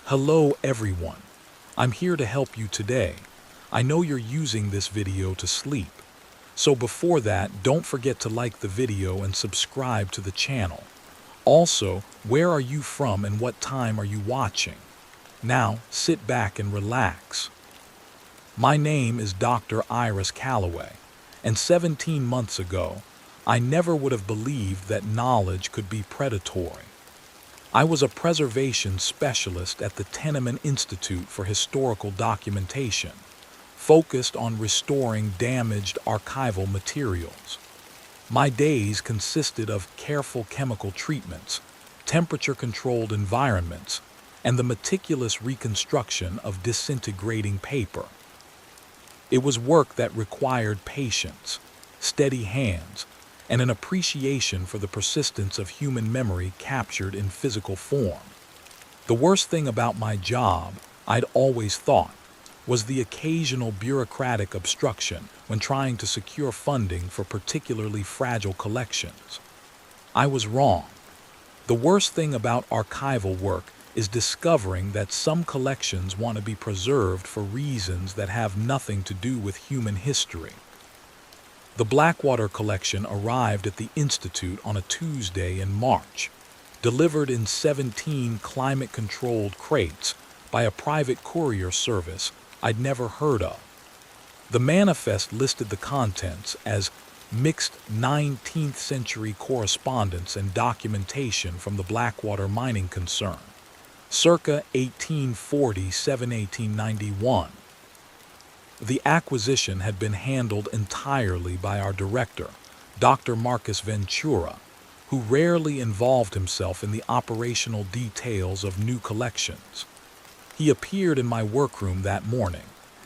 Hello everyone. I'm here to help you today. I know you're using this video to sleep. So before that, don't forget to like the video and subscribe to the channel. Also, where are you from and what time are you watching? Now, sit back and relax. My name is Dr. Iris Calloway, and 17 months ago, I never would have believed that knowledge could be predatory. I was a preservation specialist at the Tenement Institute for Historical Documentation, focused on restoring damaged archival materials. My days consisted of careful chemical treatments, temperature-controlled environments, and the meticulous reconstruction of disintegrating paper. It was work that required patience, steady hands, and an appreciation for the persistence of human memory captured in physical form. The worst thing about my job, I'd always thought, was the occasional bureaucratic obstruction when trying to secure funding for particularly fragile collections. I was wrong. The worst thing about archival work is discovering that some collections want to be preserved for reasons that have nothing to do with human history. The Blackwater collection arrived at the Institute on a Tuesday in March, delivered in 17 climate-controlled crates by a private courier service I'd never heard of. The manifest listed the contents as mixed 19th century correspondence and documentation from the Blackwater mining concern, circa 1847–1891. The acquisition had been handled entirely by our director, Dr. Marcus Ventura, who rarely involved himself in the operational details of new collections. He appeared in my workroom that morning,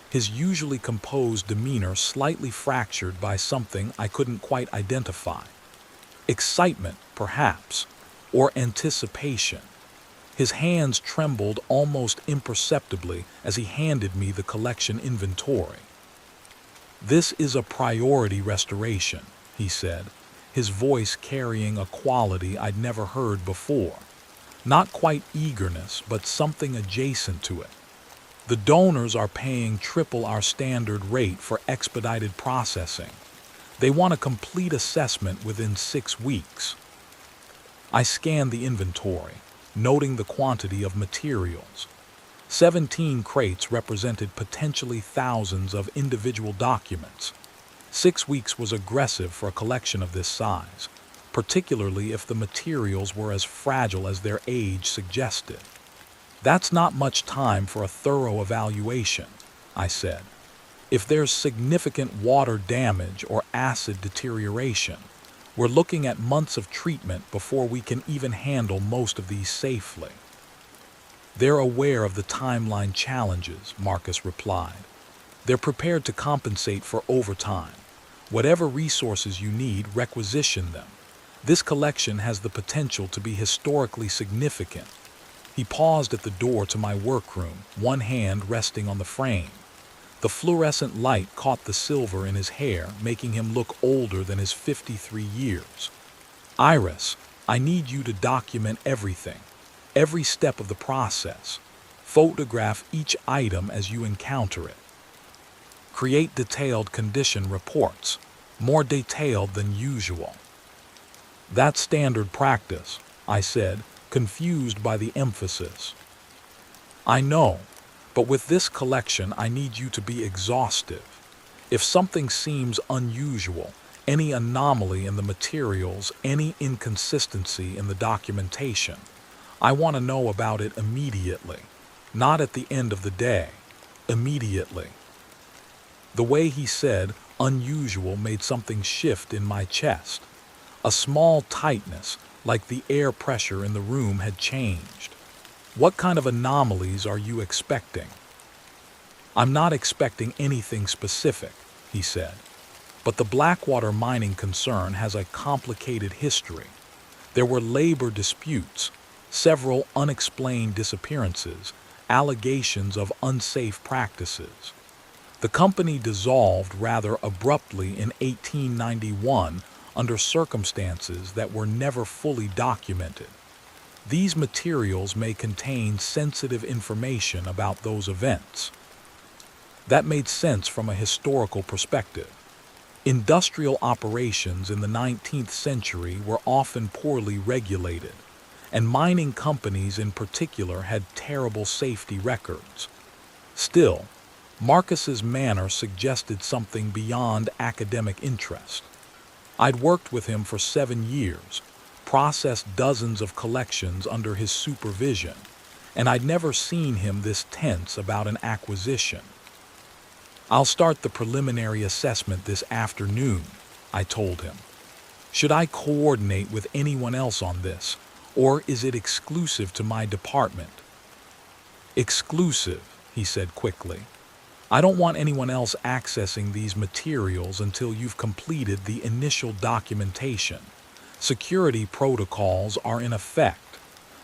his usually composed demeanor slightly fractured by something I couldn't quite identify. Excitement, perhaps, or anticipation. His hands trembled almost imperceptibly as he handed me the collection inventory. "This is a priority restoration," he said, his voice carrying a quality I'd never heard before. Not quite eagerness, but something adjacent to it. "The donors are paying triple our standard rate for expedited processing. They want a complete assessment within 6 weeks." I scanned the inventory, noting the quantity of materials. 17 crates represented potentially thousands of individual documents. 6 weeks was aggressive for a collection of this size, particularly if the materials were as fragile as their age suggested. "That's not much time for a thorough evaluation," I said. "If there's significant water damage or acid deterioration, we're looking at months of treatment before we can even handle most of these safely." "They're aware of the timeline challenges," Marcus replied. "They're prepared to compensate for overtime. Whatever resources you need, requisition them. This collection has the potential to be historically significant." He paused at the door to my workroom, one hand resting on the frame. The fluorescent light caught the silver in his hair, making him look older than his 53 years. "Iris, I need you to document everything, every step of the process. Photograph each item as you encounter it. Create detailed condition reports, more detailed than usual." "That's standard practice," I said, confused by the emphasis. "I know. But with this collection, I need you to be exhaustive. If something seems unusual, any anomaly in the materials, any inconsistency in the documentation, I want to know about it immediately. Not at the end of the day. Immediately." The way he said unusual made something shift in my chest. A small tightness, like the air pressure in the room had changed. "What kind of anomalies are you expecting?" "I'm not expecting anything specific," he said. "But the Blackwater mining concern has a complicated history. There were labor disputes, several unexplained disappearances, allegations of unsafe practices. The company dissolved rather abruptly in 1891 under circumstances that were never fully documented. These materials may contain sensitive information about those events. That made sense from a historical perspective. Industrial operations in the 19th century were often poorly regulated, and mining companies in particular had terrible safety records. Still, Marcus's manner suggested something beyond academic interest. I'd worked with him for 7 years, processed dozens of collections under his supervision, and I'd never seen him this tense about an acquisition. "I'll start the preliminary assessment this afternoon," I told him. "Should I coordinate with anyone else on this, or is it exclusive to my department?" "Exclusive," he said quickly. "I don't want anyone else accessing these materials until you've completed the initial documentation. Security protocols are in effect.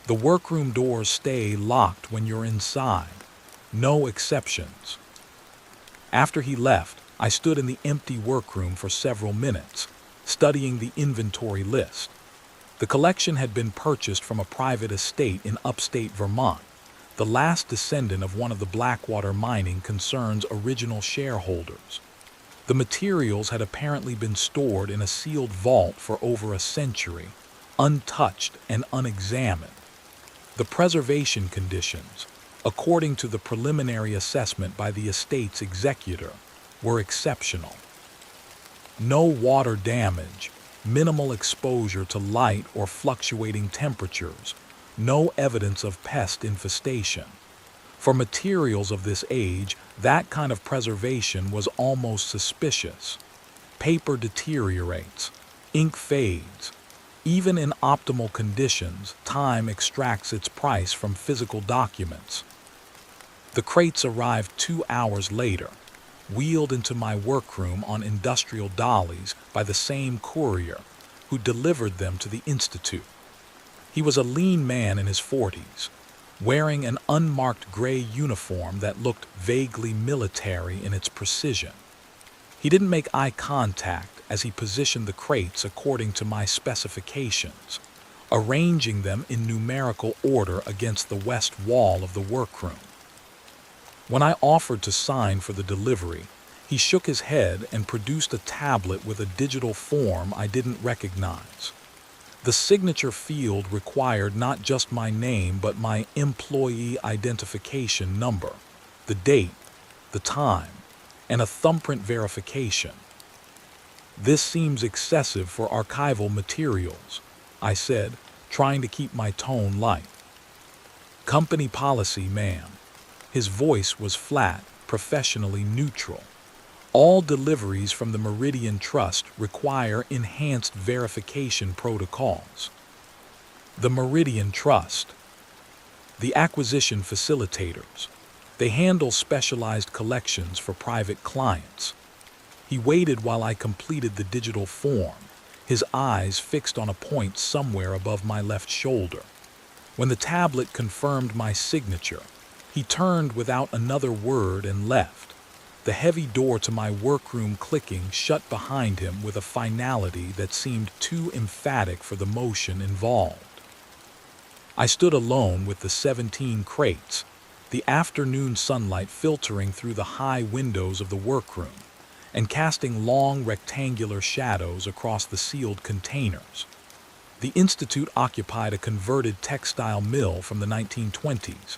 The workroom doors stay locked when you're inside. No exceptions." After he left, I stood in the empty workroom for several minutes, studying the inventory list. The collection had been purchased from a private estate in upstate Vermont, the last descendant of one of the Blackwater mining concern's original shareholders. The materials had apparently been stored in a sealed vault for over a century, untouched and unexamined. The preservation conditions, according to the preliminary assessment by the estate's executor, were exceptional. No water damage, minimal exposure to light or fluctuating temperatures, no evidence of pest infestation. For materials of this age, that kind of preservation was almost suspicious. Paper deteriorates, ink fades. Even in optimal conditions, time extracts its price from physical documents. The crates arrived 2 hours later, wheeled into my workroom on industrial dollies by the same courier who delivered them to the Institute. He was a lean man in his 40s, wearing an unmarked gray uniform that looked vaguely military in its precision. He didn't make eye contact as he positioned the crates according to my specifications, arranging them in numerical order against the west wall of the workroom. When I offered to sign for the delivery, he shook his head and produced a tablet with a digital form I didn't recognize. The signature field required not just my name but my employee identification number, the date, the time, and a thumbprint verification. "This seems excessive for archival materials," I said, trying to keep my tone light. "Company policy, ma'am." His voice was flat, professionally neutral. "All deliveries from the Meridian Trust require enhanced verification protocols." The Meridian Trust. The acquisition facilitators. They handle specialized collections for private clients. He waited while I completed the digital form, his eyes fixed on a point somewhere above my left shoulder. When the tablet confirmed my signature, he turned without another word and left, the heavy door to my workroom clicking shut behind him with a finality that seemed too emphatic for the motion involved. I stood alone with the 17 crates, the afternoon sunlight filtering through the high windows of the workroom and casting long rectangular shadows across the sealed containers. The Institute occupied a converted textile mill from the 1920s,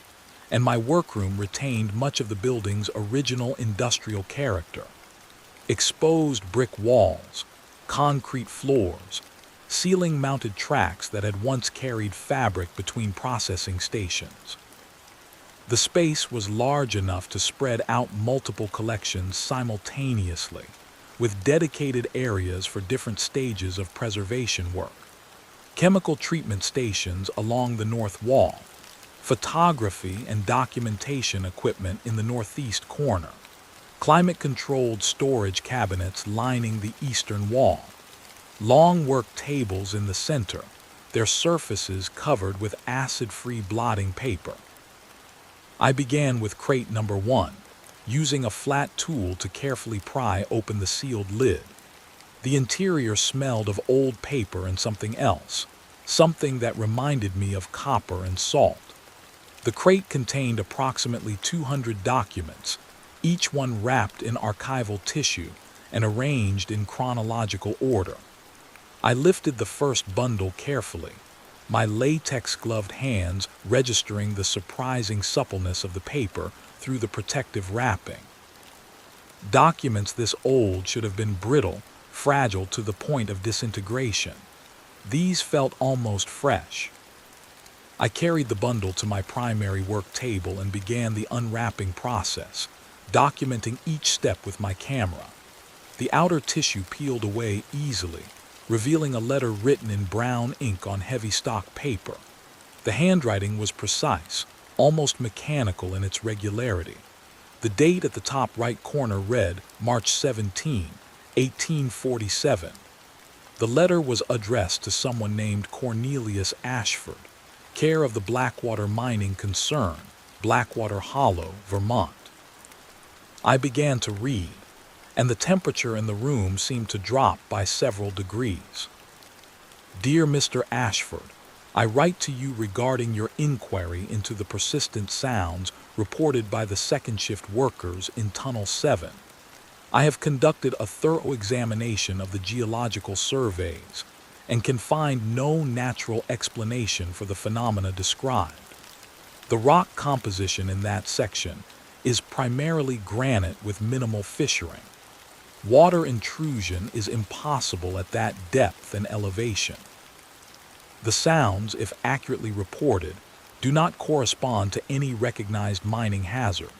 and my workroom retained much of the building's original industrial character. Exposed brick walls, concrete floors, ceiling-mounted tracks that had once carried fabric between processing stations. The space was large enough to spread out multiple collections simultaneously, with dedicated areas for different stages of preservation work. Chemical treatment stations along the north wall, photography and documentation equipment in the northeast corner, climate-controlled storage cabinets lining the eastern wall, long work tables in the center, their surfaces covered with acid-free blotting paper. I began with crate number 1, using a flat tool to carefully pry open the sealed lid. The interior smelled of old paper and something else, something that reminded me of copper and salt. The crate contained approximately 200 documents, each one wrapped in archival tissue and arranged in chronological order. I lifted the first bundle carefully, my latex-gloved hands registering the surprising suppleness of the paper through the protective wrapping. Documents this old should have been brittle, fragile to the point of disintegration. These felt almost fresh. I carried the bundle to my primary work table and began the unwrapping process, documenting each step with my camera. The outer tissue peeled away easily, revealing a letter written in brown ink on heavy stock paper. The handwriting was precise, almost mechanical in its regularity. The date at the top right corner read March 17, 1847. The letter was addressed to someone named Cornelius Ashford, care of the Blackwater Mining Concern, Blackwater Hollow, Vermont. I began to read, and the temperature in the room seemed to drop by several degrees. Dear Mr. Ashford, I write to you regarding your inquiry into the persistent sounds reported by the second shift workers in Tunnel 7. I have conducted a thorough examination of the geological surveys and can find no natural explanation for the phenomena described. The rock composition in that section is primarily granite with minimal fissuring. Water intrusion is impossible at that depth and elevation. The sounds, if accurately reported, do not correspond to any recognized mining hazard.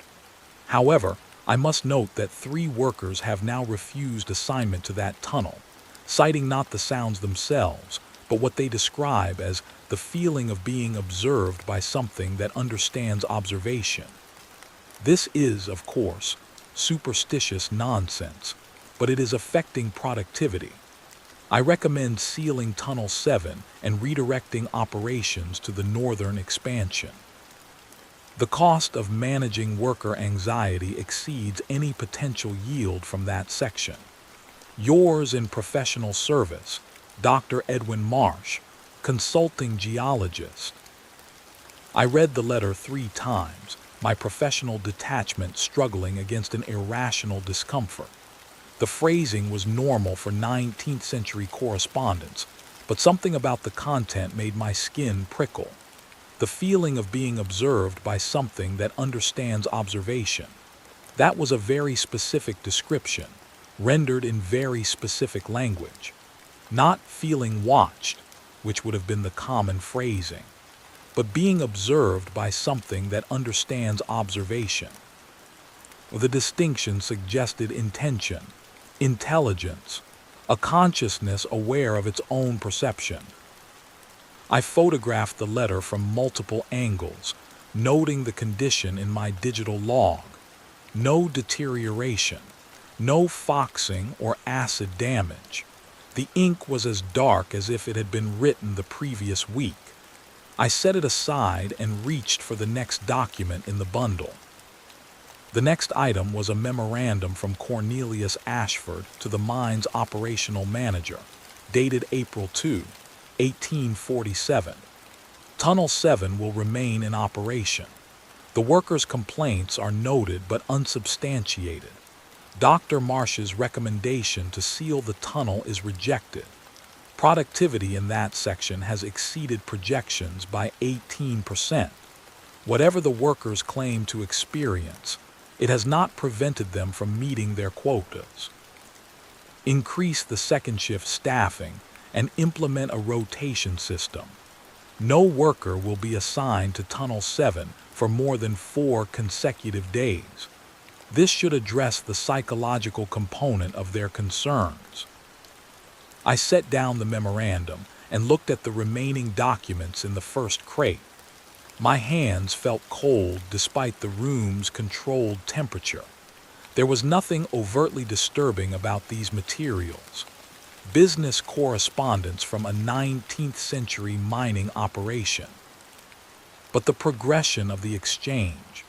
However, I must note that 3 workers have now refused assignment to that tunnel, citing not the sounds themselves, but what they describe as the feeling of being observed by something that understands observation. This is, of course, superstitious nonsense, but it is affecting productivity. I recommend sealing Tunnel 7 and redirecting operations to the northern expansion. The cost of managing worker anxiety exceeds any potential yield from that section. Yours in professional service, Dr. Edwin Marsh, consulting geologist. I read the letter 3 times, my professional detachment struggling against an irrational discomfort. The phrasing was normal for 19th century correspondence, but something about the content made my skin prickle. The feeling of being observed by something that understands observation. That was a very specific description, rendered in very specific language. Not feeling watched, which would have been the common phrasing, but being observed by something that understands observation. The distinction suggested intention, intelligence, a consciousness aware of its own perception. I photographed the letter from multiple angles, noting the condition in my digital log. No deterioration, no foxing or acid damage. The ink was as dark as if it had been written the previous week. I set it aside and reached for the next document in the bundle. The next item was a memorandum from Cornelius Ashford to the mine's operational manager, dated April 2, 1847. Tunnel 7 will remain in operation. The workers' complaints are noted but unsubstantiated. Dr. Marsh's recommendation to seal the tunnel is rejected. Productivity in that section has exceeded projections by 18%. Whatever the workers claim to experience, it has not prevented them from meeting their quotas. Increase the second shift staffing and implement a rotation system. No worker will be assigned to Tunnel 7 for more than 4 consecutive days. This should address the psychological component of their concerns. I set down the memorandum and looked at the remaining documents in the first crate. My hands felt cold despite the room's controlled temperature. There was nothing overtly disturbing about these materials. Business correspondence from a 19th century mining operation. But the progression of the exchange,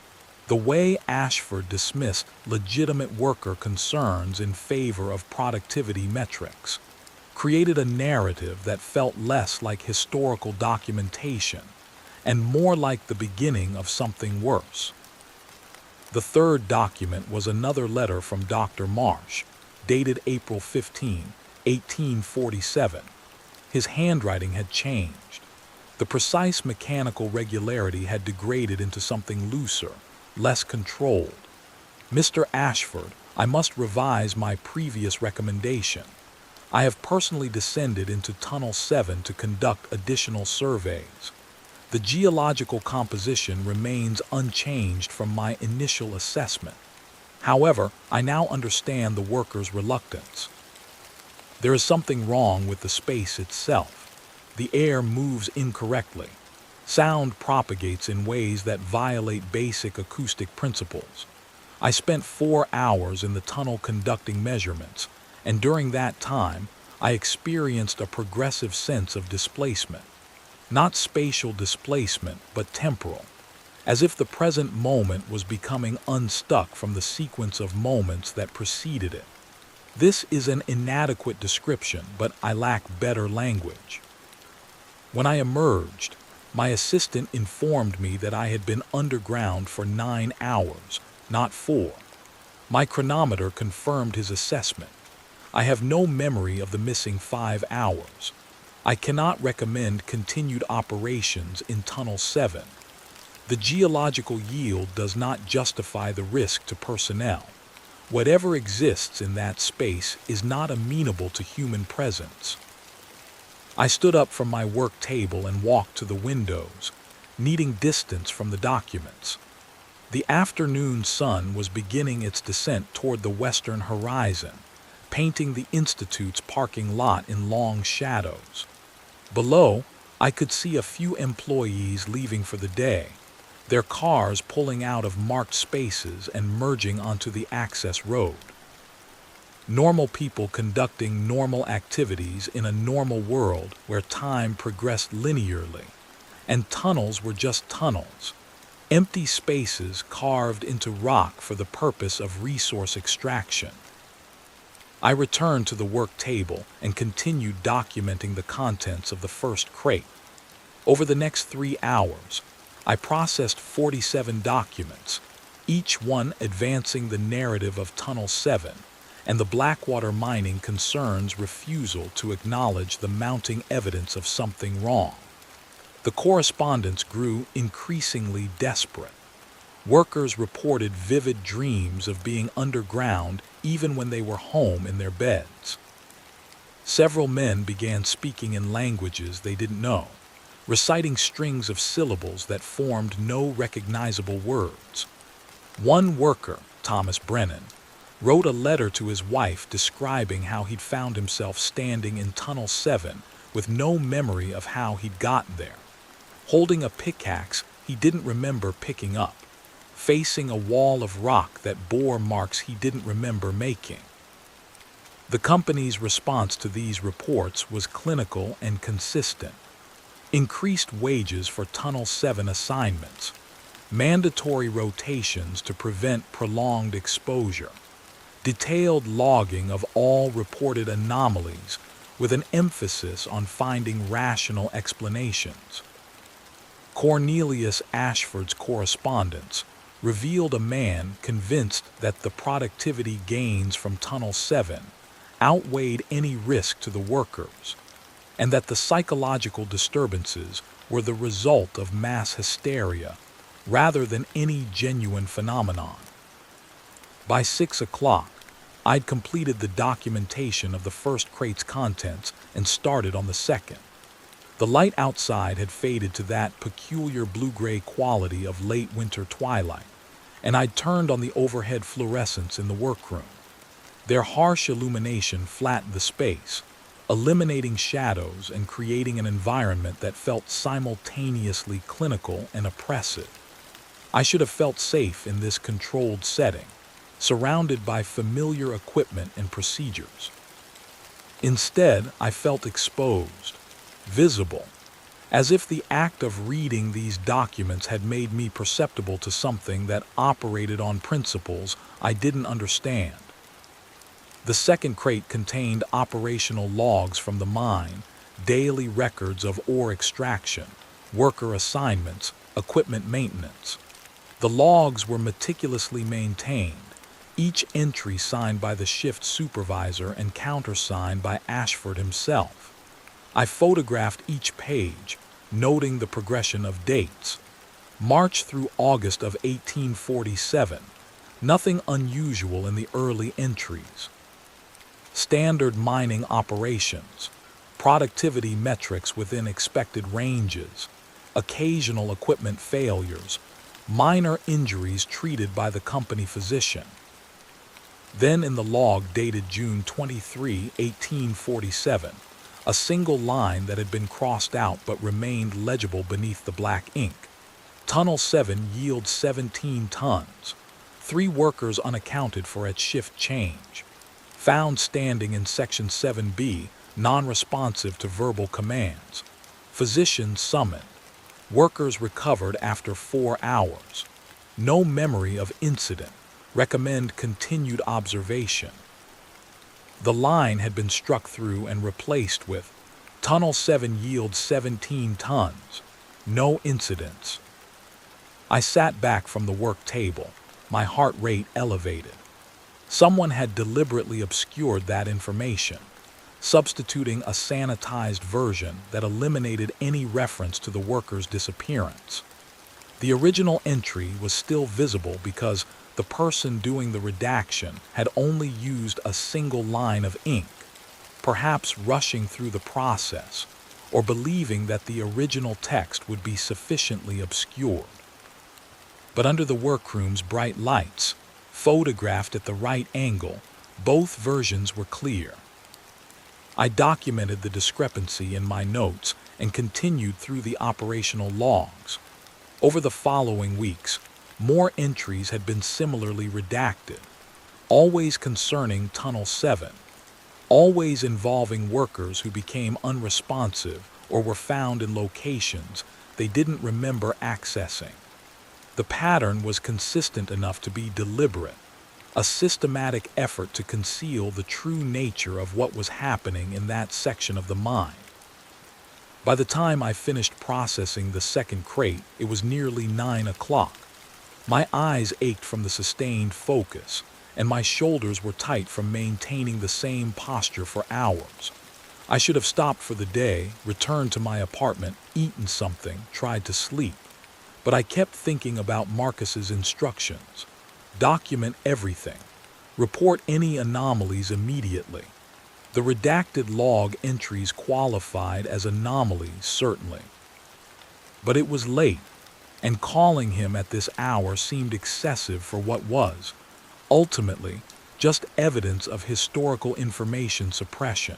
the way Ashford dismissed legitimate worker concerns in favor of productivity metrics, created a narrative that felt less like historical documentation and more like the beginning of something worse. The third document was another letter from Dr. Marsh, dated April 15, 1847. His handwriting had changed. The precise mechanical regularity had degraded into something looser, less controlled. Mr. Ashford, I must revise my previous recommendation. I have personally descended into Tunnel 7 to conduct additional surveys. The geological composition remains unchanged from my initial assessment. However, I now understand the workers' reluctance. There is something wrong with the space itself. The air moves incorrectly. Sound propagates in ways that violate basic acoustic principles. I spent 4 hours in the tunnel conducting measurements, and during that time, I experienced a progressive sense of displacement. Not spatial displacement, but temporal, as if the present moment was becoming unstuck from the sequence of moments that preceded it. This is an inadequate description, but I lack better language. When I emerged, my assistant informed me that I had been underground for 9 hours, not 4. My chronometer confirmed his assessment. I have no memory of the missing 5 hours. I cannot recommend continued operations in Tunnel 7. The geological yield does not justify the risk to personnel. Whatever exists in that space is not amenable to human presence. I stood up from my work table and walked to the windows, needing distance from the documents. The afternoon sun was beginning its descent toward the western horizon, painting the Institute's parking lot in long shadows. Below, I could see a few employees leaving for the day, their cars pulling out of marked spaces and merging onto the access road. Normal people conducting normal activities in a normal world where time progressed linearly, and tunnels were just tunnels, empty spaces carved into rock for the purpose of resource extraction. I returned to the work table and continued documenting the contents of the first crate. Over the next 3 hours, I processed 47 documents, each one advancing the narrative of Tunnel 7 and the Blackwater mining concern's refusal to acknowledge the mounting evidence of something wrong. The correspondence grew increasingly desperate. Workers reported vivid dreams of being underground even when they were home in their beds. Several men began speaking in languages they didn't know, reciting strings of syllables that formed no recognizable words. One worker, Thomas Brennan, wrote a letter to his wife describing how he'd found himself standing in Tunnel 7 with no memory of how he'd gotten there, holding a pickaxe he didn't remember picking up, facing a wall of rock that bore marks he didn't remember making. The company's response to these reports was clinical and consistent. Increased wages for Tunnel 7 assignments, mandatory rotations to prevent prolonged exposure, detailed logging of all reported anomalies with an emphasis on finding rational explanations. Cornelius Ashford's correspondence revealed a man convinced that the productivity gains from Tunnel 7 outweighed any risk to the workers, and that the psychological disturbances were the result of mass hysteria rather than any genuine phenomenon. By 6 o'clock, I'd completed the documentation of the first crate's contents and started on the second. The light outside had faded to that peculiar blue-gray quality of late winter twilight, and I'd turned on the overhead fluorescents in the workroom. Their harsh illumination flattened the space, eliminating shadows and creating an environment that felt simultaneously clinical and oppressive. I should have felt safe in this controlled setting, surrounded by familiar equipment and procedures. Instead, I felt exposed, visible, as if the act of reading these documents had made me perceptible to something that operated on principles I didn't understand. The second crate contained operational logs from the mine, daily records of ore extraction, worker assignments, equipment maintenance. The logs were meticulously maintained, each entry signed by the shift supervisor and countersigned by Ashford himself. I photographed each page, noting the progression of dates. March through August of 1847. Nothing unusual in the early entries. Standard mining operations, productivity metrics within expected ranges, occasional equipment failures, minor injuries treated by the company physician. Then in the log dated June 23, 1847, a single line that had been crossed out but remained legible beneath the black ink. Tunnel 7 yields 17 tons. 3 workers unaccounted for at shift change. Found standing in Section 7B, non-responsive to verbal commands. Physician summoned. Workers recovered after 4 hours. No memory of incident. Recommend continued observation. The line had been struck through and replaced with Tunnel 7 yields 17 tons. No incidents. I sat back from the work table, my heart rate elevated. Someone had deliberately obscured that information, substituting a sanitized version that eliminated any reference to the worker's disappearance. The original entry was still visible because the person doing the redaction had only used a single line of ink, perhaps rushing through the process or believing that the original text would be sufficiently obscured. But under the workroom's bright lights, photographed at the right angle, both versions were clear. I documented the discrepancy in my notes and continued through the operational logs. Over the following weeks, more entries had been similarly redacted, always concerning Tunnel 7, always involving workers who became unresponsive or were found in locations they didn't remember accessing. The pattern was consistent enough to be deliberate, a systematic effort to conceal the true nature of what was happening in that section of the mine. By the time I finished processing the second crate, it was nearly 9 o'clock. My eyes ached from the sustained focus, and my shoulders were tight from maintaining the same posture for hours. I should have stopped for the day, returned to my apartment, eaten something, tried to sleep. But I kept thinking about Marcus's instructions. Document everything. Report any anomalies immediately. The redacted log entries qualified as anomalies, certainly. But it was late, and calling him at this hour seemed excessive for what was, ultimately, just evidence of historical information suppression.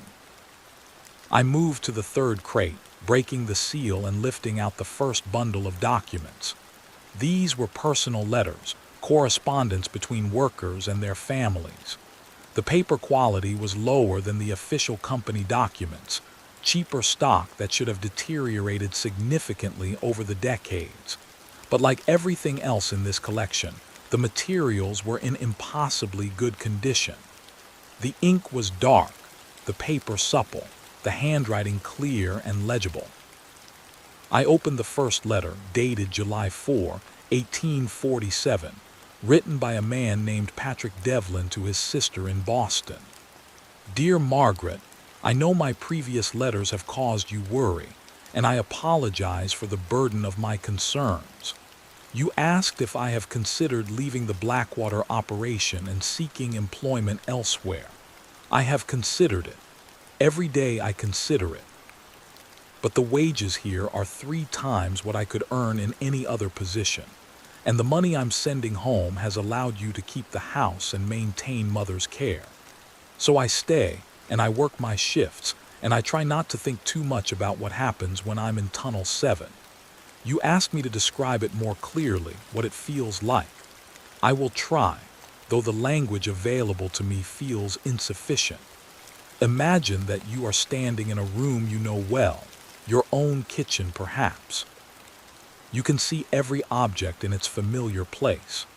I moved to the third crate, breaking the seal and lifting out the first bundle of documents. These were personal letters, correspondence between workers and their families. The paper quality was lower than the official company documents, cheaper stock that should have deteriorated significantly over the decades. But like everything else in this collection, the materials were in impossibly good condition. The ink was dark, the paper supple, the handwriting clear and legible. I opened the first letter, dated July 4, 1847, written by a man named Patrick Devlin to his sister in Boston. Dear Margaret, I know my previous letters have caused you worry, and I apologize for the burden of my concerns. You asked if I have considered leaving the Blackwater operation and seeking employment elsewhere. I have considered it. Every day I consider it. But the wages here are 3 times what I could earn in any other position, and the money I'm sending home has allowed you to keep the house and maintain Mother's care. So I stay, and I work my shifts, and I try not to think too much about what happens when I'm in Tunnel 7. You asked me to describe it more clearly, what it feels like. I will try, though the language available to me feels insufficient. Imagine that you are standing in a room you know well, your own kitchen perhaps. You can see every object in its familiar place.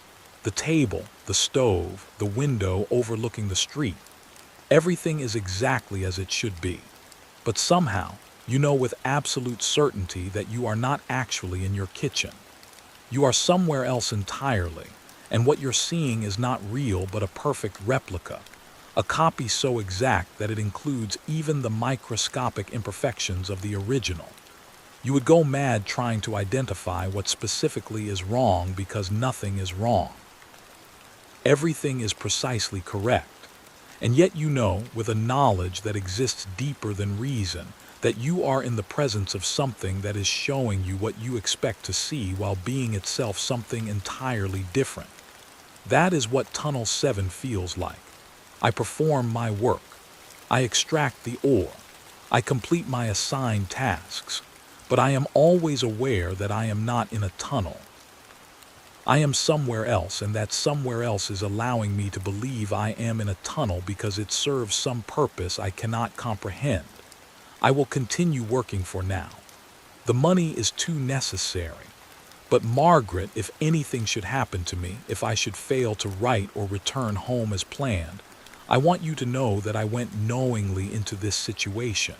The table, the stove, the window overlooking the street. Everything is exactly as it should be. But somehow, you know with absolute certainty that you are not actually in your kitchen. You are somewhere else entirely, and what you're seeing is not real but a perfect replica, a copy so exact that it includes even the microscopic imperfections of the original. You would go mad trying to identify what specifically is wrong because nothing is wrong. Everything is precisely correct. And yet you know, with a knowledge that exists deeper than reason, that you are in the presence of something that is showing you what you expect to see while being itself something entirely different. That is what Tunnel 7 feels like. I perform my work. I extract the ore. I complete my assigned tasks. But I am always aware that I am not in a tunnel. I am somewhere else, and that somewhere else is allowing me to believe I am in a tunnel because it serves some purpose I cannot comprehend. I will continue working for now. The money is too necessary. But Margaret, if anything should happen to me, if I should fail to write or return home as planned, I want you to know that I went knowingly into this situation.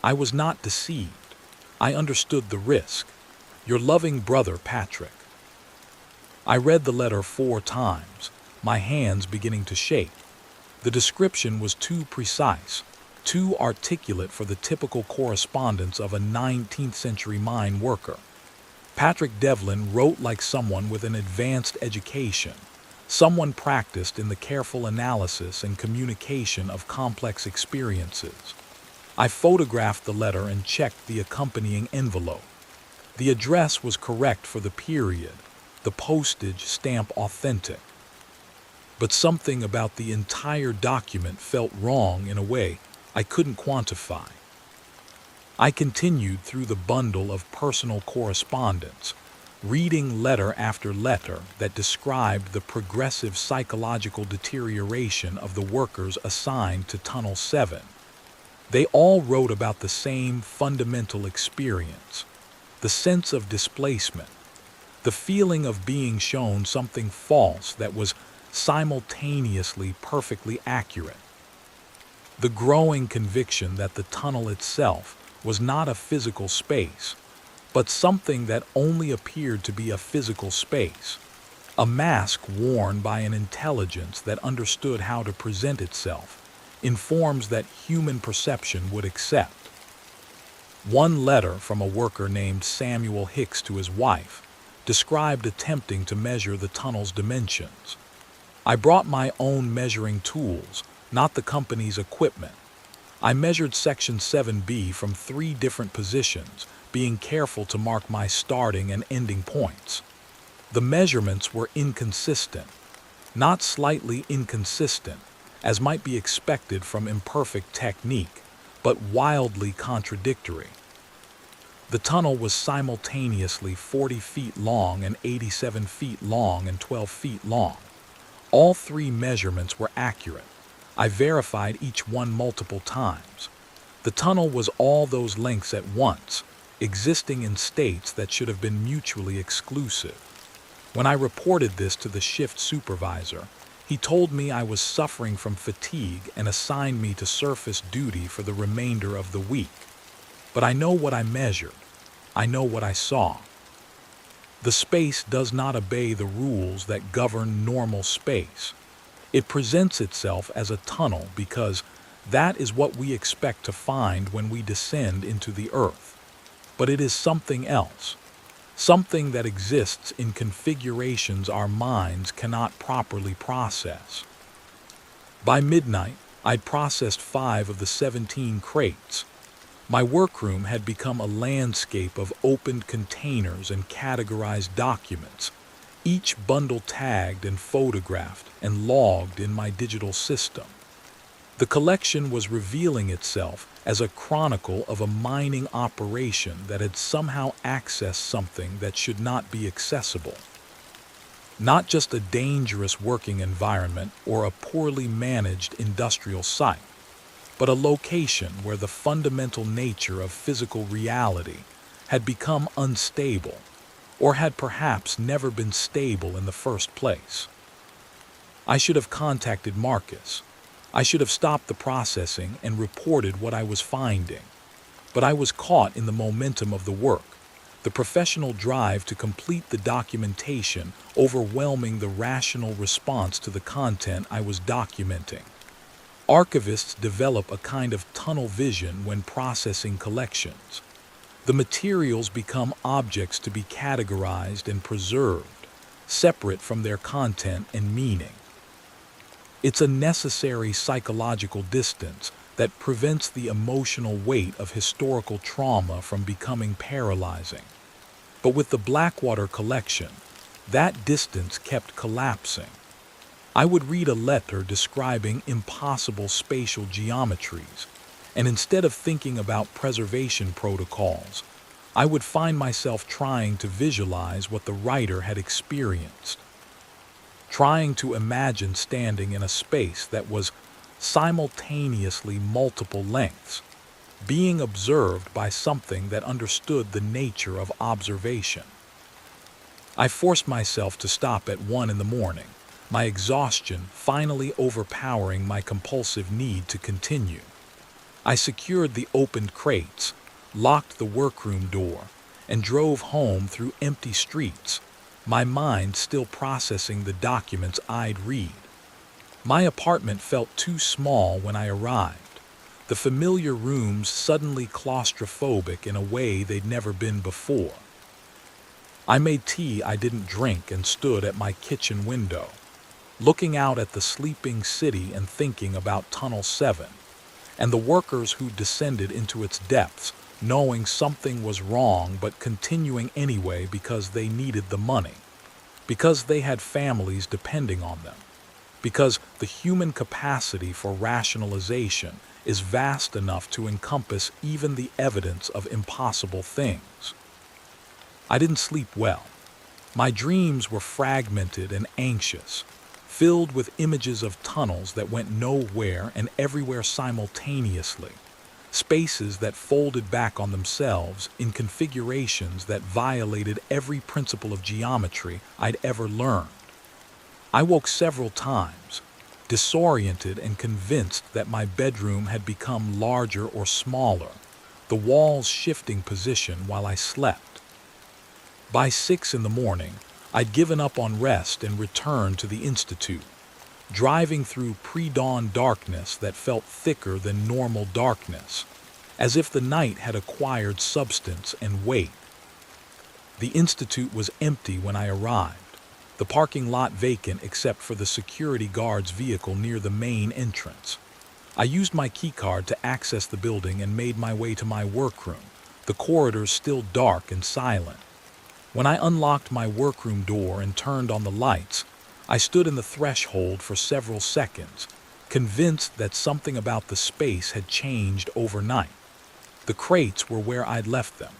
I was not deceived. I understood the risk. Your loving brother, Patrick. I read the letter 4 times, my hands beginning to shake. The description was too precise, too articulate for the typical correspondence of a 19th century mine worker. Patrick Devlin wrote like someone with an advanced education, someone practiced in the careful analysis and communication of complex experiences. I photographed the letter and checked the accompanying envelope. The address was correct for the period, the postage stamp authentic. But something about the entire document felt wrong in a way I couldn't quantify. I continued through the bundle of personal correspondence, reading letter after letter that described the progressive psychological deterioration of the workers assigned to Tunnel 7. They all wrote about the same fundamental experience, the sense of displacement, the feeling of being shown something false that was simultaneously perfectly accurate. The growing conviction that the tunnel itself was not a physical space, but something that only appeared to be a physical space, a mask worn by an intelligence that understood how to present itself, in forms that human perception would accept. One letter from a worker named Samuel Hicks to his wife described attempting to measure the tunnel's dimensions. I brought my own measuring tools, not the company's equipment. I measured section 7B from 3 different positions, being careful to mark my starting and ending points. The measurements were inconsistent, not slightly inconsistent, as might be expected from imperfect technique, but wildly contradictory. The tunnel was simultaneously 40 feet long and 87 feet long and 12 feet long. All 3 measurements were accurate. I verified each one multiple times. The tunnel was all those lengths at once, existing in states that should have been mutually exclusive. When I reported this to the shift supervisor, he told me I was suffering from fatigue and assigned me to surface duty for the remainder of the week. But I know what I measured. I know what I saw. The space does not obey the rules that govern normal space. It presents itself as a tunnel because that is what we expect to find when we descend into the earth. But it is something else, something that exists in configurations our minds cannot properly process. By midnight, I'd processed 5 of the 17 crates. My workroom had become a landscape of opened containers and categorized documents, each bundle tagged and photographed and logged in my digital system. The collection was revealing itself as a chronicle of a mining operation that had somehow accessed something that should not be accessible. Not just a dangerous working environment or a poorly managed industrial site, but a location where the fundamental nature of physical reality had become unstable, or had perhaps never been stable in the first place. I should have contacted Marcus. I should have stopped the processing and reported what I was finding. But I was caught in the momentum of the work, the professional drive to complete the documentation overwhelming the rational response to the content I was documenting. Archivists develop a kind of tunnel vision when processing collections. The materials become objects to be categorized and preserved, separate from their content and meaning. It's a necessary psychological distance that prevents the emotional weight of historical trauma from becoming paralyzing. But with the Blackwater collection, that distance kept collapsing. I would read a letter describing impossible spatial geometries, and instead of thinking about preservation protocols, I would find myself trying to visualize what the writer had experienced, trying to imagine standing in a space that was simultaneously multiple lengths, being observed by something that understood the nature of observation. I forced myself to stop at 1 in the morning, my exhaustion finally overpowering my compulsive need to continue. I secured the opened crates, locked the workroom door, and drove home through empty streets, my mind still processing the documents I'd read. My apartment felt too small when I arrived, the familiar rooms suddenly claustrophobic in a way they'd never been before. I made tea I didn't drink and stood at my kitchen window, looking out at the sleeping city and thinking about Tunnel 7, and the workers who descended into its depths, knowing something was wrong but continuing anyway because they needed the money, because they had families depending on them, because the human capacity for rationalization is vast enough to encompass even the evidence of impossible things. I didn't sleep well. My dreams were fragmented and anxious, filled with images of tunnels that went nowhere and everywhere simultaneously, spaces that folded back on themselves in configurations that violated every principle of geometry I'd ever learned. I woke several times, disoriented and convinced that my bedroom had become larger or smaller, the walls shifting position while I slept. By 6 in the morning, I'd given up on rest and returned to the Institute, driving through pre-dawn darkness that felt thicker than normal darkness, as if the night had acquired substance and weight. The Institute was empty when I arrived, the parking lot vacant except for the security guard's vehicle near the main entrance. I used my keycard to access the building and made my way to my workroom, the corridors still dark and silent. When I unlocked my workroom door and turned on the lights, I stood in the threshold for several seconds, convinced that something about the space had changed overnight. The crates were where I'd left them.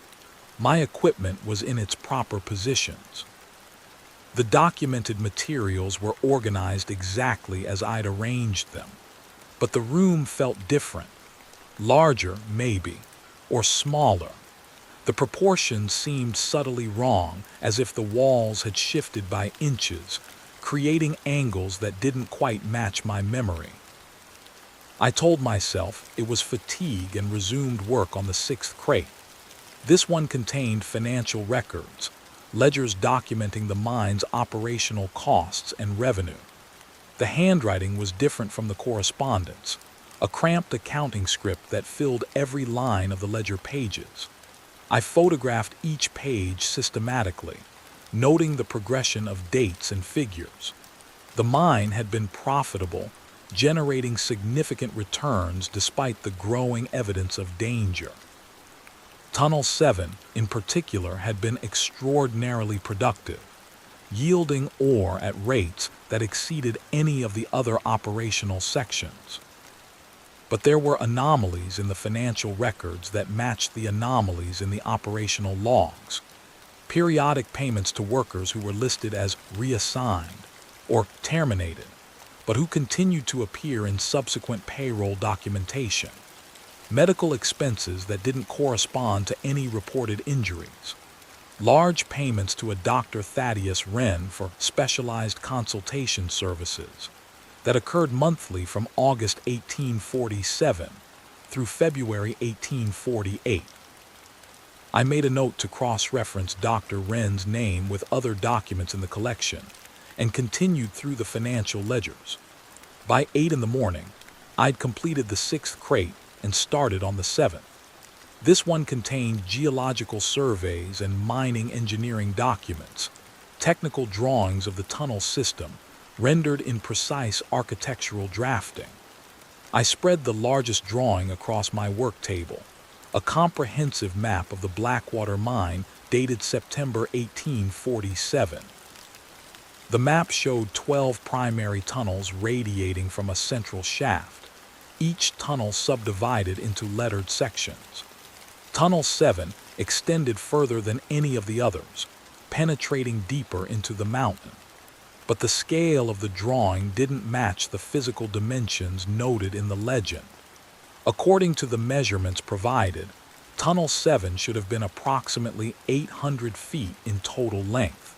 My equipment was in its proper positions. The documented materials were organized exactly as I'd arranged them. But the room felt different. Larger, maybe, or smaller. The proportions seemed subtly wrong, as if the walls had shifted by inches, creating angles that didn't quite match my memory. I told myself it was fatigue and resumed work on the 6th crate. This one contained financial records, ledgers documenting the mine's operational costs and revenue. The handwriting was different from the correspondence, a cramped accounting script that filled every line of the ledger pages. I photographed each page systematically, noting the progression of dates and figures. The mine had been profitable, generating significant returns despite the growing evidence of danger. Tunnel 7, in particular, had been extraordinarily productive, yielding ore at rates that exceeded any of the other operational sections. But there were anomalies in the financial records that matched the anomalies in the operational logs. Periodic payments to workers who were listed as reassigned or terminated, but who continued to appear in subsequent payroll documentation. Medical expenses that didn't correspond to any reported injuries. Large payments to a Dr. Thaddeus Wren for specialized consultation services. that occurred monthly from August 1847 through February 1848. I made a note to cross-reference Dr. Wren's name with other documents in the collection and continued through the financial ledgers. By 8 in the morning, I'd completed the 6th crate and started on the 7th. This one contained geological surveys and mining engineering documents, technical drawings of the tunnel system, rendered in precise architectural drafting. I spread the largest drawing across my work table, a comprehensive map of the Blackwater mine dated September 1847. The map showed 12 primary tunnels radiating from a central shaft, each tunnel subdivided into lettered sections. Tunnel 7 extended further than any of the others, penetrating deeper into the mountain. But the scale of the drawing didn't match the physical dimensions noted in the legend. According to the measurements provided, Tunnel 7 should have been approximately 800 feet in total length.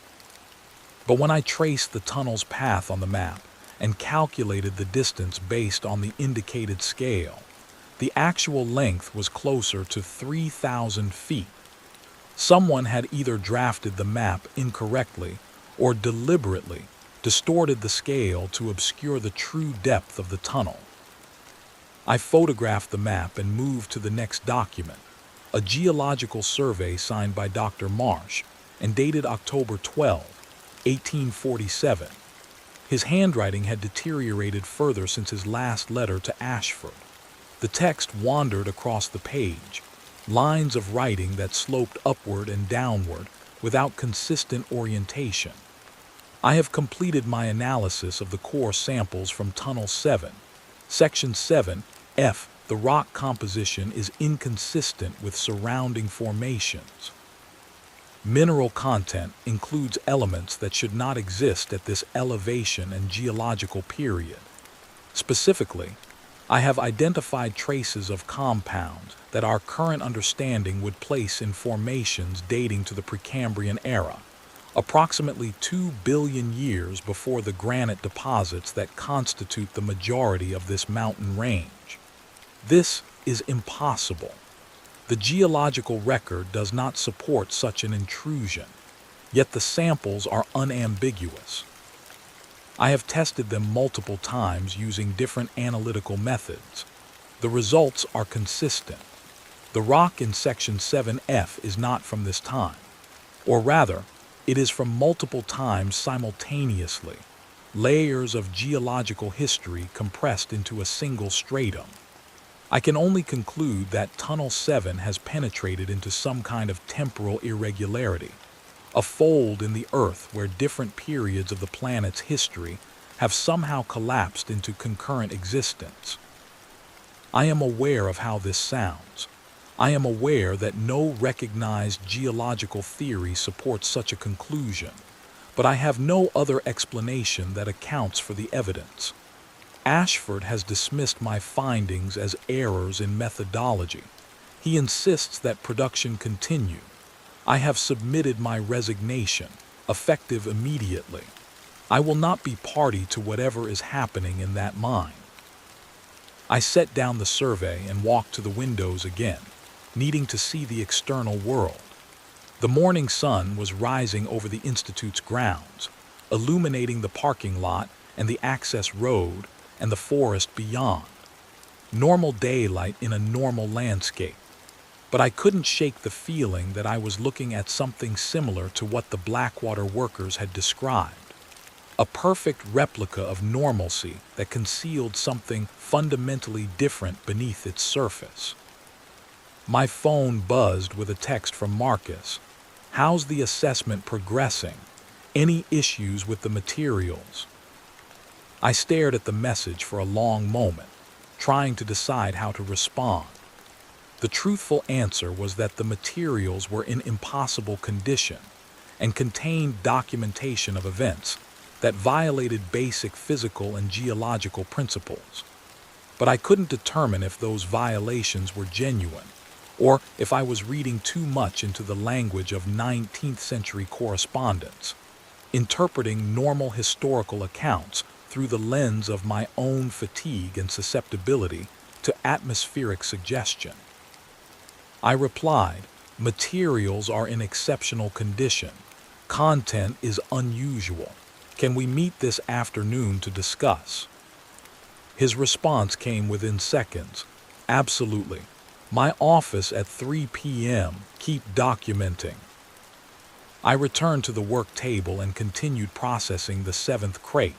But when I traced the tunnel's path on the map and calculated the distance based on the indicated scale, the actual length was closer to 3,000 feet. Someone had either drafted the map incorrectly or deliberately distorted the scale to obscure the true depth of the tunnel. I photographed the map and moved to the next document, a geological survey signed by Dr. Marsh and dated October 12, 1847. His handwriting had deteriorated further since his last letter to Ashford. The text wandered across the page, lines of writing that sloped upward and downward without consistent orientation. I have completed my analysis of the core samples from Tunnel 7. Section 7F, the rock composition is inconsistent with surrounding formations. Mineral content includes elements that should not exist at this elevation and geological period. Specifically, I have identified traces of compounds that our current understanding would place in formations dating to the Precambrian era, approximately 2 billion years before the granite deposits that constitute the majority of this mountain range. This is impossible. The geological record does not support such an intrusion, yet the samples are unambiguous. I have tested them multiple times using different analytical methods. The results are consistent. The rock in Section 7F is not from this time, or rather, it is from multiple times simultaneously, layers of geological history compressed into a single stratum. I can only conclude that Tunnel 7 has penetrated into some kind of temporal irregularity, a fold in the Earth where different periods of the planet's history have somehow collapsed into concurrent existence. I am aware of how this sounds. I am aware that no recognized geological theory supports such a conclusion, but I have no other explanation that accounts for the evidence. Ashford has dismissed my findings as errors in methodology. He insists that production continue. I have submitted my resignation, effective immediately. I will not be party to whatever is happening in that mine. I set down the survey and walked to the windows again, needing to see the external world. The morning sun was rising over the Institute's grounds, illuminating the parking lot and the access road and the forest beyond. Normal daylight in a normal landscape. But I couldn't shake the feeling that I was looking at something similar to what the Blackwater workers had described. A perfect replica of normalcy that concealed something fundamentally different beneath its surface. My phone buzzed with a text from Marcus. How's the assessment progressing? Any issues with the materials? I stared at the message for a long moment, trying to decide how to respond. The truthful answer was that the materials were in impossible condition and contained documentation of events that violated basic physical and geological principles. But I couldn't determine if those violations were genuine, or if I was reading too much into the language of 19th century correspondence, interpreting normal historical accounts through the lens of my own fatigue and susceptibility to atmospheric suggestion. I replied, "Materials are in exceptional condition. Content is unusual. Can we meet this afternoon to discuss?" His response came within seconds. "Absolutely. My office at 3 p.m. Keep documenting." I returned to the work table and continued processing the seventh crate.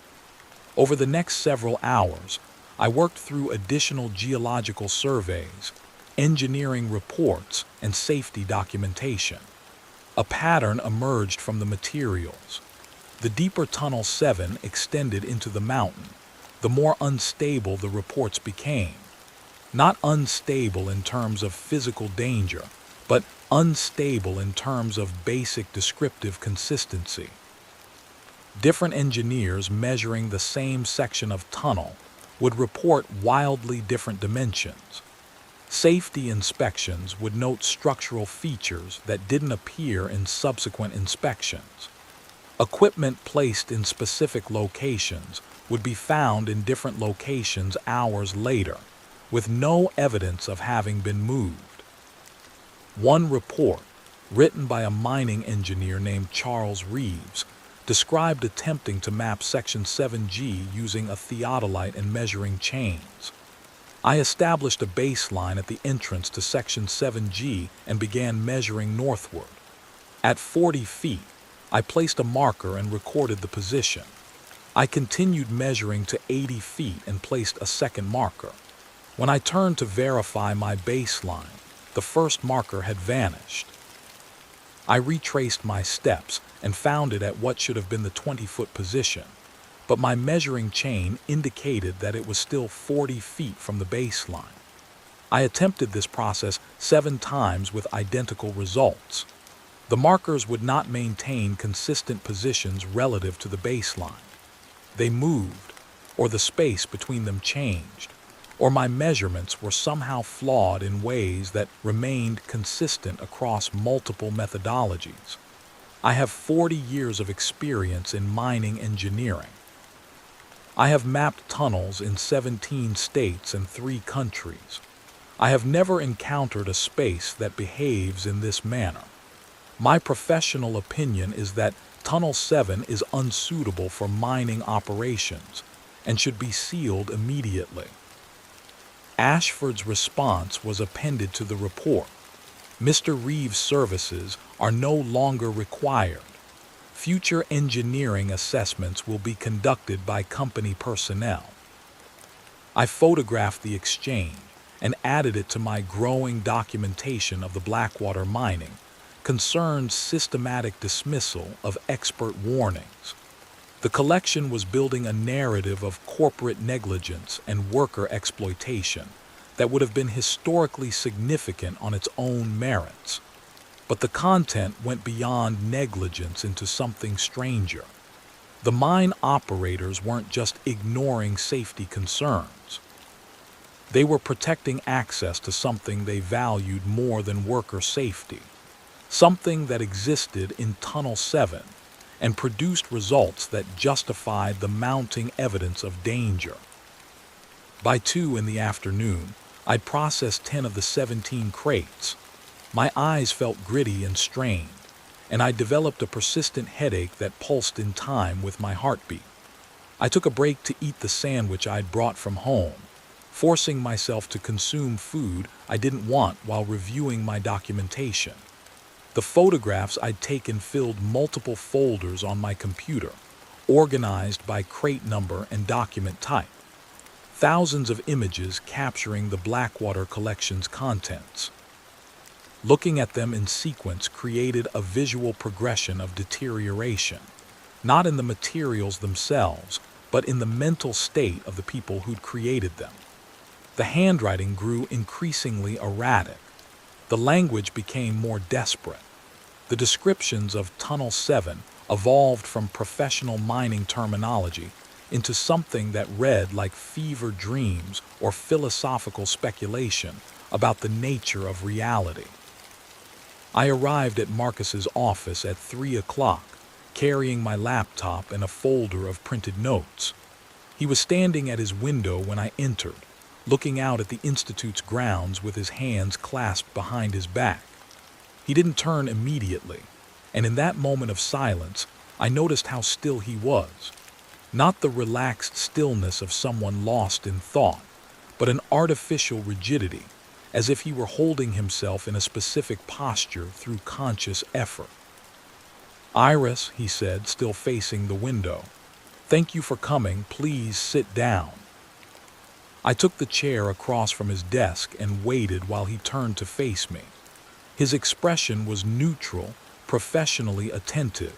Over the next several hours, I worked through additional geological surveys, engineering reports, and safety documentation. A pattern emerged from the materials. The deeper Tunnel 7 extended into the mountain, the more unstable the reports became. Not unstable in terms of physical danger, but unstable in terms of basic descriptive consistency. Different engineers measuring the same section of tunnel would report wildly different dimensions. Safety inspections would note structural features that didn't appear in subsequent inspections. Equipment placed in specific locations would be found in different locations hours later, with no evidence of having been moved. One report, written by a mining engineer named Charles Reeves, described attempting to map Section 7G using a theodolite and measuring chains. I established a baseline at the entrance to Section 7G and began measuring northward. At 40 feet, I placed a marker and recorded the position. I continued measuring to 80 feet and placed a second marker. When I turned to verify my baseline, the first marker had vanished. I retraced my steps and found it at what should have been the 20-foot position, but my measuring chain indicated that it was still 40 feet from the baseline. I attempted this process 7 times with identical results. The markers would not maintain consistent positions relative to the baseline. They moved, or the space between them changed, or my measurements were somehow flawed in ways that remained consistent across multiple methodologies. I have 40 years of experience in mining engineering. I have mapped tunnels in 17 states and 3 countries. I have never encountered a space that behaves in this manner. My professional opinion is that Tunnel 7 is unsuitable for mining operations and should be sealed immediately. Ashford's response was appended to the report. Mr. Reeves' services are no longer required. Future engineering assessments will be conducted by company personnel. I photographed the exchange and added it to my growing documentation of the Blackwater mining, concerned systematic dismissal of expert warnings. The collection was building a narrative of corporate negligence and worker exploitation that would have been historically significant on its own merits. But the content went beyond negligence into something stranger. The mine operators weren't just ignoring safety concerns. They were protecting access to something they valued more than worker safety, something that existed in Tunnel 7 and produced results that justified the mounting evidence of danger. By 2 in the afternoon, I'd processed 10 of the 17 crates. My eyes felt gritty and strained, and I developed a persistent headache that pulsed in time with my heartbeat. I took a break to eat the sandwich I'd brought from home, forcing myself to consume food I didn't want while reviewing my documentation. The photographs I'd taken filled multiple folders on my computer, organized by crate number and document type. Thousands of images capturing the Blackwater collection's contents. Looking at them in sequence created a visual progression of deterioration, not in the materials themselves, but in the mental state of the people who'd created them. The handwriting grew increasingly erratic. The language became more desperate. The descriptions of Tunnel 7 evolved from professional mining terminology into something that read like fever dreams or philosophical speculation about the nature of reality. I arrived at Marcus's office at 3 o'clock, carrying my laptop and a folder of printed notes. He was standing at his window when I entered, looking out at the Institute's grounds with his hands clasped behind his back. He didn't turn immediately, and in that moment of silence, I noticed how still he was. Not the relaxed stillness of someone lost in thought, but an artificial rigidity, as if he were holding himself in a specific posture through conscious effort. "Iris," he said, still facing the window, "thank you for coming. Please sit down." I took the chair across from his desk and waited while he turned to face me. His expression was neutral, professionally attentive,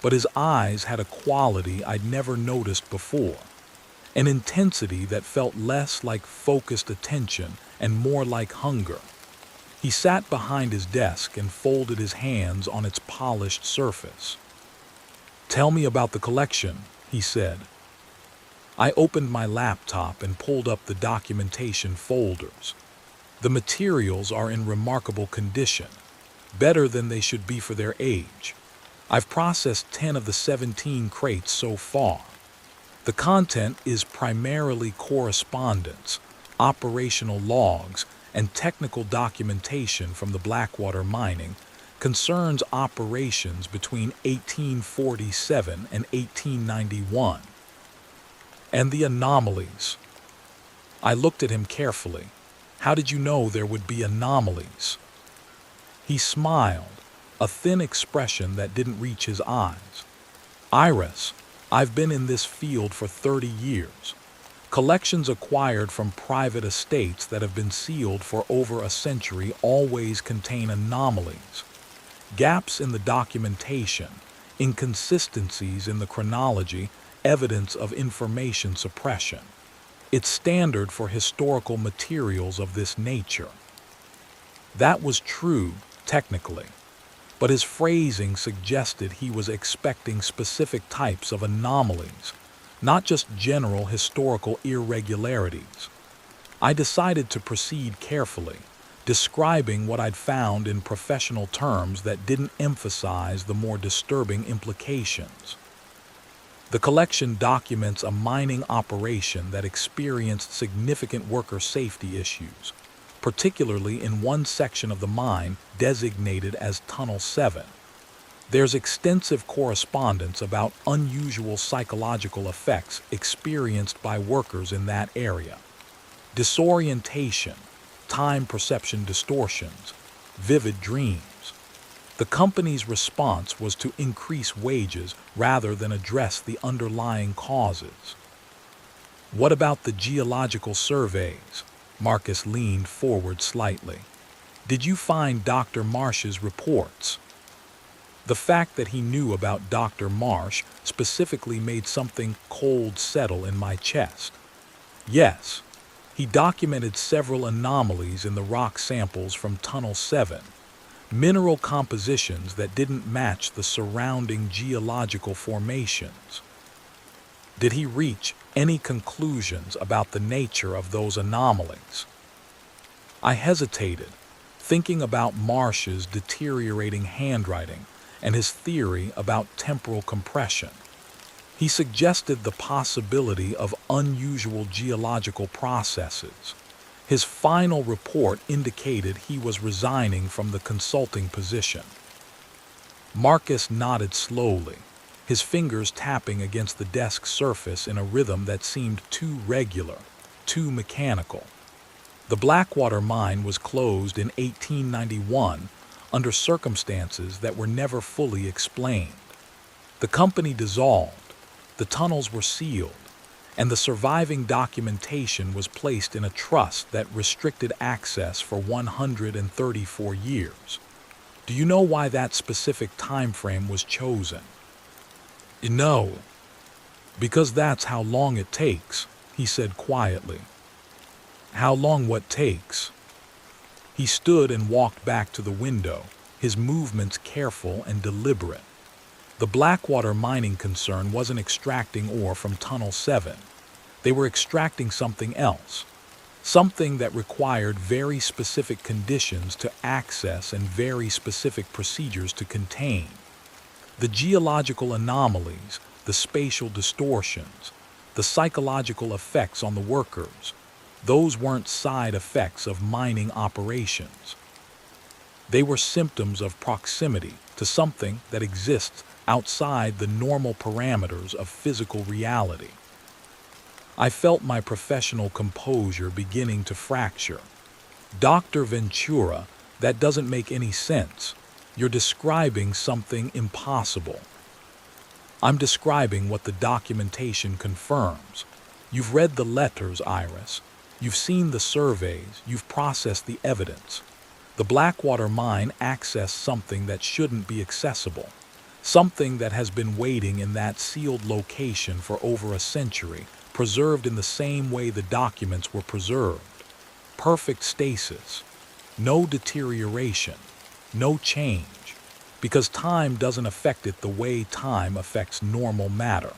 but his eyes had a quality I'd never noticed before, an intensity that felt less like focused attention and more like hunger. He sat behind his desk and folded his hands on its polished surface. "Tell me about the collection," he said. I opened my laptop and pulled up the documentation folders. The materials are in remarkable condition, better than they should be for their age. I've processed 10 of the 17 crates so far. The content is primarily correspondence, operational logs, and technical documentation from the Blackwater mining, concerns operations between 1847 and 1891. And the anomalies. I looked at him carefully. "How did you know there would be anomalies?" He smiled, a thin expression that didn't reach his eyes. "Iris, I've been in this field for 30 years. Collections acquired from private estates that have been sealed for over a century always contain anomalies. Gaps in the documentation, inconsistencies in the chronology, evidence of information suppression. It's standard for historical materials of this nature." That was true, technically, but his phrasing suggested he was expecting specific types of anomalies, not just general historical irregularities. I decided to proceed carefully, describing what I'd found in professional terms that didn't emphasize the more disturbing implications. The collection documents a mining operation that experienced significant worker safety issues, particularly in one section of the mine designated as Tunnel 7. There's extensive correspondence about unusual psychological effects experienced by workers in that area. Disorientation, time perception distortions, vivid dreams. The company's response was to increase wages rather than address the underlying causes. "What about the geological surveys?" Marcus leaned forward slightly. "Did you find Dr. Marsh's reports?" The fact that he knew about Dr. Marsh specifically made something cold settle in my chest. Yes, he documented several anomalies in the rock samples from Tunnel 7, mineral compositions that didn't match the surrounding geological formations. Did he reach any conclusions about the nature of those anomalies? I hesitated, thinking about Marsh's deteriorating handwriting and his theory about temporal compression. He suggested the possibility of unusual geological processes. His final report indicated he was resigning from the consulting position. Marcus nodded slowly, his fingers tapping against the desk surface in a rhythm that seemed too regular, too mechanical. The Blackwater mine was closed in 1891 under circumstances that were never fully explained. The company dissolved, the tunnels were sealed, and the surviving documentation was placed in a trust that restricted access for 134 years. Do you know why that specific time frame was chosen? No, because that's how long it takes, he said quietly. How long what takes? He stood and walked back to the window, his movements careful and deliberate. The Blackwater mining concern wasn't extracting ore from Tunnel 7. They were extracting something else, something that required very specific conditions to access and very specific procedures to contain. The geological anomalies, the spatial distortions, The psychological effects on the workers, those weren't side effects of mining operations. They were symptoms of proximity to something that exists outside the normal parameters of physical reality. I felt my professional composure beginning to fracture. Dr. Ventura, that doesn't make any sense. You're describing something impossible. I'm describing what the documentation confirms. You've read the letters, Iris. You've seen the surveys. You've processed the evidence. The Blackwater mine accessed something that shouldn't be accessible. Something that has been waiting in that sealed location for over a century, preserved in the same way the documents were preserved. Perfect stasis. No deterioration. No change. Because time doesn't affect it the way time affects normal matter.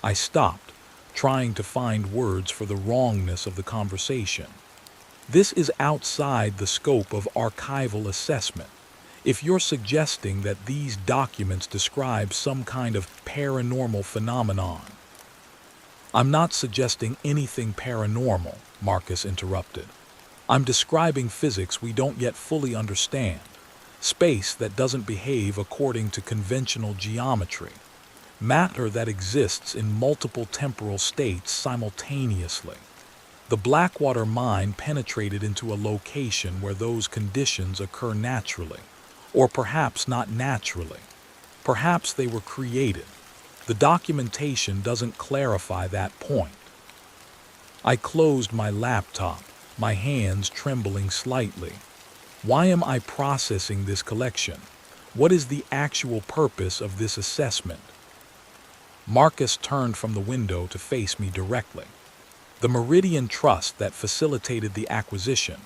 I stopped, trying to find words for the wrongness of the conversation. This is outside the scope of archival assessment. If you're suggesting that these documents describe some kind of paranormal phenomenon. I'm not suggesting anything paranormal, Marcus interrupted. I'm describing physics we don't yet fully understand. Space that doesn't behave according to conventional geometry. Matter that exists in multiple temporal states simultaneously. The Blackwater mine penetrated into a location where those conditions occur naturally. Or perhaps not naturally. Perhaps they were created. The documentation doesn't clarify that point. I closed my laptop, my hands trembling slightly. Why am I processing this collection? What is the actual purpose of this assessment? Marcus turned from the window to face me directly. The Meridian Trust that facilitated the acquisition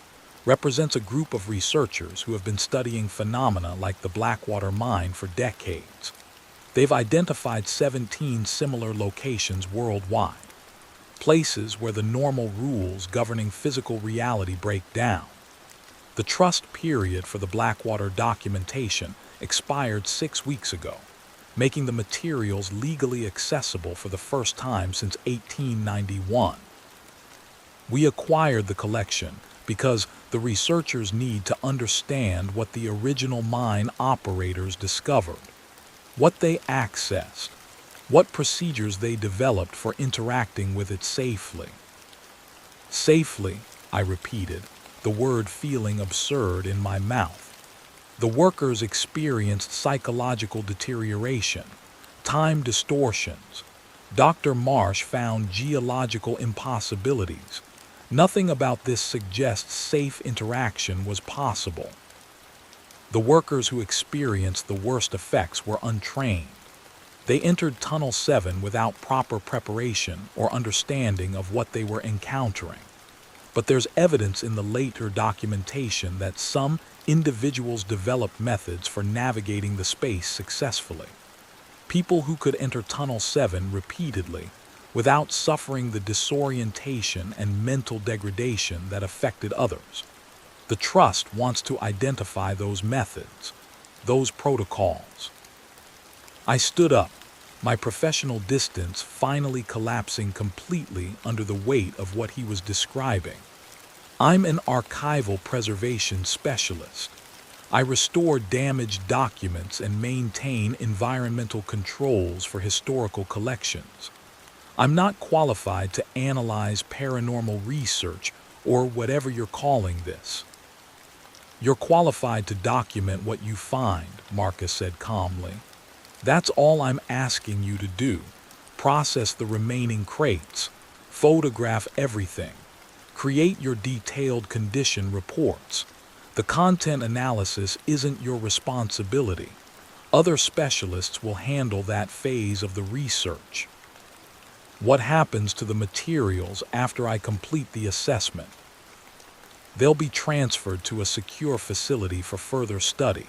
represents a group of researchers who have been studying phenomena like the Blackwater mine for decades. They've identified 17 similar locations worldwide, places where the normal rules governing physical reality break down. The trust period for the Blackwater documentation expired 6 weeks ago, making the materials legally accessible for the first time since 1891. We acquired the collection because the researchers need to understand what the original mine operators discovered, what they accessed, what procedures they developed for interacting with it safely. Safely, I repeated, the word feeling absurd in my mouth. The workers experienced psychological deterioration, time distortions. Dr. Marsh found geological impossibilities. Nothing about this suggests safe interaction was possible. The workers who experienced the worst effects were untrained. They entered Tunnel 7 without proper preparation or understanding of what they were encountering. But there's evidence in the later documentation that some individuals developed methods for navigating the space successfully. People who could enter Tunnel 7 repeatedly without suffering the disorientation and mental degradation that affected others. The Trust wants to identify those methods, those protocols. I stood up, my professional distance finally collapsing completely under the weight of what he was describing. I'm an archival preservation specialist. I restore damaged documents and maintain environmental controls for historical collections. I'm not qualified to analyze paranormal research or whatever you're calling this. You're qualified to document what you find, Marcus said calmly. That's all I'm asking you to do. Process the remaining crates. Photograph everything. Create your detailed condition reports. The content analysis isn't your responsibility. Other specialists will handle that phase of the research. What happens to the materials after I complete the assessment? They'll be transferred to a secure facility for further study.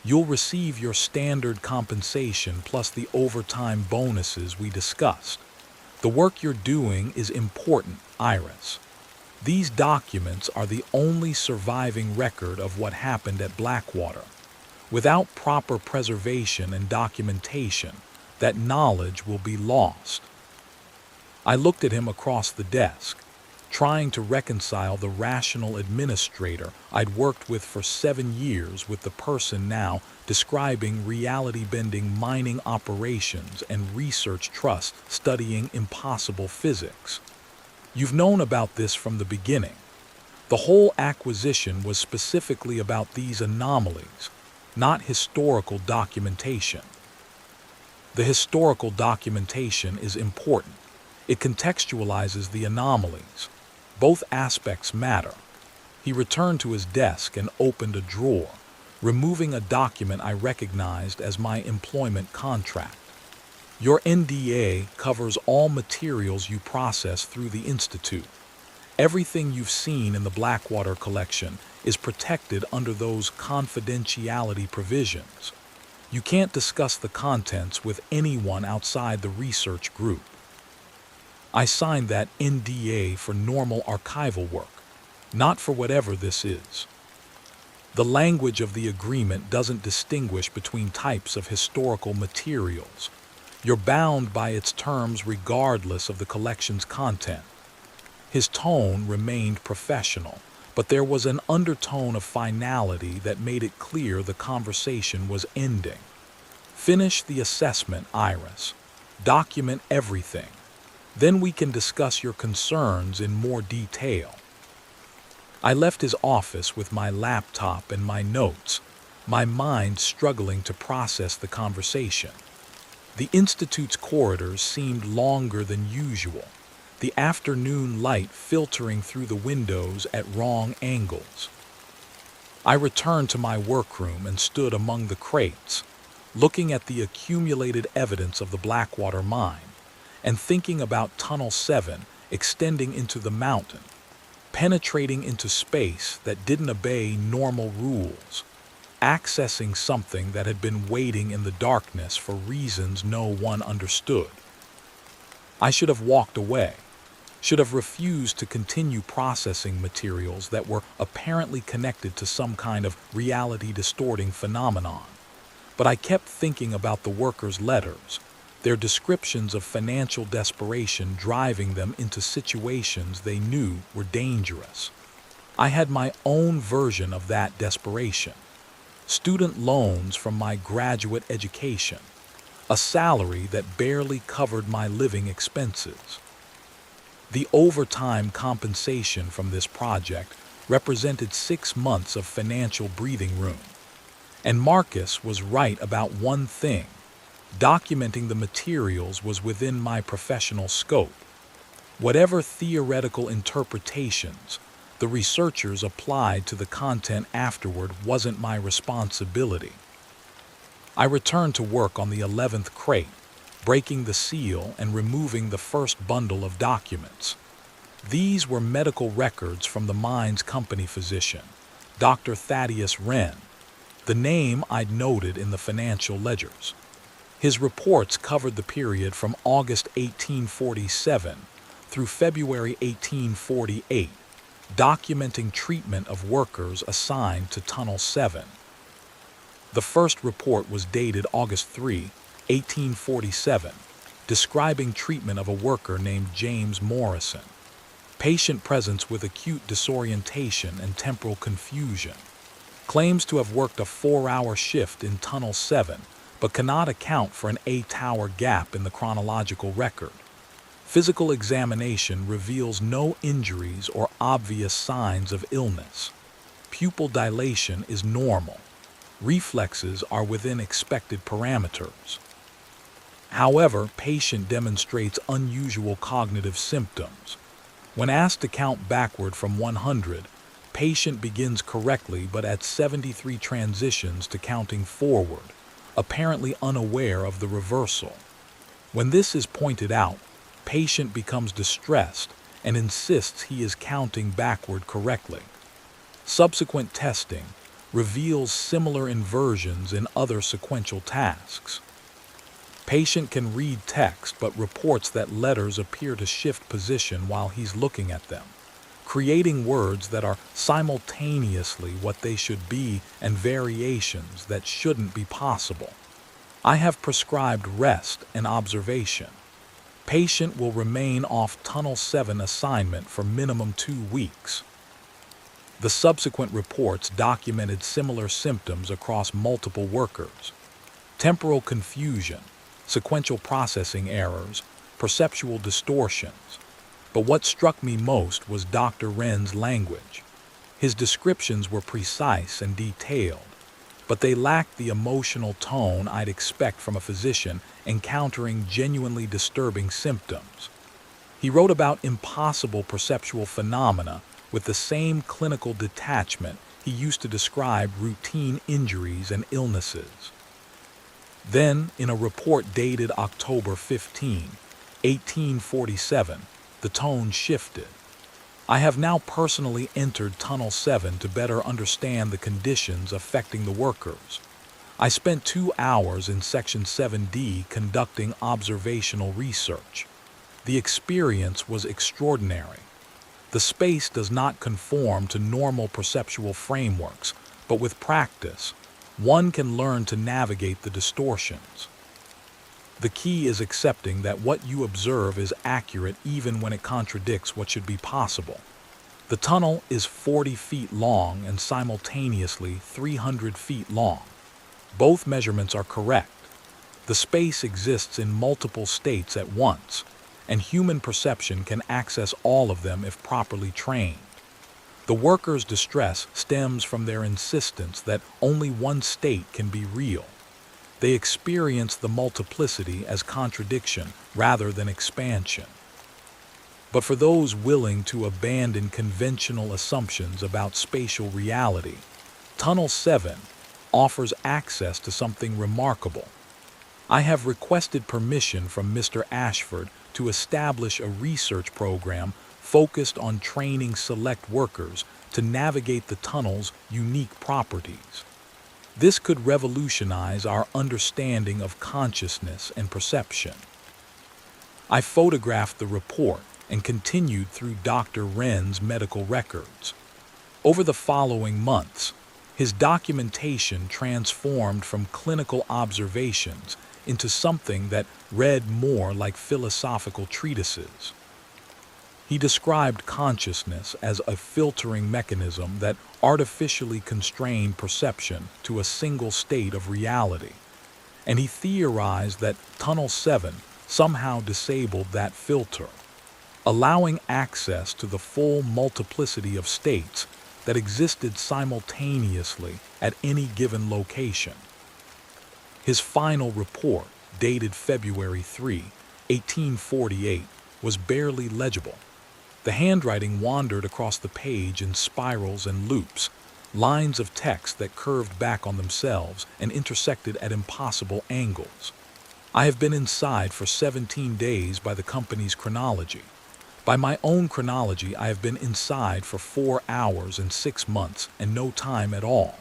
You'll receive your standard compensation plus the overtime bonuses we discussed. The work you're doing is important, Iris. These documents are the only surviving record of what happened at Blackwater. Without proper preservation and documentation, that knowledge will be lost. I looked at him across the desk, trying to reconcile the rational administrator I'd worked with for 7 years with the person now describing reality-bending mining operations and research trust studying impossible physics. You've known about this from the beginning. The whole acquisition was specifically about these anomalies, not historical documentation. The historical documentation is important. It contextualizes the anomalies. Both aspects matter. He returned to his desk and opened a drawer, removing a document I recognized as my employment contract. Your NDA covers all materials you process through the Institute. Everything you've seen in the Blackwater collection is protected under those confidentiality provisions. You can't discuss the contents with anyone outside the research group. I signed that NDA for normal archival work, not for whatever this is. The language of the agreement doesn't distinguish between types of historical materials. You're bound by its terms regardless of the collection's content. His tone remained professional, but there was an undertone of finality that made it clear the conversation was ending. Finish the assessment, Iris. Document everything. Then we can discuss your concerns in more detail. I left his office with my laptop and my notes, my mind struggling to process the conversation. The Institute's corridors seemed longer than usual, the afternoon light filtering through the windows at wrong angles. I returned to my workroom and stood among the crates, looking at the accumulated evidence of the Blackwater mine, and thinking about Tunnel 7 extending into the mountain, penetrating into space that didn't obey normal rules, accessing something that had been waiting in the darkness for reasons no one understood. I should have walked away, should have refused to continue processing materials that were apparently connected to some kind of reality-distorting phenomenon. But I kept thinking about the workers' letters, their descriptions of financial desperation driving them into situations they knew were dangerous. I had my own version of that desperation. Student loans from my graduate education, a salary that barely covered my living expenses. The overtime compensation from this project represented 6 months of financial breathing room. And Marcus was right about one thing. Documenting the materials was within my professional scope. Whatever theoretical interpretations the researchers applied to the content afterward wasn't my responsibility. I returned to work on the 11th crate, breaking the seal and removing the first bundle of documents. These were medical records from the mine's company physician, Dr. Thaddeus Wren, the name I'd noted in the financial ledgers. His reports covered the period from August 1847 through February 1848, documenting treatment of workers assigned to Tunnel 7. The first report was dated August 3, 1847, describing treatment of a worker named James Morrison. Patient presence with acute disorientation and temporal confusion. Claims to have worked a 4-hour shift in Tunnel 7, but cannot account for an 8-hour gap in the chronological record. Physical examination reveals no injuries or obvious signs of illness. Pupil dilation is normal. Reflexes are within expected parameters. However, patient demonstrates unusual cognitive symptoms. When asked to count backward from 100, patient begins correctly but at 73 transitions to counting forward, apparently unaware of the reversal. When this is pointed out, patient becomes distressed and insists he is counting backward correctly. Subsequent testing reveals similar inversions in other sequential tasks. Patient can read text but reports that letters appear to shift position while he's looking at them, creating words that are simultaneously what they should be and variations that shouldn't be possible. I have prescribed rest and observation. Patient will remain off Tunnel 7 assignment for minimum 2 weeks. The subsequent reports documented similar symptoms across multiple workers: temporal confusion, sequential processing errors, perceptual distortions. But what struck me most was Dr. Wren's language. His descriptions were precise and detailed, but they lacked the emotional tone I'd expect from a physician encountering genuinely disturbing symptoms. He wrote about impossible perceptual phenomena with the same clinical detachment he used to describe routine injuries and illnesses. Then, in a report dated October 15, 1847, the tone shifted. I have now personally entered Tunnel 7 to better understand the conditions affecting the workers. I spent 2 hours in Section 7D conducting observational research. The experience was extraordinary. The space does not conform to normal perceptual frameworks, but with practice, one can learn to navigate the distortions. The key is accepting that what you observe is accurate even when it contradicts what should be possible. The tunnel is 40 feet long and simultaneously 300 feet long. Both measurements are correct. The space exists in multiple states at once, and human perception can access all of them if properly trained. The workers' distress stems from their insistence that only one state can be real. They experience the multiplicity as contradiction rather than expansion. But for those willing to abandon conventional assumptions about spatial reality, Tunnel 7 offers access to something remarkable. I have requested permission from Mr. Ashford to establish a research program focused on training select workers to navigate the tunnel's unique properties. This could revolutionize our understanding of consciousness and perception. I photographed the report and continued through Dr. Wren's medical records. Over the following months, his documentation transformed from clinical observations into something that read more like philosophical treatises. He described consciousness as a filtering mechanism that artificially constrained perception to a single state of reality, and he theorized that Tunnel 7 somehow disabled that filter, allowing access to the full multiplicity of states that existed simultaneously at any given location. His final report, dated February 3, 1848, was barely legible. The handwriting wandered across the page in spirals and loops, lines of text that curved back on themselves and intersected at impossible angles. I have been inside for 17 days by the company's chronology. By my own chronology, I have been inside for 4 hours and 6 months and no time at all.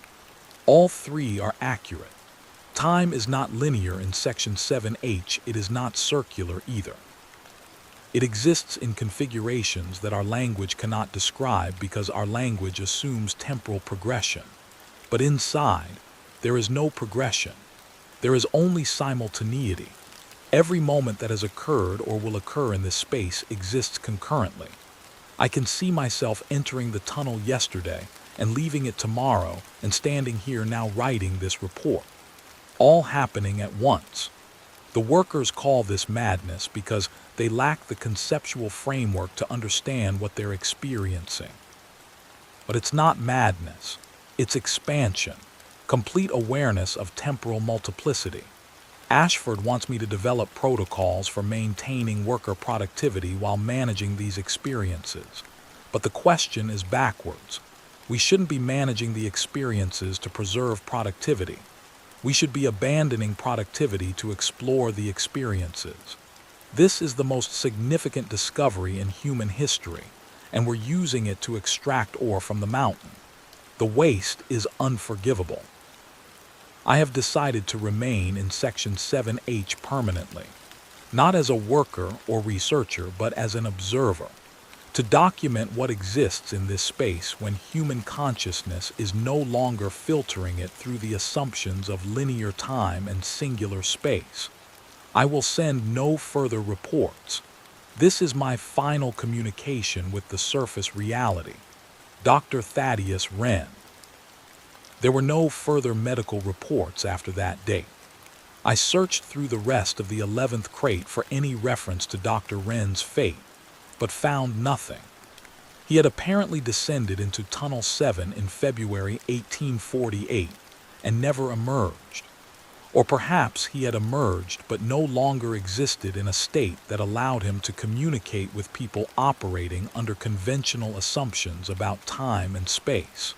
All three are accurate. Time is not linear in Section 7H, it is not circular either. It exists in configurations that our language cannot describe because our language assumes temporal progression. But inside, there is no progression. There is only simultaneity. Every moment that has occurred or will occur in this space exists concurrently. I can see myself entering the tunnel yesterday and leaving it tomorrow and standing here now writing this report, all happening at once. The workers call this madness because they lack the conceptual framework to understand what they're experiencing. But it's not madness, it's expansion, complete awareness of temporal multiplicity. Ashford wants me to develop protocols for maintaining worker productivity while managing these experiences. But the question is backwards. We shouldn't be managing the experiences to preserve productivity. We should be abandoning productivity to explore the experiences. This is the most significant discovery in human history, and we're using it to extract ore from the mountain. The waste is unforgivable. I have decided to remain in Section 7H permanently, not as a worker or researcher, but as an observer, To document what exists in this space when human consciousness is no longer filtering it through the assumptions of linear time and singular space. I will send no further reports. This is my final communication with the surface reality. Dr. Thaddeus Wren. There were no further medical reports after that date. I searched through the rest of the 11th crate for any reference to Dr. Wren's fate, but found nothing. He had apparently descended into Tunnel 7 in February 1848 and never emerged. Or perhaps he had emerged but no longer existed in a state that allowed him to communicate with people operating under conventional assumptions about time and space.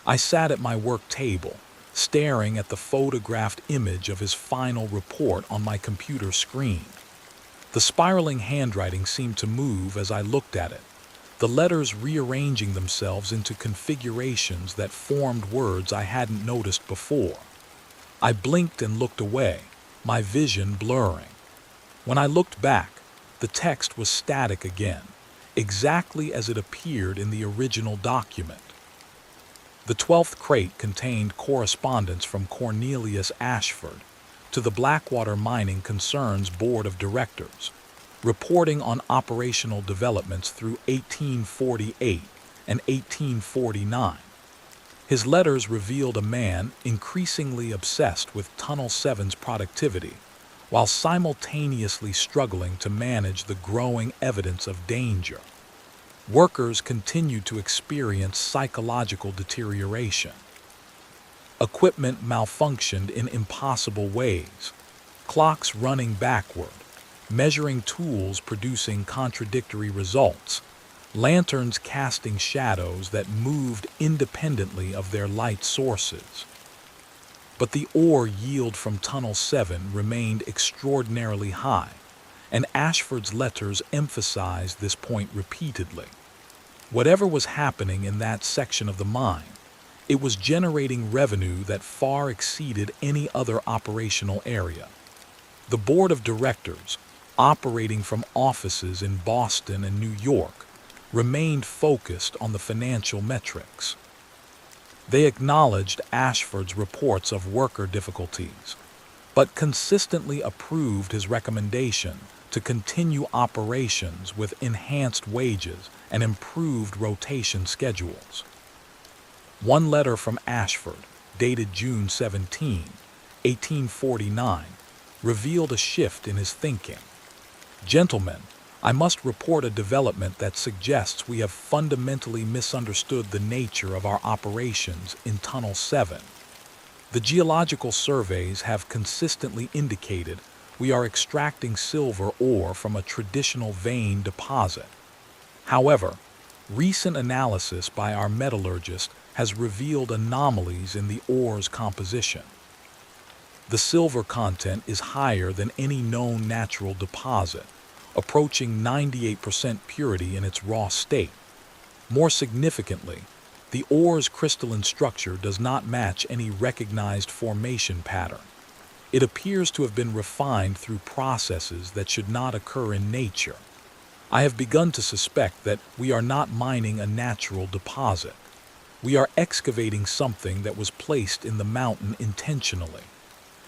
I sat at my work table, staring at the photographed image of his final report on my computer screen. The spiraling handwriting seemed to move as I looked at it, the letters rearranging themselves into configurations that formed words I hadn't noticed before. I blinked and looked away, my vision blurring. When I looked back, the text was static again, exactly as it appeared in the original document. The 12th crate contained correspondence from Cornelius Ashford to the Blackwater Mining Concerns Board of Directors, reporting on operational developments through 1848 and 1849. His letters revealed a man increasingly obsessed with Tunnel 7's productivity, while simultaneously struggling to manage the growing evidence of danger. Workers continued to experience psychological deterioration. Equipment malfunctioned in impossible ways, clocks running backward, measuring tools producing contradictory results, lanterns casting shadows that moved independently of their light sources. But the ore yield from Tunnel 7 remained extraordinarily high, and Ashford's letters emphasized this point repeatedly. Whatever was happening in that section of the mine, it was generating revenue that far exceeded any other operational area. The board of directors, operating from offices in Boston and New York, remained focused on the financial metrics. They acknowledged Ashford's reports of worker difficulties, but consistently approved his recommendation to continue operations with enhanced wages and improved rotation schedules. One letter from Ashford, dated June 17, 1849, revealed a shift in his thinking. "Gentlemen, I must report a development that suggests we have fundamentally misunderstood the nature of our operations in Tunnel 7. The geological surveys have consistently indicated we are extracting silver ore from a traditional vein deposit. However, recent analysis by our metallurgist has revealed anomalies in the ore's composition. The silver content is higher than any known natural deposit, approaching 98% purity in its raw state. More significantly, the ore's crystalline structure does not match any recognized formation pattern. It appears to have been refined through processes that should not occur in nature. I have begun to suspect that we are not mining a natural deposit. We are excavating something that was placed in the mountain intentionally.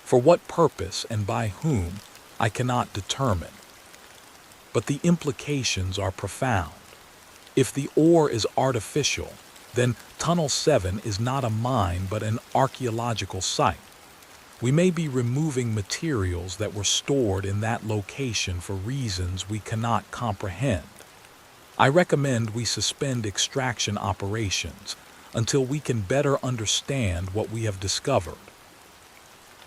For what purpose and by whom, I cannot determine. But the implications are profound. If the ore is artificial, then Tunnel 7 is not a mine but an archaeological site. We may be removing materials that were stored in that location for reasons we cannot comprehend. I recommend we suspend extraction operations until we can better understand what we have discovered."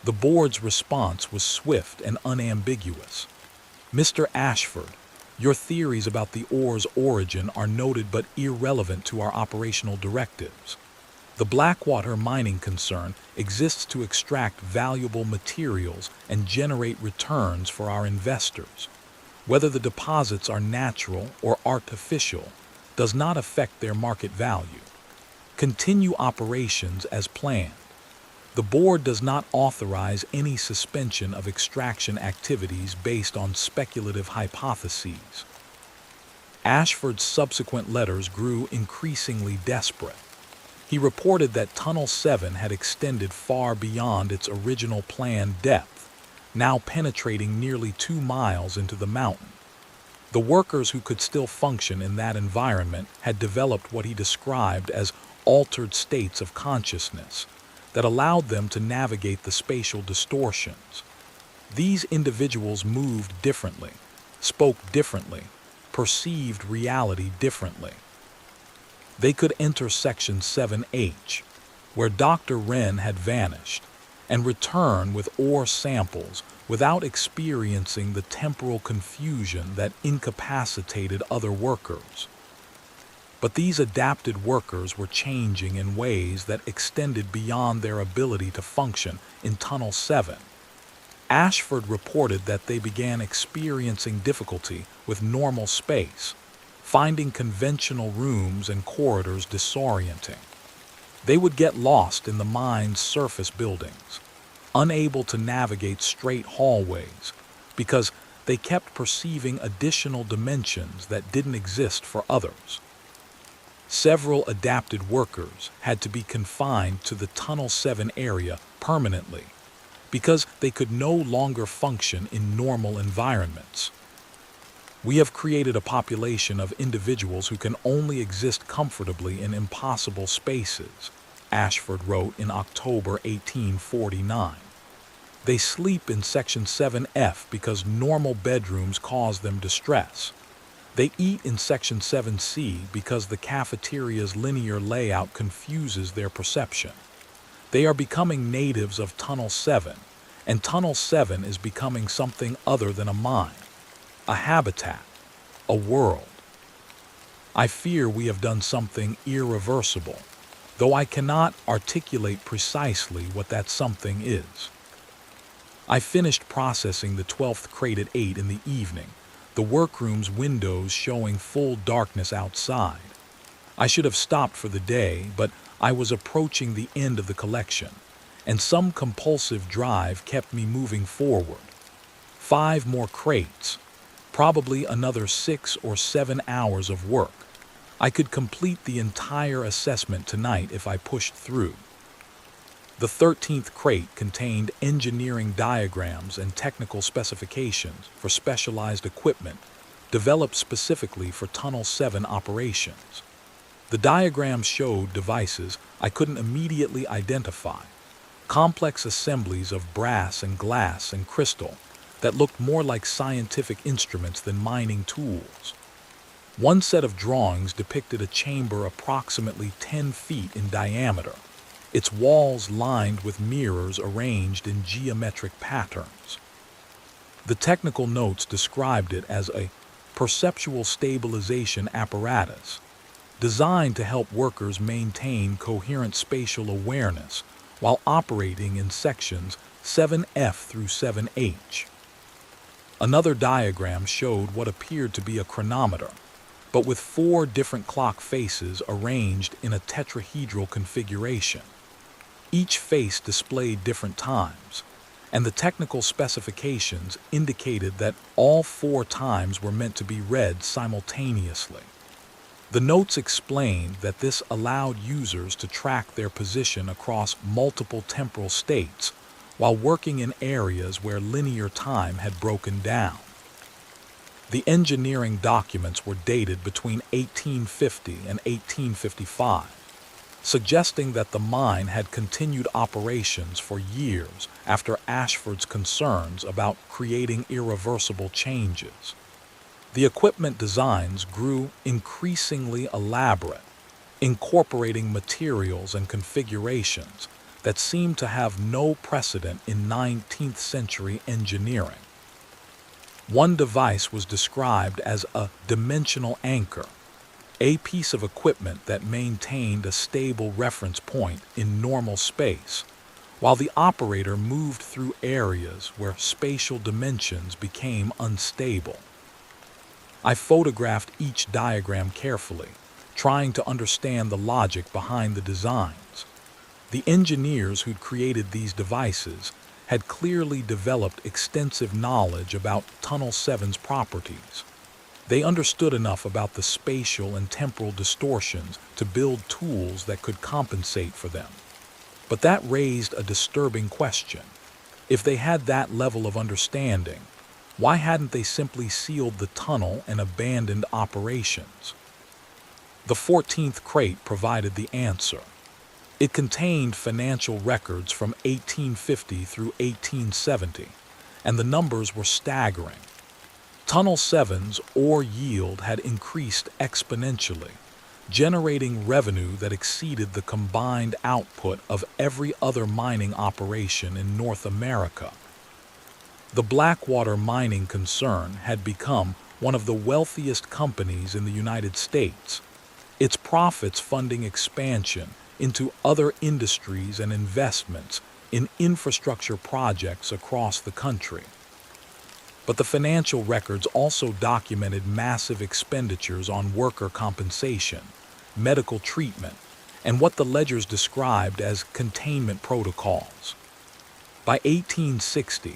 The board's response was swift and unambiguous. "Mr. Ashford, your theories about the ore's origin are noted but irrelevant to our operational directives. The Blackwater Mining Concern exists to extract valuable materials and generate returns for our investors. Whether the deposits are natural or artificial does not affect their market value. Continue operations as planned. The board does not authorize any suspension of extraction activities based on speculative hypotheses." Ashford's subsequent letters grew increasingly desperate. He reported that Tunnel 7 had extended far beyond its original planned depth, now penetrating nearly 2 miles into the mountain. The workers who could still function in that environment had developed what he described as altered states of consciousness that allowed them to navigate the spatial distortions. These individuals moved differently, spoke differently, perceived reality differently. They could enter Section 7H, where Dr. Wren had vanished, and return with ore samples without experiencing the temporal confusion that incapacitated other workers. But these adapted workers were changing in ways that extended beyond their ability to function in Tunnel 7. Ashford reported that they began experiencing difficulty with normal space, finding conventional rooms and corridors disorienting. They would get lost in the mine's surface buildings, unable to navigate straight hallways because they kept perceiving additional dimensions that didn't exist for others. Several adapted workers had to be confined to the Tunnel 7 area permanently because they could no longer function in normal environments. We have created a population of individuals who can only exist comfortably in impossible spaces, Ashford wrote in October 1849. They sleep in Section 7F because normal bedrooms cause them distress. They eat in Section 7C because the cafeteria's linear layout confuses their perception. They are becoming natives of Tunnel 7, and Tunnel 7 is becoming something other than a mine, a habitat, a world. I fear we have done something irreversible, though I cannot articulate precisely what that something is. I finished processing the 12th crate at 8 in the evening, the workroom's windows showing full darkness outside. I should have stopped for the day, but I was approaching the end of the collection, and some compulsive drive kept me moving forward. 5 more crates, probably another 6 or 7 hours of work. I could complete the entire assessment tonight if I pushed through. The 13th crate contained engineering diagrams and technical specifications for specialized equipment developed specifically for Tunnel 7 operations. The diagrams showed devices I couldn't immediately identify, complex assemblies of brass and glass and crystal that looked more like scientific instruments than mining tools. One set of drawings depicted a chamber approximately 10 feet in diameter, its walls lined with mirrors arranged in geometric patterns. The technical notes described it as a perceptual stabilization apparatus designed to help workers maintain coherent spatial awareness while operating in sections 7F through 7H. Another diagram showed what appeared to be a chronometer, but with 4 different clock faces arranged in a tetrahedral configuration. Each face displayed different times, and the technical specifications indicated that all 4 times were meant to be read simultaneously. The notes explained that this allowed users to track their position across multiple temporal states while working in areas where linear time had broken down. The engineering documents were dated between 1850 and 1855, suggesting that the mine had continued operations for years after Ashford's concerns about creating irreversible changes. The equipment designs grew increasingly elaborate, incorporating materials and configurations that seemed to have no precedent in 19th century engineering. One device was described as a dimensional anchor, a piece of equipment that maintained a stable reference point in normal space, while the operator moved through areas where spatial dimensions became unstable. I photographed each diagram carefully, trying to understand the logic behind the designs. The engineers who'd created these devices had clearly developed extensive knowledge about Tunnel 7's properties. They understood enough about the spatial and temporal distortions to build tools that could compensate for them. But that raised a disturbing question. If they had that level of understanding, why hadn't they simply sealed the tunnel and abandoned operations? The 14th crate provided the answer. It contained financial records from 1850 through 1870, and the numbers were staggering. Tunnel 7's ore yield had increased exponentially, generating revenue that exceeded the combined output of every other mining operation in North America. The Blackwater mining concern had become one of the wealthiest companies in the United States, its profits funding expansion into other industries and investments in infrastructure projects across the country. But the financial records also documented massive expenditures on worker compensation, medical treatment, and what the ledgers described as containment protocols. By 1860,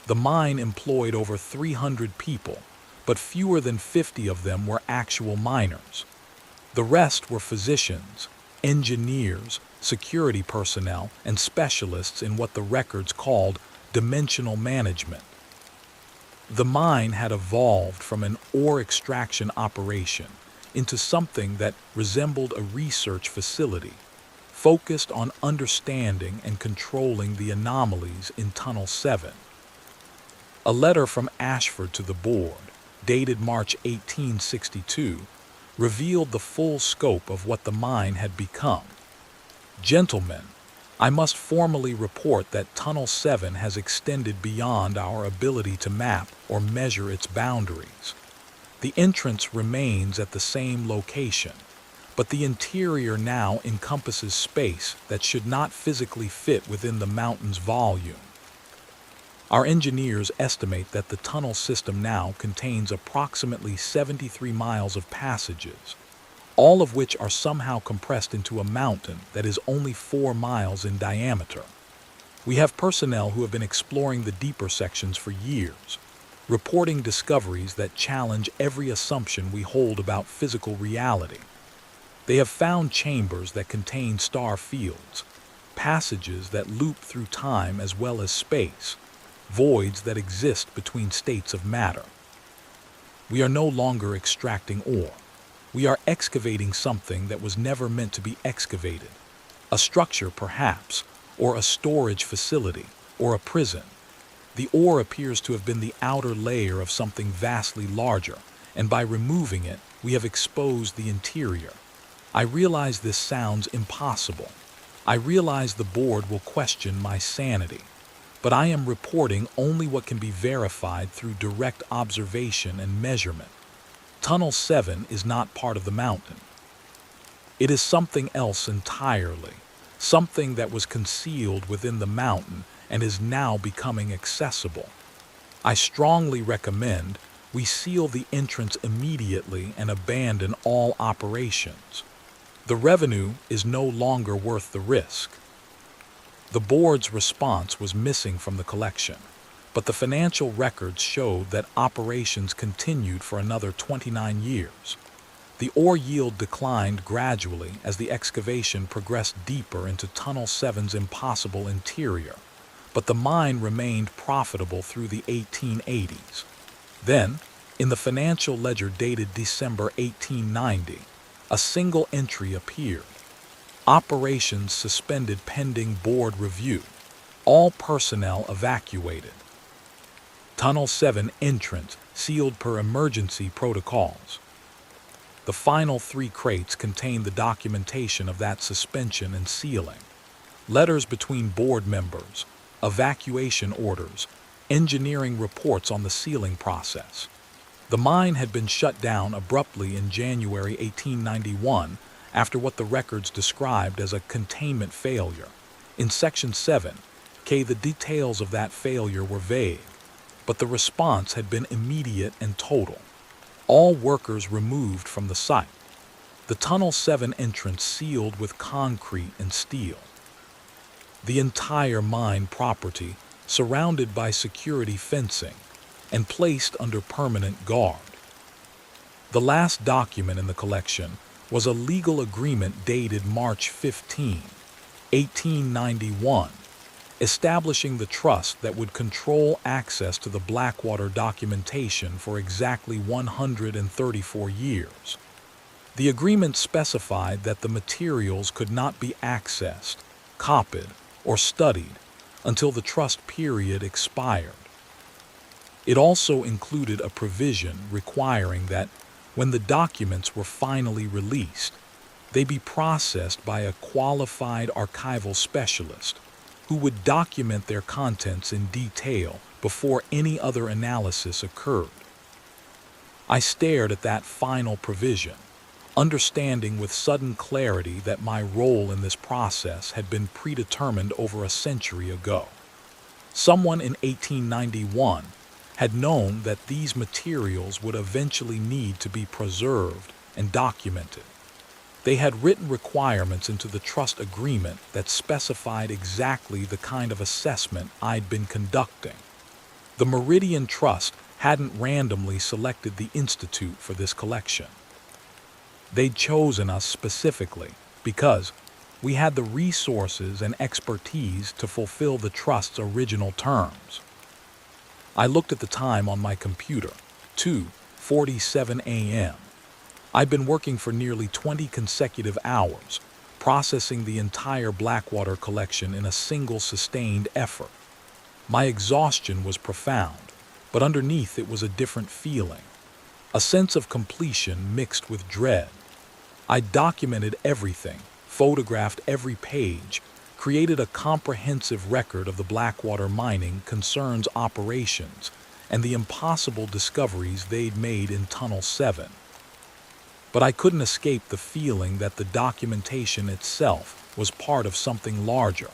the mine employed over 300 people, but fewer than 50 of them were actual miners. The rest were physicians, engineers, security personnel, and specialists in what the records called dimensional management. The mine had evolved from an ore extraction operation into something that resembled a research facility, focused on understanding and controlling the anomalies in Tunnel 7. A letter from Ashford to the board, dated March 1862, revealed the full scope of what the mine had become. Gentlemen, I must formally report that Tunnel 7 has extended beyond our ability to map or measure its boundaries. The entrance remains at the same location, but the interior now encompasses space that should not physically fit within the mountain's volume. Our engineers estimate that the tunnel system now contains approximately 73 miles of passages, all of which are somehow compressed into a mountain that is only 4 miles in diameter. We have personnel who have been exploring the deeper sections for years, reporting discoveries that challenge every assumption we hold about physical reality. They have found chambers that contain star fields, passages that loop through time as well as space, voids that exist between states of matter. We are no longer extracting ore. We are excavating something that was never meant to be excavated. A structure, perhaps, or a storage facility, or a prison. The ore appears to have been the outer layer of something vastly larger, and by removing it, we have exposed the interior. I realize this sounds impossible. I realize the board will question my sanity. But I am reporting only what can be verified through direct observation and measurement. Tunnel 7 is not part of the mountain. It is something else entirely, something that was concealed within the mountain and is now becoming accessible. I strongly recommend we seal the entrance immediately and abandon all operations. The revenue is no longer worth the risk. The board's response was missing from the collection, but the financial records showed that operations continued for another 29 years. The ore yield declined gradually as the excavation progressed deeper into Tunnel 7's impossible interior, but the mine remained profitable through the 1880s. Then, in the financial ledger dated December 1890, a single entry appeared. Operations suspended pending board review. All personnel evacuated. Tunnel 7 entrance sealed per emergency protocols. The final 3 crates contained the documentation of that suspension and sealing. Letters between board members, evacuation orders, engineering reports on the sealing process. The mine had been shut down abruptly in January 1891 after what the records described as a containment failure. In Section 7, the details of that failure were vague, but the response had been immediate and total. All workers removed from the site. The Tunnel 7 entrance sealed with concrete and steel. The entire mine property surrounded by security fencing and placed under permanent guard. The last document in the collection was a legal agreement dated March 15, 1891, establishing the trust that would control access to the Blackwater documentation for exactly 134 years. The agreement specified that the materials could not be accessed, copied, or studied until the trust period expired. It also included a provision requiring that, when the documents were finally released, they be processed by a qualified archival specialist who would document their contents in detail before any other analysis occurred. I stared at that final provision, understanding with sudden clarity that my role in this process had been predetermined over a century ago. Someone in 1891 had known that these materials would eventually need to be preserved and documented. They had written requirements into the trust agreement that specified exactly the kind of assessment I'd been conducting. The Meridian Trust hadn't randomly selected the Institute for this collection. They'd chosen us specifically because we had the resources and expertise to fulfill the trust's original terms. I looked at the time on my computer, 2:47 a.m. I'd been working for nearly 20 consecutive hours, processing the entire Blackwater collection in a single sustained effort. My exhaustion was profound, but underneath it was a different feeling, a sense of completion mixed with dread. I documented everything, photographed every page, created a comprehensive record of the Blackwater mining concern's operations and the impossible discoveries they'd made in Tunnel 7. But I couldn't escape the feeling that the documentation itself was part of something larger.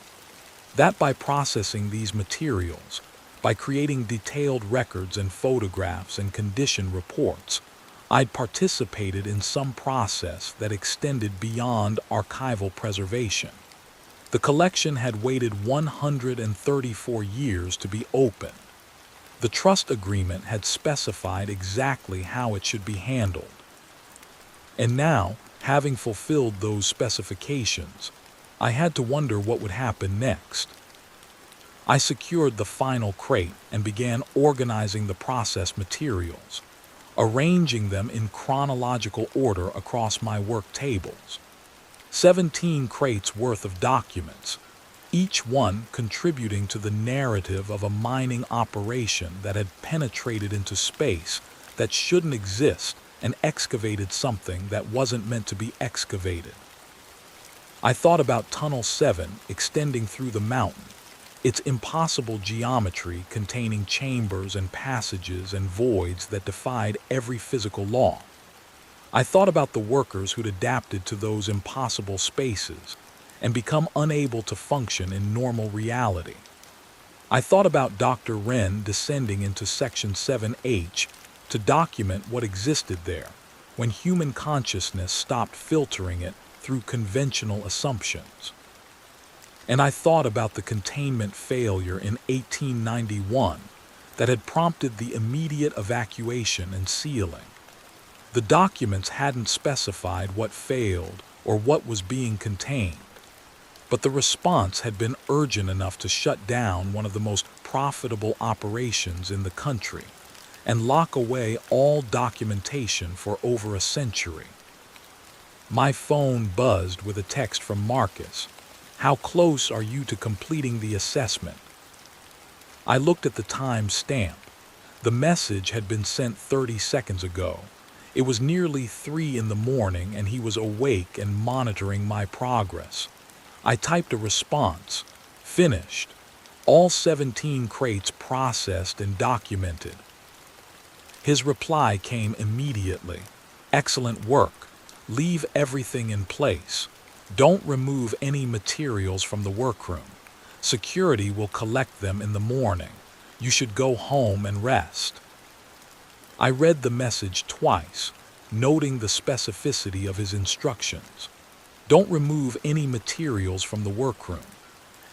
That by processing these materials, by creating detailed records and photographs and condition reports, I'd participated in some process that extended beyond archival preservation. The collection had waited 134 years to be open. The trust agreement had specified exactly how it should be handled. And now, having fulfilled those specifications, I had to wonder what would happen next. I secured the final crate and began organizing the process materials, arranging them in chronological order across my work tables. 17 crates worth of documents, each one contributing to the narrative of a mining operation that had penetrated into space that shouldn't exist and excavated something that wasn't meant to be excavated. I thought about Tunnel 7 extending through the mountain, its impossible geometry containing chambers and passages and voids that defied every physical law. I thought about the workers who'd adapted to those impossible spaces and become unable to function in normal reality. I thought about Dr. Wren descending into Section 7H to document what existed there when human consciousness stopped filtering it through conventional assumptions. And I thought about the containment failure in 1891 that had prompted the immediate evacuation and sealing. The documents hadn't specified what failed or what was being contained, but the response had been urgent enough to shut down one of the most profitable operations in the country and lock away all documentation for over a century. My phone buzzed with a text from Marcus. "How close are you to completing the assessment?" I looked at the time stamp. The message had been sent 30 seconds ago. It was nearly 3 in the morning and he was awake and monitoring my progress. I typed a response. Finished. All 17 crates processed and documented. His reply came immediately. "Excellent work. Leave everything in place. Don't remove any materials from the workroom. Security will collect them in the morning. You should go home and rest." I read the message twice, noting the specificity of his instructions. Don't remove any materials from the workroom,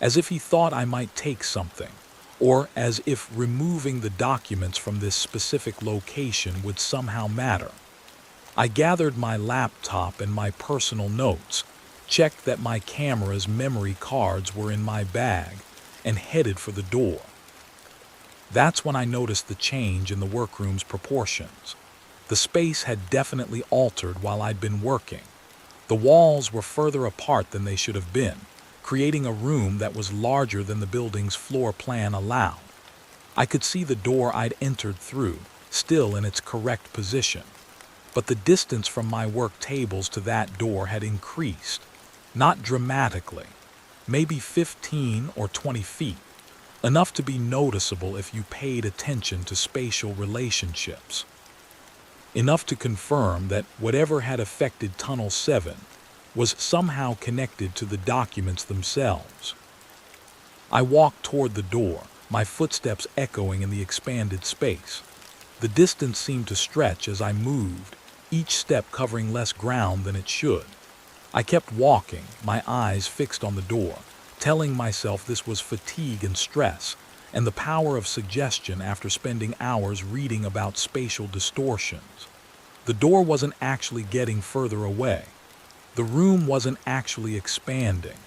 as if he thought I might take something, or as if removing the documents from this specific location would somehow matter. I gathered my laptop and my personal notes, checked that my camera's memory cards were in my bag, and headed for the door. That's when I noticed the change in the workroom's proportions. The space had definitely altered while I'd been working. The walls were further apart than they should have been, creating a room that was larger than the building's floor plan allowed. I could see the door I'd entered through, still in its correct position. But the distance from my work tables to that door had increased. Not dramatically, maybe 15 or 20 feet, enough to be noticeable if you paid attention to spatial relationships. Enough to confirm that whatever had affected Tunnel 7 was somehow connected to the documents themselves. I walked toward the door, my footsteps echoing in the expanded space. The distance seemed to stretch as I moved, each step covering less ground than it should. I kept walking, my eyes fixed on the door, telling myself this was fatigue and stress, and the power of suggestion after spending hours reading about spatial distortions. The door wasn't actually getting further away. The room wasn't actually expanding.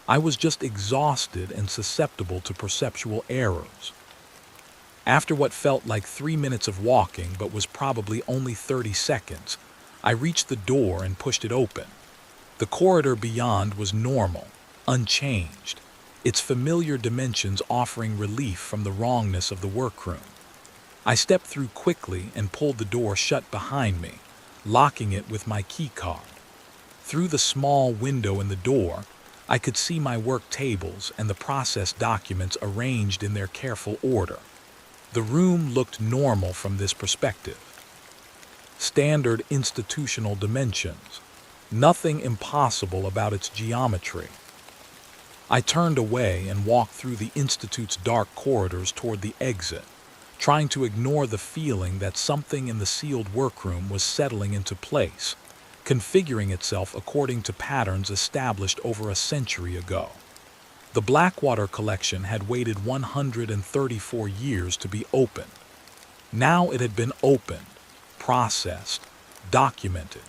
I was just exhausted and susceptible to perceptual errors. After what felt like 3 minutes of walking but was probably only 30 seconds, I reached the door and pushed it open. The corridor beyond was normal, unchanged, its familiar dimensions offering relief from the wrongness of the workroom. I stepped through quickly and pulled the door shut behind me, locking it with my key card. Through the small window in the door, I could see my work tables and the process documents arranged in their careful order. The room looked normal from this perspective. Standard institutional dimensions. Nothing impossible about its geometry. I turned away and walked through the Institute's dark corridors toward the exit, trying to ignore the feeling that something in the sealed workroom was settling into place, configuring itself according to patterns established over a century ago. The Blackwater collection had waited 134 years to be opened. Now it had been opened, processed, documented,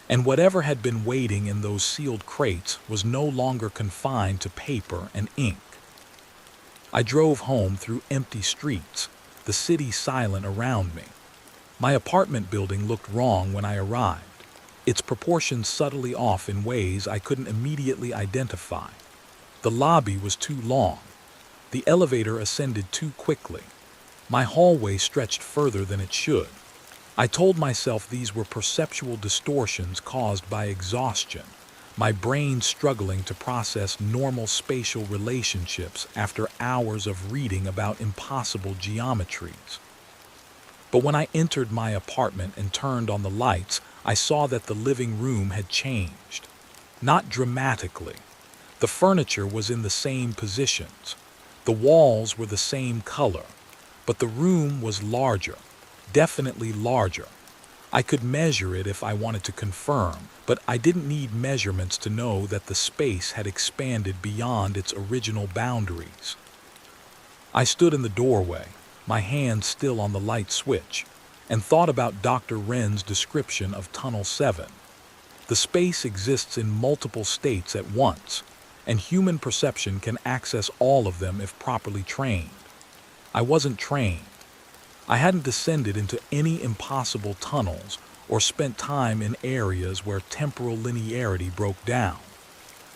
and whatever had been waiting in those sealed crates was no longer confined to paper and ink. I drove home through empty streets, the city silent around me. My apartment building looked wrong when I arrived, its proportions subtly off in ways I couldn't immediately identify. The lobby was too long. The elevator ascended too quickly. My hallway stretched further than it should. I told myself these were perceptual distortions caused by exhaustion, my brain struggling to process normal spatial relationships after hours of reading about impossible geometries. But when I entered my apartment and turned on the lights, I saw that the living room had changed. Not dramatically. The furniture was in the same positions. The walls were the same color, but the room was larger, definitely larger. I could measure it if I wanted to confirm, but I didn't need measurements to know that the space had expanded beyond its original boundaries. I stood in the doorway, my hand still on the light switch, and thought about Dr. Wren's description of Tunnel 7. The space exists in multiple states at once, and human perception can access all of them if properly trained. I wasn't trained. I hadn't descended into any impossible tunnels or spent time in areas where temporal linearity broke down.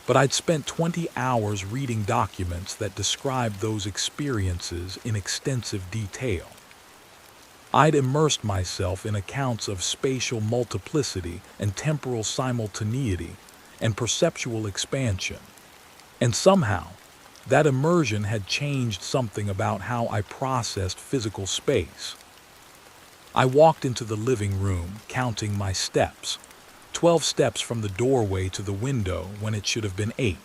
But I'd spent 20 hours reading documents that described those experiences in extensive detail. I'd immersed myself in accounts of spatial multiplicity and temporal simultaneity and perceptual expansion. And somehow, that immersion had changed something about how I processed physical space. I walked into the living room, counting my steps. 12 steps from the doorway to the window when it should have been 8.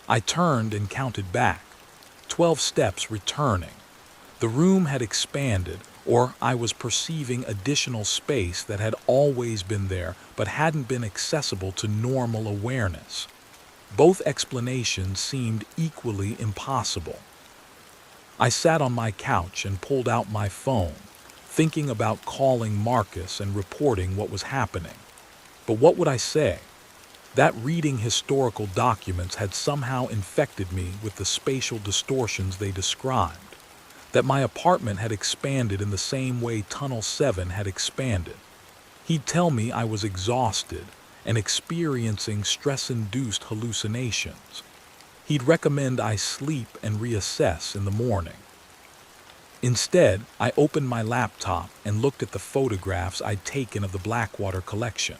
I turned and counted back. 12 steps returning. The room had expanded, or I was perceiving additional space that had always been there but hadn't been accessible to normal awareness. Both explanations seemed equally impossible. I sat on my couch and pulled out my phone, thinking about calling Marcus and reporting what was happening. But what would I say? That reading historical documents had somehow infected me with the spatial distortions they described, that my apartment had expanded in the same way Tunnel 7 had expanded. He'd tell me I was exhausted and experiencing stress-induced hallucinations. He'd recommend I sleep and reassess in the morning. Instead, I opened my laptop and looked at the photographs I'd taken of the Blackwater collection.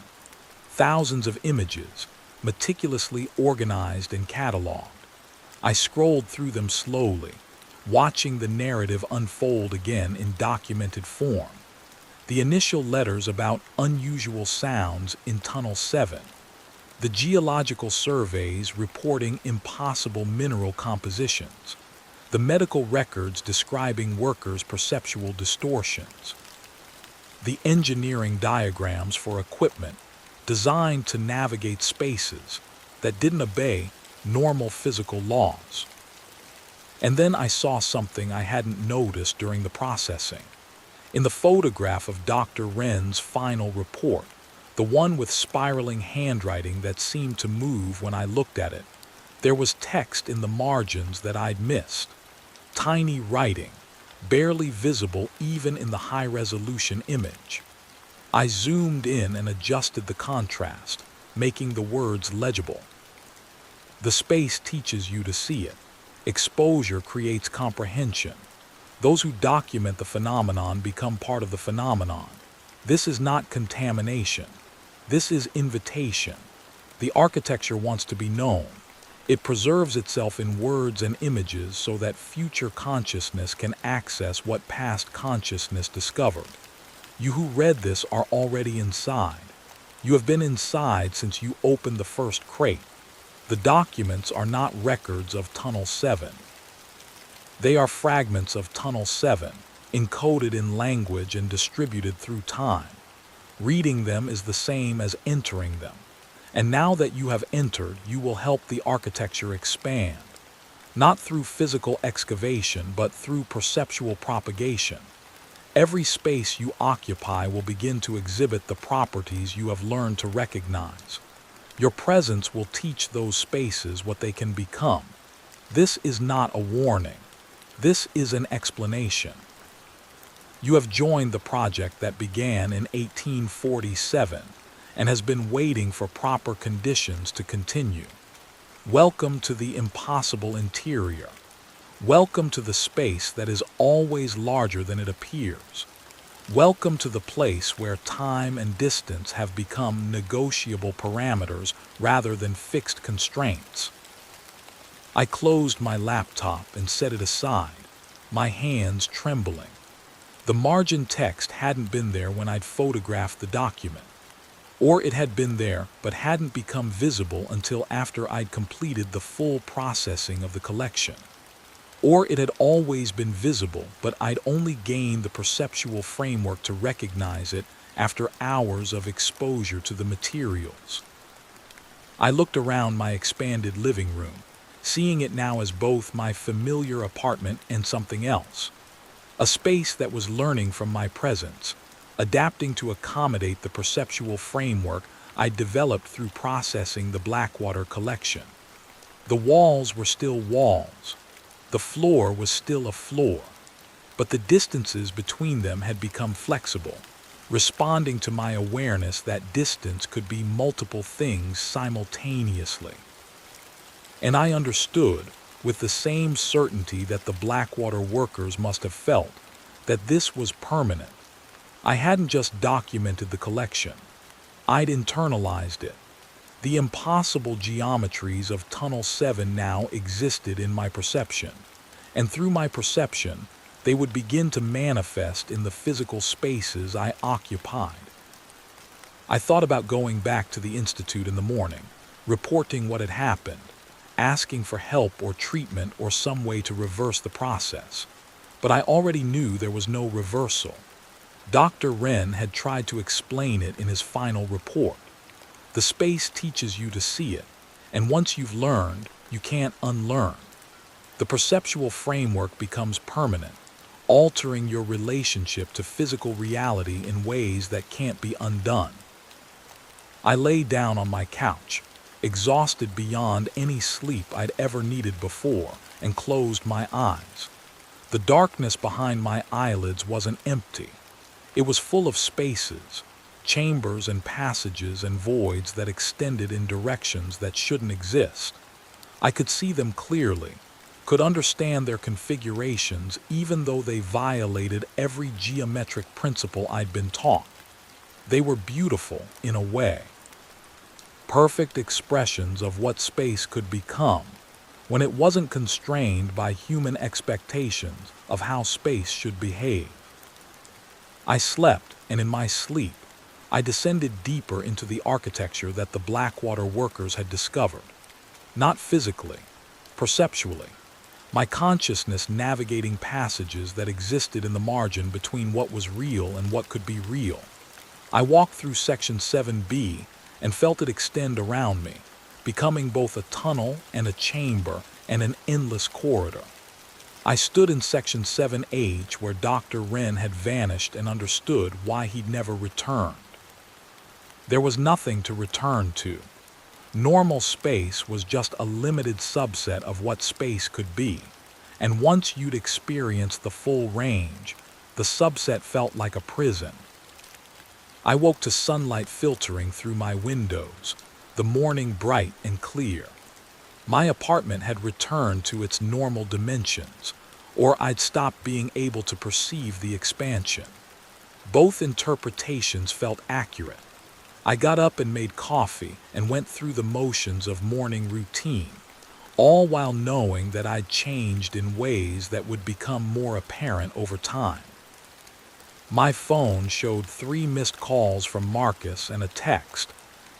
Thousands of images, meticulously organized and cataloged. I scrolled through them slowly, watching the narrative unfold again in documented form. The initial letters about unusual sounds in Tunnel 7. The geological surveys reporting impossible mineral compositions. The medical records describing workers' perceptual distortions. The engineering diagrams for equipment designed to navigate spaces that didn't obey normal physical laws. And then I saw something I hadn't noticed during the processing. In the photograph of Dr. Wren's final report, the one with spiraling handwriting that seemed to move when I looked at it, there was text in the margins that I'd missed. Tiny writing, barely visible even in the high-resolution image. I zoomed in and adjusted the contrast, making the words legible. The space teaches you to see it. Exposure creates comprehension. Those who document the phenomenon become part of the phenomenon. This is not contamination. This is invitation. The architecture wants to be known. It preserves itself in words and images so that future consciousness can access what past consciousness discovered. You who read this are already inside. You have been inside since you opened the first crate. The documents are not records of Tunnel 7. They are fragments of Tunnel 7, encoded in language and distributed through time. Reading them is the same as entering them. And now that you have entered, you will help the architecture expand. Not through physical excavation, but through perceptual propagation. Every space you occupy will begin to exhibit the properties you have learned to recognize. Your presence will teach those spaces what they can become. This is not a warning. This is an explanation. You have joined the project that began in 1847 and has been waiting for proper conditions to continue. Welcome to the impossible interior. Welcome to the space that is always larger than it appears. Welcome to the place where time and distance have become negotiable parameters rather than fixed constraints. I closed my laptop and set it aside, my hands trembling. The margin text hadn't been there when I'd photographed the document. Or it had been there but hadn't become visible until after I'd completed the full processing of the collection. Or it had always been visible, but I'd only gained the perceptual framework to recognize it after hours of exposure to the materials. I looked around my expanded living room, seeing it now as both my familiar apartment and something else. A space that was learning from my presence, adapting to accommodate the perceptual framework I developed through processing the Blackwater collection. The walls were still walls. The floor was still a floor, but the distances between them had become flexible, responding to my awareness that distance could be multiple things simultaneously. And I understood, with the same certainty that the Blackwater workers must have felt, that this was permanent. I hadn't just documented the collection. I'd internalized it. The impossible geometries of Tunnel 7 now existed in my perception, and through my perception, they would begin to manifest in the physical spaces I occupied. I thought about going back to the Institute in the morning, reporting what had happened, asking for help or treatment or some way to reverse the process. But I already knew there was no reversal. Dr. Wren had tried to explain it in his final report. The space teaches you to see it, and once you've learned, you can't unlearn. The perceptual framework becomes permanent. altering your relationship to physical reality in ways that can't be undone. I lay down on my couch, exhausted beyond any sleep I'd ever needed before, and closed my eyes. The darkness behind my eyelids wasn't empty. It was full of spaces, chambers and passages and voids that extended in directions that shouldn't exist. I could see them clearly, could understand their configurations even though they violated every geometric principle I'd been taught. They were beautiful in a way. Perfect expressions of what space could become when it wasn't constrained by human expectations of how space should behave. I slept, and in my sleep, I descended deeper into the architecture that the Blackwater workers had discovered. Not physically, perceptually. My consciousness navigating passages that existed in the margin between what was real and what could be real. I walked through Section 7B and felt it extend around me, becoming both a tunnel and a chamber and an endless corridor. I stood in Section 7H where Dr. Wren had vanished and understood why he'd never returned. There was nothing to return to. Normal space was just a limited subset of what space could be, and once you'd experienced the full range, the subset felt like a prison. I woke to sunlight filtering through my windows, the morning bright and clear. My apartment had returned to its normal dimensions, or I'd stopped being able to perceive the expansion. Both interpretations felt accurate. I got up and made coffee and went through the motions of morning routine, all while knowing that I'd changed in ways that would become more apparent over time. My phone showed 3 missed calls from Marcus and a text,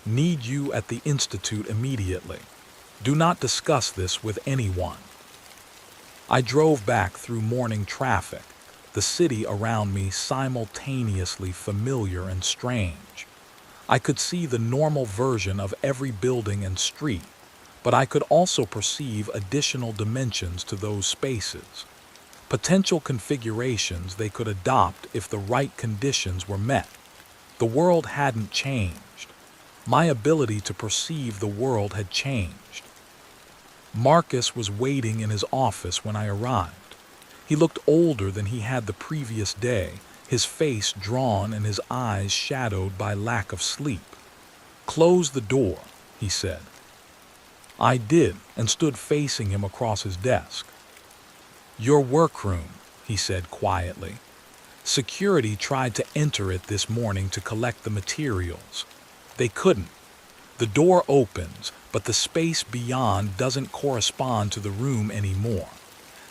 "Need you at the Institute immediately. Do not discuss this with anyone." I drove back through morning traffic, the city around me simultaneously familiar and strange. I could see the normal version of every building and street, but I could also perceive additional dimensions to those spaces. Potential configurations they could adopt if the right conditions were met. The world hadn't changed. My ability to perceive the world had changed. Marcus was waiting in his office when I arrived. He looked older than he had the previous day, his face drawn and his eyes shadowed by lack of sleep. "Close the door," he said. I did, and stood facing him across his desk. "Your workroom," he said quietly. "Security tried to enter it this morning to collect the materials. They couldn't. The door opens, but the space beyond doesn't correspond to the room anymore.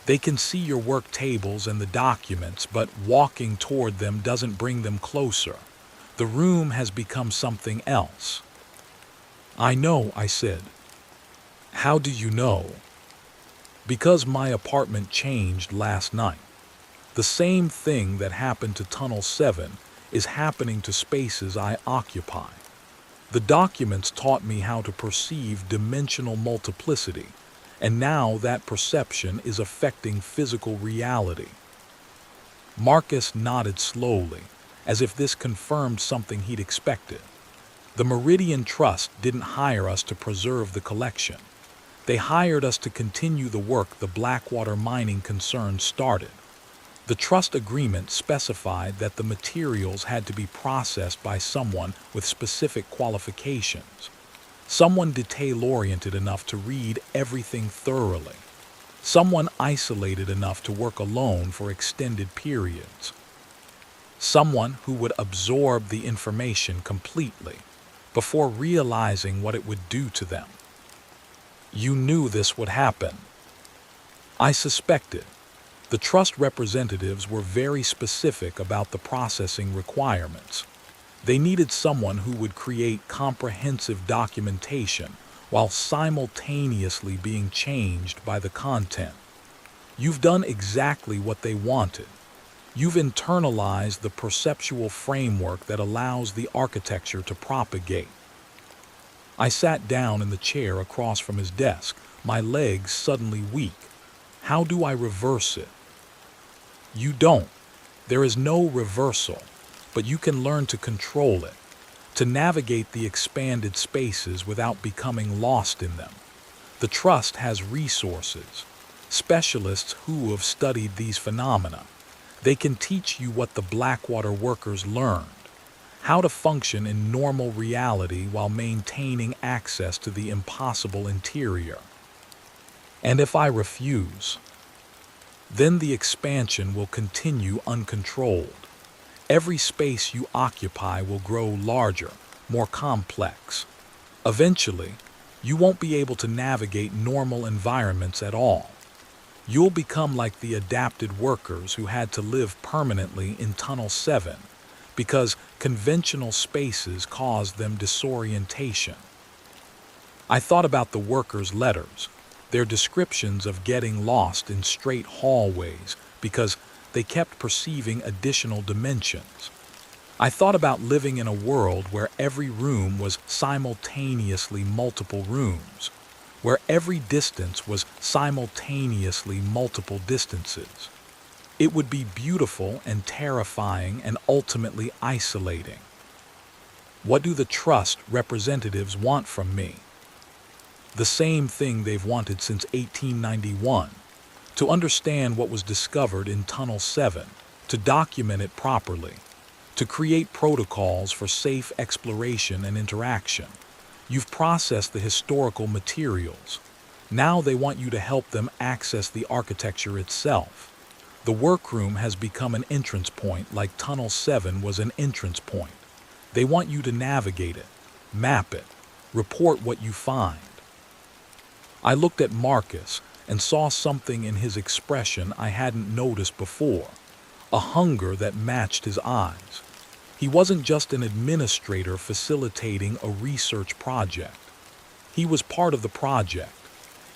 They can see your work tables and the documents, but walking toward them doesn't bring them closer. The room has become something else." "I know," I said. "How do you know?" "Because my apartment changed last night. The same thing that happened to Tunnel 7 is happening to spaces I occupy. The documents taught me how to perceive dimensional multiplicity, and now that perception is affecting physical reality." Marcus nodded slowly, as if this confirmed something he'd expected. The Meridian Trust didn't hire us to preserve the collection. They hired us to continue the work the Blackwater mining concern started. The trust agreement specified that the materials had to be processed by someone with specific qualifications, someone detail-oriented enough to read everything thoroughly, someone isolated enough to work alone for extended periods, someone who would absorb the information completely before realizing what it would do to them. "You knew this would happen." "I suspected. The trust representatives were very specific about the processing requirements. They needed someone who would create comprehensive documentation while simultaneously being changed by the content. You've done exactly what they wanted. You've internalized the perceptual framework that allows the architecture to propagate." I sat down in the chair across from his desk, my legs suddenly weak. How do I reverse it? You don't. There is no reversal, but you can learn to control it, to navigate the expanded spaces without becoming lost in them. The trust has resources, specialists who have studied these phenomena. They can teach you what the Blackwater workers learned, how to function in normal reality while maintaining access to the impossible interior. And if I refuse, then the expansion will continue uncontrolled. Every space you occupy will grow larger, more complex. Eventually, you won't be able to navigate normal environments at all. You'll become like the adapted workers who had to live permanently in Tunnel 7 because conventional spaces caused them disorientation. I thought about the workers' letters, their descriptions of getting lost in straight hallways because they kept perceiving additional dimensions. I thought about living in a world where every room was simultaneously multiple rooms, where every distance was simultaneously multiple distances. It would be beautiful and terrifying and ultimately isolating. What do the trust representatives want from me? The same thing they've wanted since 1891, to understand what was discovered in Tunnel 7, to document it properly, to create protocols for safe exploration and interaction. You've processed the historical materials. Now they want you to help them access the architecture itself. The workroom has become an entrance point like Tunnel 7 was an entrance point. They want you to navigate it, map it, report what you find. I looked at Marcus and saw something in his expression I hadn't noticed before, a hunger that matched his eyes. He wasn't just an administrator facilitating a research project. He was part of the project,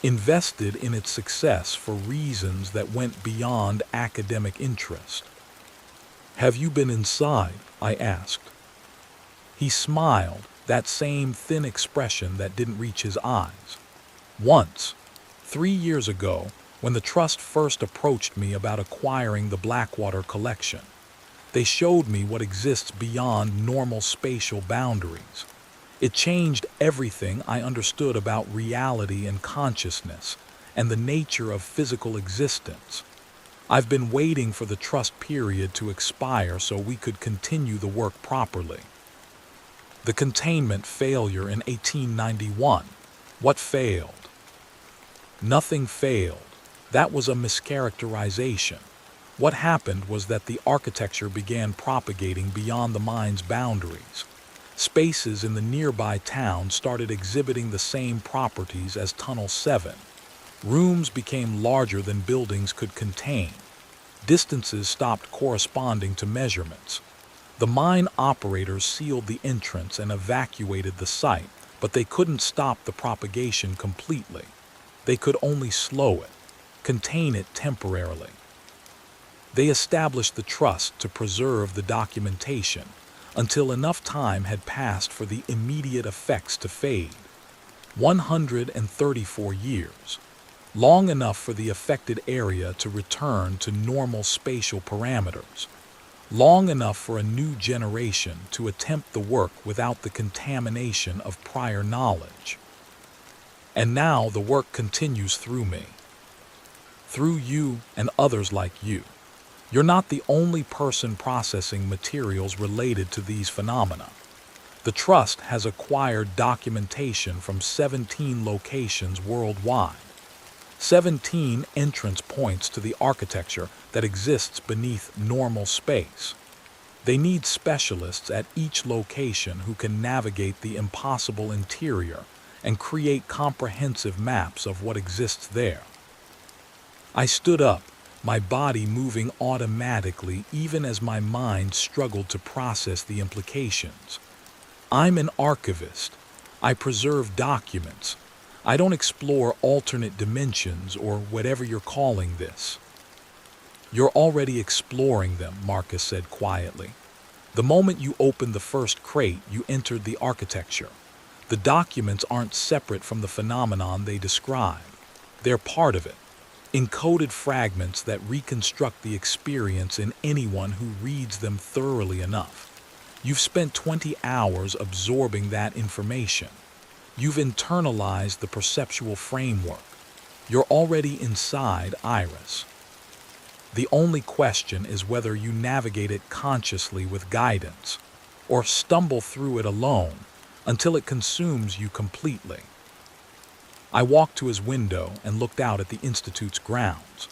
invested in its success for reasons that went beyond academic interest. "Have you been inside?" I asked. He smiled, that same thin expression that didn't reach his eyes. "Once, 3 years ago, when the Trust first approached me about acquiring the Blackwater collection. They showed me what exists beyond normal spatial boundaries. It changed everything I understood about reality and consciousness, and the nature of physical existence. I've been waiting for the trust period to expire so we could continue the work properly. The containment failure in 1891. What failed? Nothing failed. That was a mischaracterization. What happened was that the architecture began propagating beyond the mine's boundaries. Spaces in the nearby town started exhibiting the same properties as Tunnel 7. Rooms became larger than buildings could contain. Distances stopped corresponding to measurements. The mine operators sealed the entrance and evacuated the site, but they couldn't stop the propagation completely. They could only slow it, contain it temporarily. They established the trust to preserve the documentation until enough time had passed for the immediate effects to fade. 134 years. Long enough for the affected area to return to normal spatial parameters. Long enough for a new generation to attempt the work without the contamination of prior knowledge. And now the work continues through me. Through you and others like you. You're not the only person processing materials related to these phenomena. The Trust has acquired documentation from 17 locations worldwide. 17 entrance points to the architecture that exists beneath normal space. They need specialists at each location who can navigate the impossible interior and create comprehensive maps of what exists there. I stood up, my body moving automatically even as my mind struggled to process the implications. I'm an archivist. I preserve documents. I don't explore alternate dimensions or whatever you're calling this. You're already exploring them, Marcus said quietly. The moment you opened the first crate, you entered the architecture. The documents aren't separate from the phenomenon they describe. They're part of it. encoded fragments that reconstruct the experience in anyone who reads them thoroughly enough. You've spent 20 hours absorbing that information. You've internalized the perceptual framework. You're already inside Iris. The only question is whether you navigate it consciously with guidance, or stumble through it alone until it consumes you completely. I walked to his window and looked out at the Institute's grounds.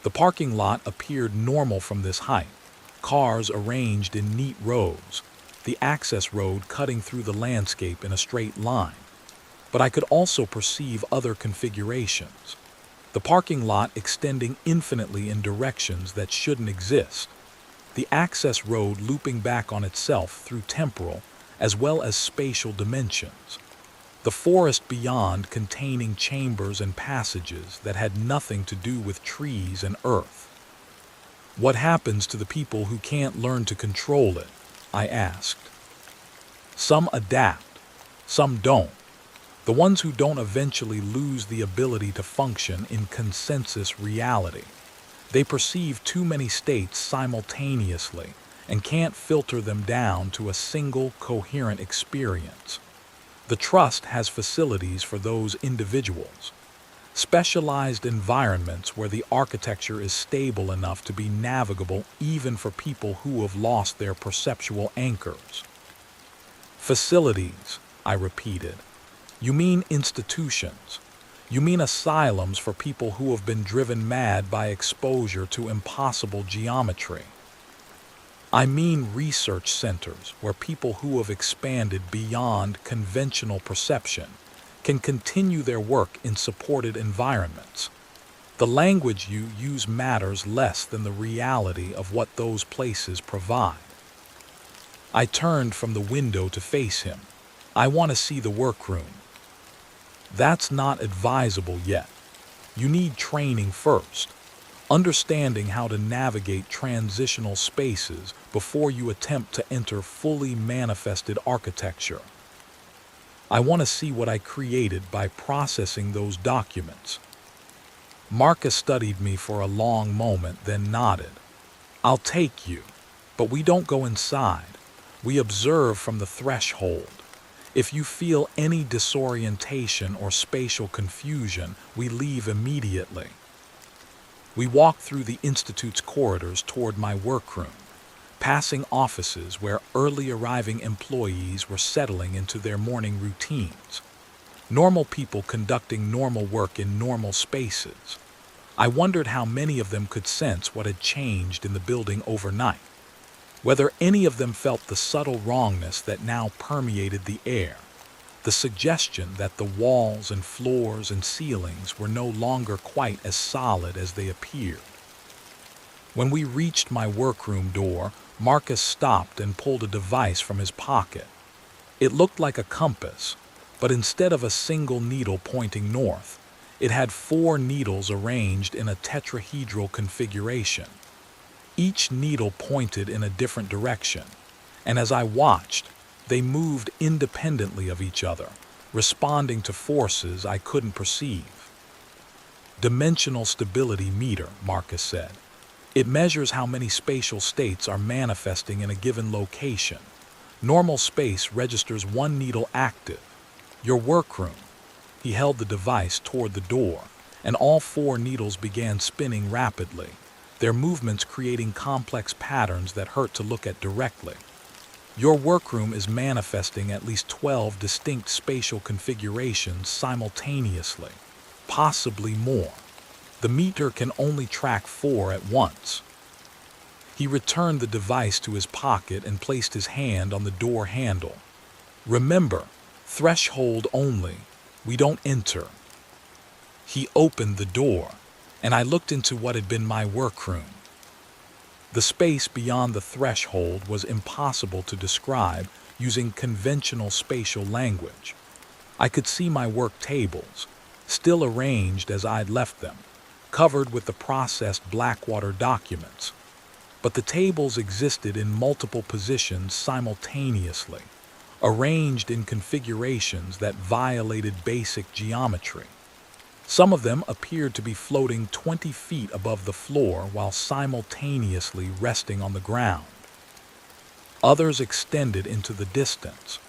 The parking lot appeared normal from this height, cars arranged in neat rows, the access road cutting through the landscape in a straight line. But I could also perceive other configurations. The parking lot extending infinitely in directions that shouldn't exist. The access road looping back on itself through temporal as well as spatial dimensions. The forest beyond containing chambers and passages that had nothing to do with trees and earth. What happens to the people who can't learn to control it? I asked. Some adapt, some don't. The ones who don't eventually lose the ability to function in consensus reality. They perceive too many states simultaneously and can't filter them down to a single coherent experience. The Trust has facilities for those individuals, specialized environments where the architecture is stable enough to be navigable even for people who have lost their perceptual anchors. Facilities, I repeated. You mean institutions. You mean asylums for people who have been driven mad by exposure to impossible geometry. I mean research centers where people who have expanded beyond conventional perception can continue their work in supported environments. The language you use matters less than the reality of what those places provide. I turned from the window to face him. I want to see the workroom. That's not advisable yet. You need training first, understanding how to navigate transitional spaces before you attempt to enter fully manifested architecture. I want to see what I created by processing those documents. Marcus studied me for a long moment, then nodded. I'll take you, but we don't go inside. We observe from the threshold. If you feel any disorientation or spatial confusion, we leave immediately. We walked through the Institute's corridors toward my workroom, passing offices where early arriving employees were settling into their morning routines. Normal people conducting normal work in normal spaces. I wondered how many of them could sense what had changed in the building overnight. Whether any of them felt the subtle wrongness that now permeated the air, the suggestion that the walls and floors and ceilings were no longer quite as solid as they appeared. When we reached my workroom door, Marcus stopped and pulled a device from his pocket. It looked like a compass, but instead of a single needle pointing north, it had 4 needles arranged in a tetrahedral configuration. Each needle pointed in a different direction, and as I watched, they moved independently of each other, responding to forces I couldn't perceive. Dimensional stability meter, Marcus said. It measures how many spatial states are manifesting in a given location. Normal space registers 1 needle active. Your workroom. He held the device toward the door, and all 4 needles began spinning rapidly, their movements creating complex patterns that hurt to look at directly. Your workroom is manifesting at least 12 distinct spatial configurations simultaneously, possibly more. The meter can only track 4 at once. He returned the device to his pocket and placed his hand on the door handle. Remember, threshold only. We don't enter. He opened the door, and I looked into what had been my workroom. The space beyond the threshold was impossible to describe using conventional spatial language. I could see my work tables, still arranged as I'd left them, covered with the processed Blackwater documents. But the tables existed in multiple positions simultaneously, arranged in configurations that violated basic geometry. Some of them appeared to be floating 20 feet above the floor while simultaneously resting on the ground. Others extended into the distance,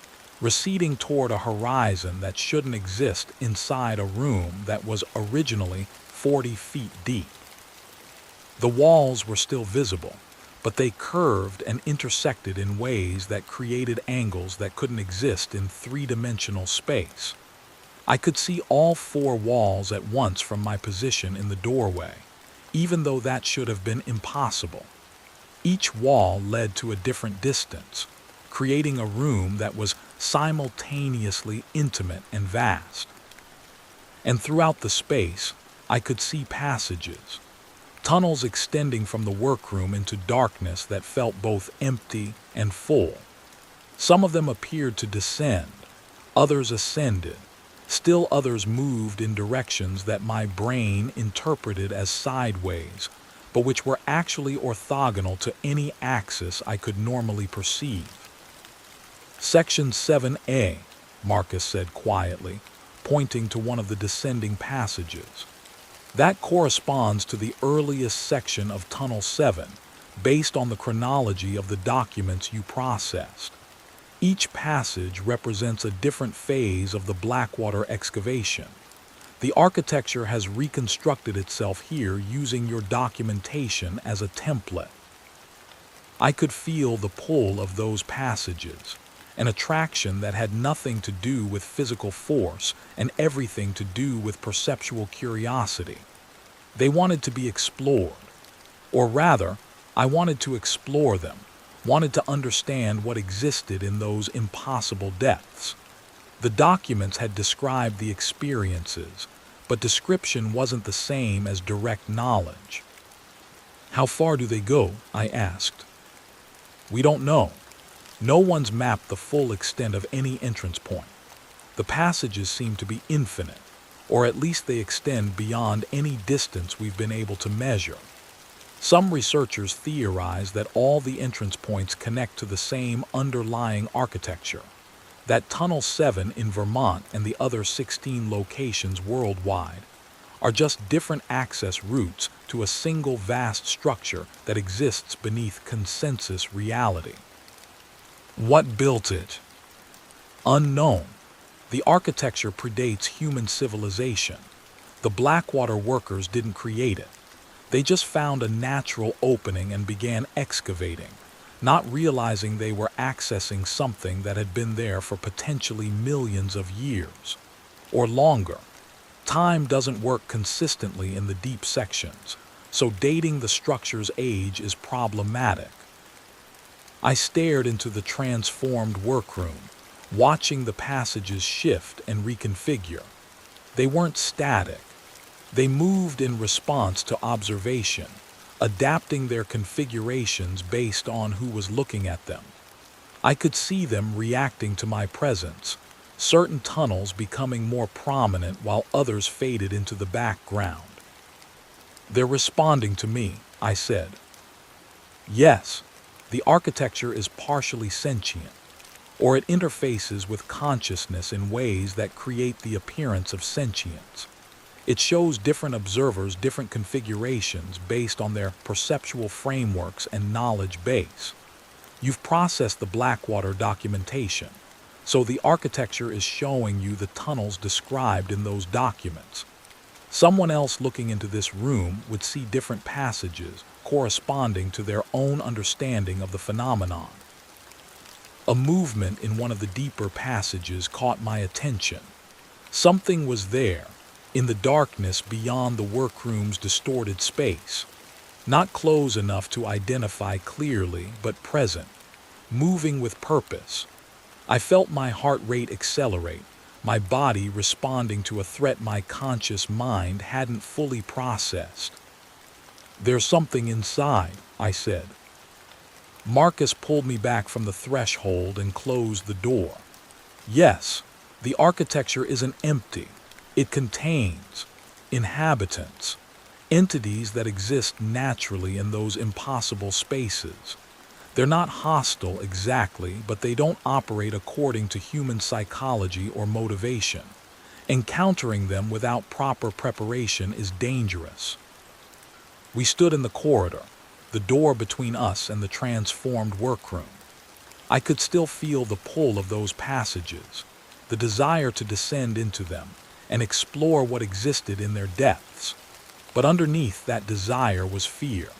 receding toward a horizon that shouldn't exist inside a room that was originally 40 feet deep. The walls were still visible, but they curved and intersected in ways that created angles that couldn't exist in three-dimensional space. I could see all four walls at once from my position in the doorway, even though that should have been impossible. Each wall led to a different distance, creating a room that was simultaneously intimate and vast. And throughout the space, I could see passages, tunnels extending from the workroom into darkness that felt both empty and full. Some of them appeared to descend, others ascended. Still others moved in directions that my brain interpreted as sideways, but which were actually orthogonal to any axis I could normally perceive. Section 7A, Marcus said quietly, pointing to one of the descending passages. That corresponds to the earliest section of Tunnel 7, based on the chronology of the documents you processed. Each passage represents a different phase of the Blackwater excavation. The architecture has reconstructed itself here using your documentation as a template. I could feel the pull of those passages, an attraction that had nothing to do with physical force and everything to do with perceptual curiosity. They wanted to be explored. Or rather, I wanted to explore them. Wanted to understand what existed in those impossible depths. The documents had described the experiences, but description wasn't the same as direct knowledge. How far do they go? I asked. We don't know. No one's mapped the full extent of any entrance point. The passages seem to be infinite, or at least they extend beyond any distance we've been able to measure. Some researchers theorize that all the entrance points connect to the same underlying architecture, that Tunnel 7 in Vermont and the other 16 locations worldwide are just different access routes to a single vast structure that exists beneath consensus reality. What built it? Unknown. The architecture predates human civilization. The Blackwater workers didn't create it. They just found a natural opening and began excavating, not realizing they were accessing something that had been there for potentially millions of years, or longer. Time doesn't work consistently in the deep sections, so dating the structure's age is problematic. I stared into the transformed workroom, watching the passages shift and reconfigure. They weren't static. They moved in response to observation, adapting their configurations based on who was looking at them. I could see them reacting to my presence, certain tunnels becoming more prominent while others faded into the background. They're responding to me, I said. Yes, the architecture is partially sentient, or it interfaces with consciousness in ways that create the appearance of sentience. It shows different observers different configurations based on their perceptual frameworks and knowledge base. You've processed the Blackwater documentation, so the architecture is showing you the tunnels described in those documents. Someone else looking into this room would see different passages corresponding to their own understanding of the phenomenon. A movement in one of the deeper passages caught my attention. Something was there, in the darkness beyond the workroom's distorted space, not close enough to identify clearly, but present, moving with purpose. I felt my heart rate accelerate, my body responding to a threat my conscious mind hadn't fully processed. There's something inside, I said. Marcus pulled me back from the threshold and closed the door. Yes, the architecture isn't empty. It contains inhabitants, entities that exist naturally in those impossible spaces. They're not hostile exactly, but they don't operate according to human psychology or motivation. Encountering them without proper preparation is dangerous. We stood in the corridor, the door between us and the transformed workroom. I could still feel the pull of those passages, the desire to descend into them and explore what existed in their depths. But underneath that desire was fear.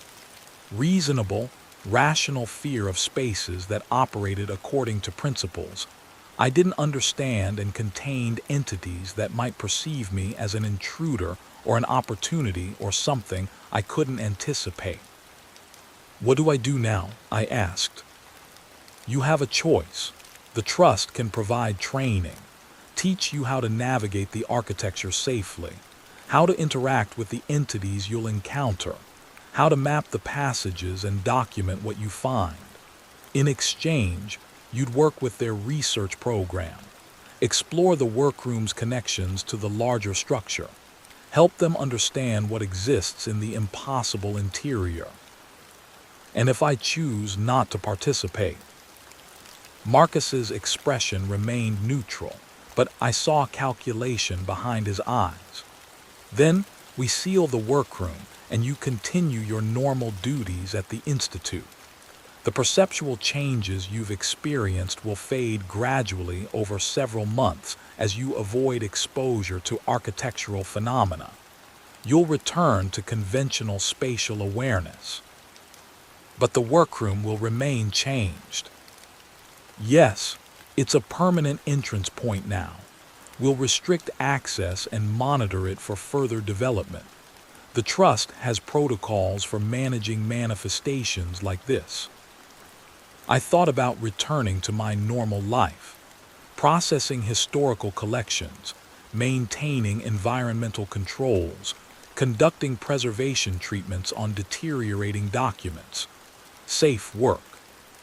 Reasonable, rational fear of spaces that operated according to principles I didn't understand and contained entities that might perceive me as an intruder or an opportunity or something I couldn't anticipate. "What do I do now?" I asked. "You have a choice. The trust can provide training, teach you how to navigate the architecture safely, how to interact with the entities you'll encounter, how to map the passages and document what you find. In exchange, you'd work with their research program, explore the workroom's connections to the larger structure, help them understand what exists in the impossible interior. And if I choose not to participate?" Marcus's expression remained neutral, but I saw calculation behind his eyes. "Then we seal the workroom and you continue your normal duties at the Institute. The perceptual changes you've experienced will fade gradually over several months as you avoid exposure to architectural phenomena. You'll return to conventional spatial awareness. But the workroom will remain changed. Yes, it's a permanent entrance point now. We'll restrict access and monitor it for further development. The Trust has protocols for managing manifestations like this." I thought about returning to my normal life, processing historical collections, maintaining environmental controls, conducting preservation treatments on deteriorating documents. Safe work,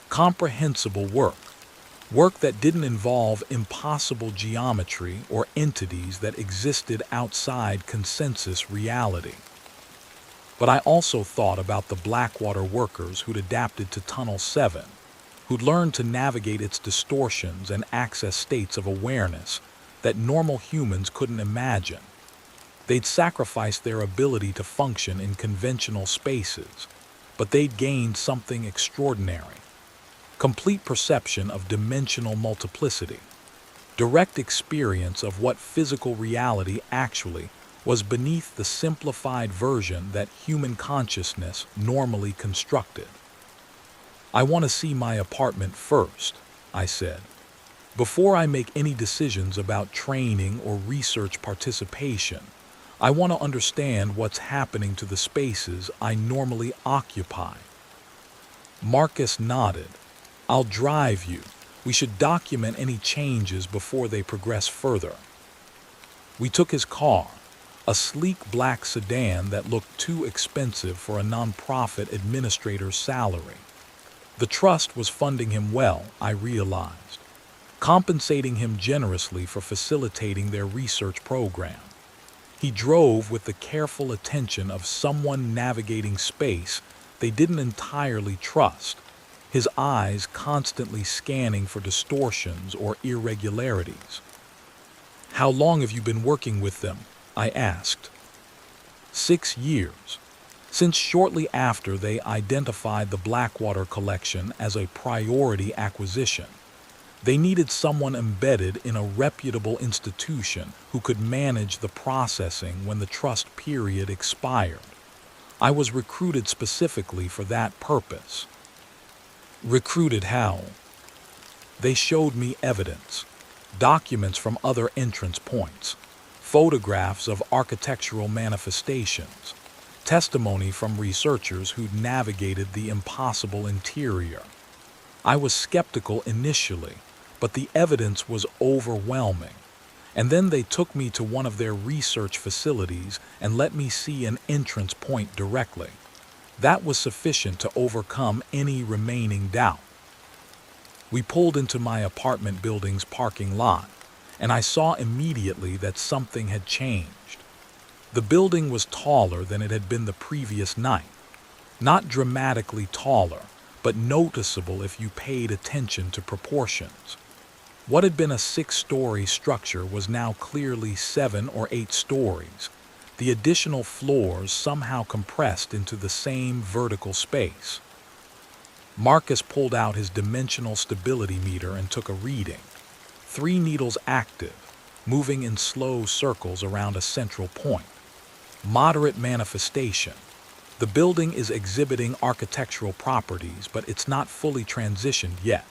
comprehensible work that didn't involve impossible geometry or entities that existed outside consensus reality. But I also thought about the Blackwater workers who'd adapted to Tunnel 7, who'd learned to navigate its distortions and access states of awareness that normal humans couldn't imagine. They'd sacrificed their ability to function in conventional spaces, but they'd gained something extraordinary: complete perception of dimensional multiplicity, direct experience of what physical reality actually was beneath the simplified version that human consciousness normally constructed. "I want to see my apartment first," I said. "Before I make any decisions about training or research participation, I want to understand what's happening to the spaces I normally occupy." Marcus nodded. "I'll drive you. We should document any changes before they progress further." We took his car, a sleek black sedan that looked too expensive for a nonprofit administrator's salary. The Trust was funding him well, I realized, compensating him generously for facilitating their research program. He drove with the careful attention of someone navigating space they didn't entirely trust, his eyes constantly scanning for distortions or irregularities. "How long have you been working with them?" I asked. 6 years. Since shortly after they identified the Blackwater collection as a priority acquisition. They needed someone embedded in a reputable institution who could manage the processing when the trust period expired. I was recruited specifically for that purpose. "Recruited how?" "They showed me evidence, documents from other entrance points, photographs of architectural manifestations, testimony from researchers who'd navigated the impossible interior. I was skeptical initially, but the evidence was overwhelming. And then they took me to one of their research facilities and let me see an entrance point directly. That was sufficient to overcome any remaining doubt." We pulled into my apartment building's parking lot, and I saw immediately that something had changed. The building was taller than it had been the previous night. Not dramatically taller, but noticeable if you paid attention to proportions. What had been a 6-story structure was now clearly 7 or 8 stories, the additional floors somehow compressed into the same vertical space. Marcus pulled out his dimensional stability meter and took a reading. 3 needles active, moving in slow circles around a central point. Moderate manifestation. The building is exhibiting architectural properties, but it's not fully transitioned yet.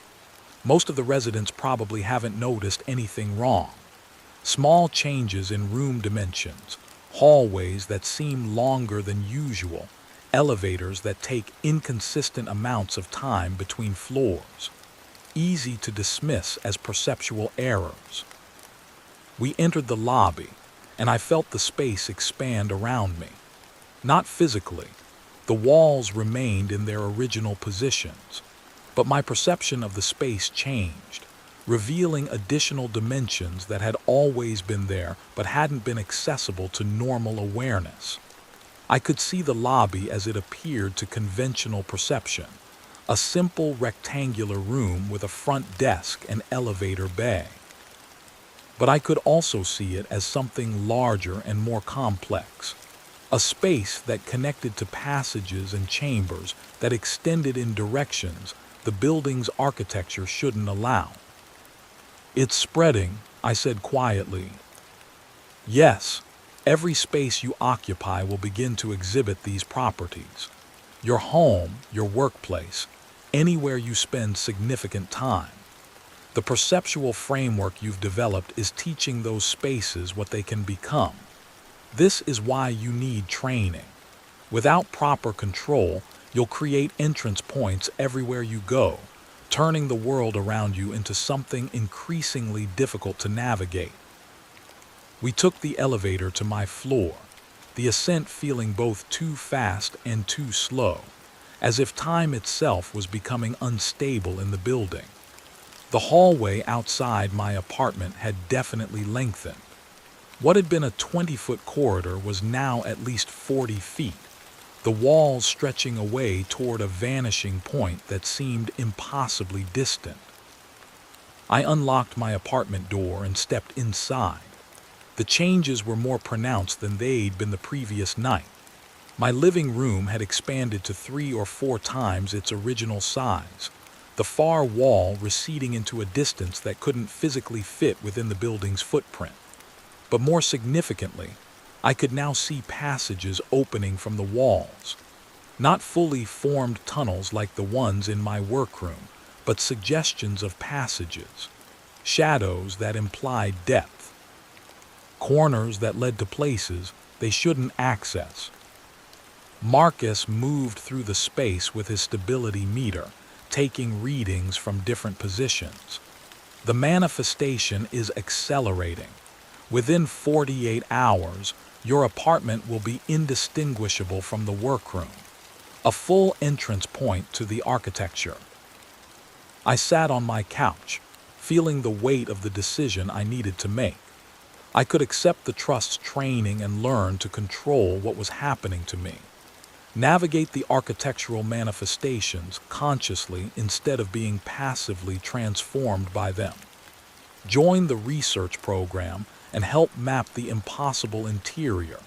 Most of the residents probably haven't noticed anything wrong. Small changes in room dimensions, hallways that seem longer than usual, elevators that take inconsistent amounts of time between floors. Easy to dismiss as perceptual errors. We entered the lobby, and I felt the space expand around me. Not physically. The walls remained in their original positions, but my perception of the space changed, revealing additional dimensions that had always been there but hadn't been accessible to normal awareness. I could see the lobby as it appeared to conventional perception, a simple rectangular room with a front desk and elevator bay. But I could also see it as something larger and more complex, a space that connected to passages and chambers that extended in directions the building's architecture shouldn't allow. "It's spreading," I said quietly. "Yes, every space you occupy will begin to exhibit these properties. Your home, your workplace, anywhere you spend significant time. The perceptual framework you've developed is teaching those spaces what they can become. This is why you need training. Without proper control, you'll create entrance points everywhere you go, turning the world around you into something increasingly difficult to navigate." We took the elevator to my floor, the ascent feeling both too fast and too slow, as if time itself was becoming unstable in the building. The hallway outside my apartment had definitely lengthened. What had been a 20-foot corridor was now at least 40 feet, the walls stretching away toward a vanishing point that seemed impossibly distant. I unlocked my apartment door and stepped inside. The changes were more pronounced than they'd been the previous night. My living room had expanded to 3 or 4 times its original size, the far wall receding into a distance that couldn't physically fit within the building's footprint. But more significantly, I could now see passages opening from the walls. Not fully formed tunnels like the ones in my workroom, but suggestions of passages. Shadows that implied depth. Corners that led to places they shouldn't access. Marcus moved through the space with his stability meter, taking readings from different positions. The manifestation is accelerating. Within 48 hours, your apartment will be indistinguishable from the workroom, a full entrance point to the architecture. I sat on my couch, feeling the weight of the decision I needed to make. I could accept the trust's training and learn to control what was happening to me. Navigate the architectural manifestations consciously instead of being passively transformed by them. Join the research program and help map the impossible interior,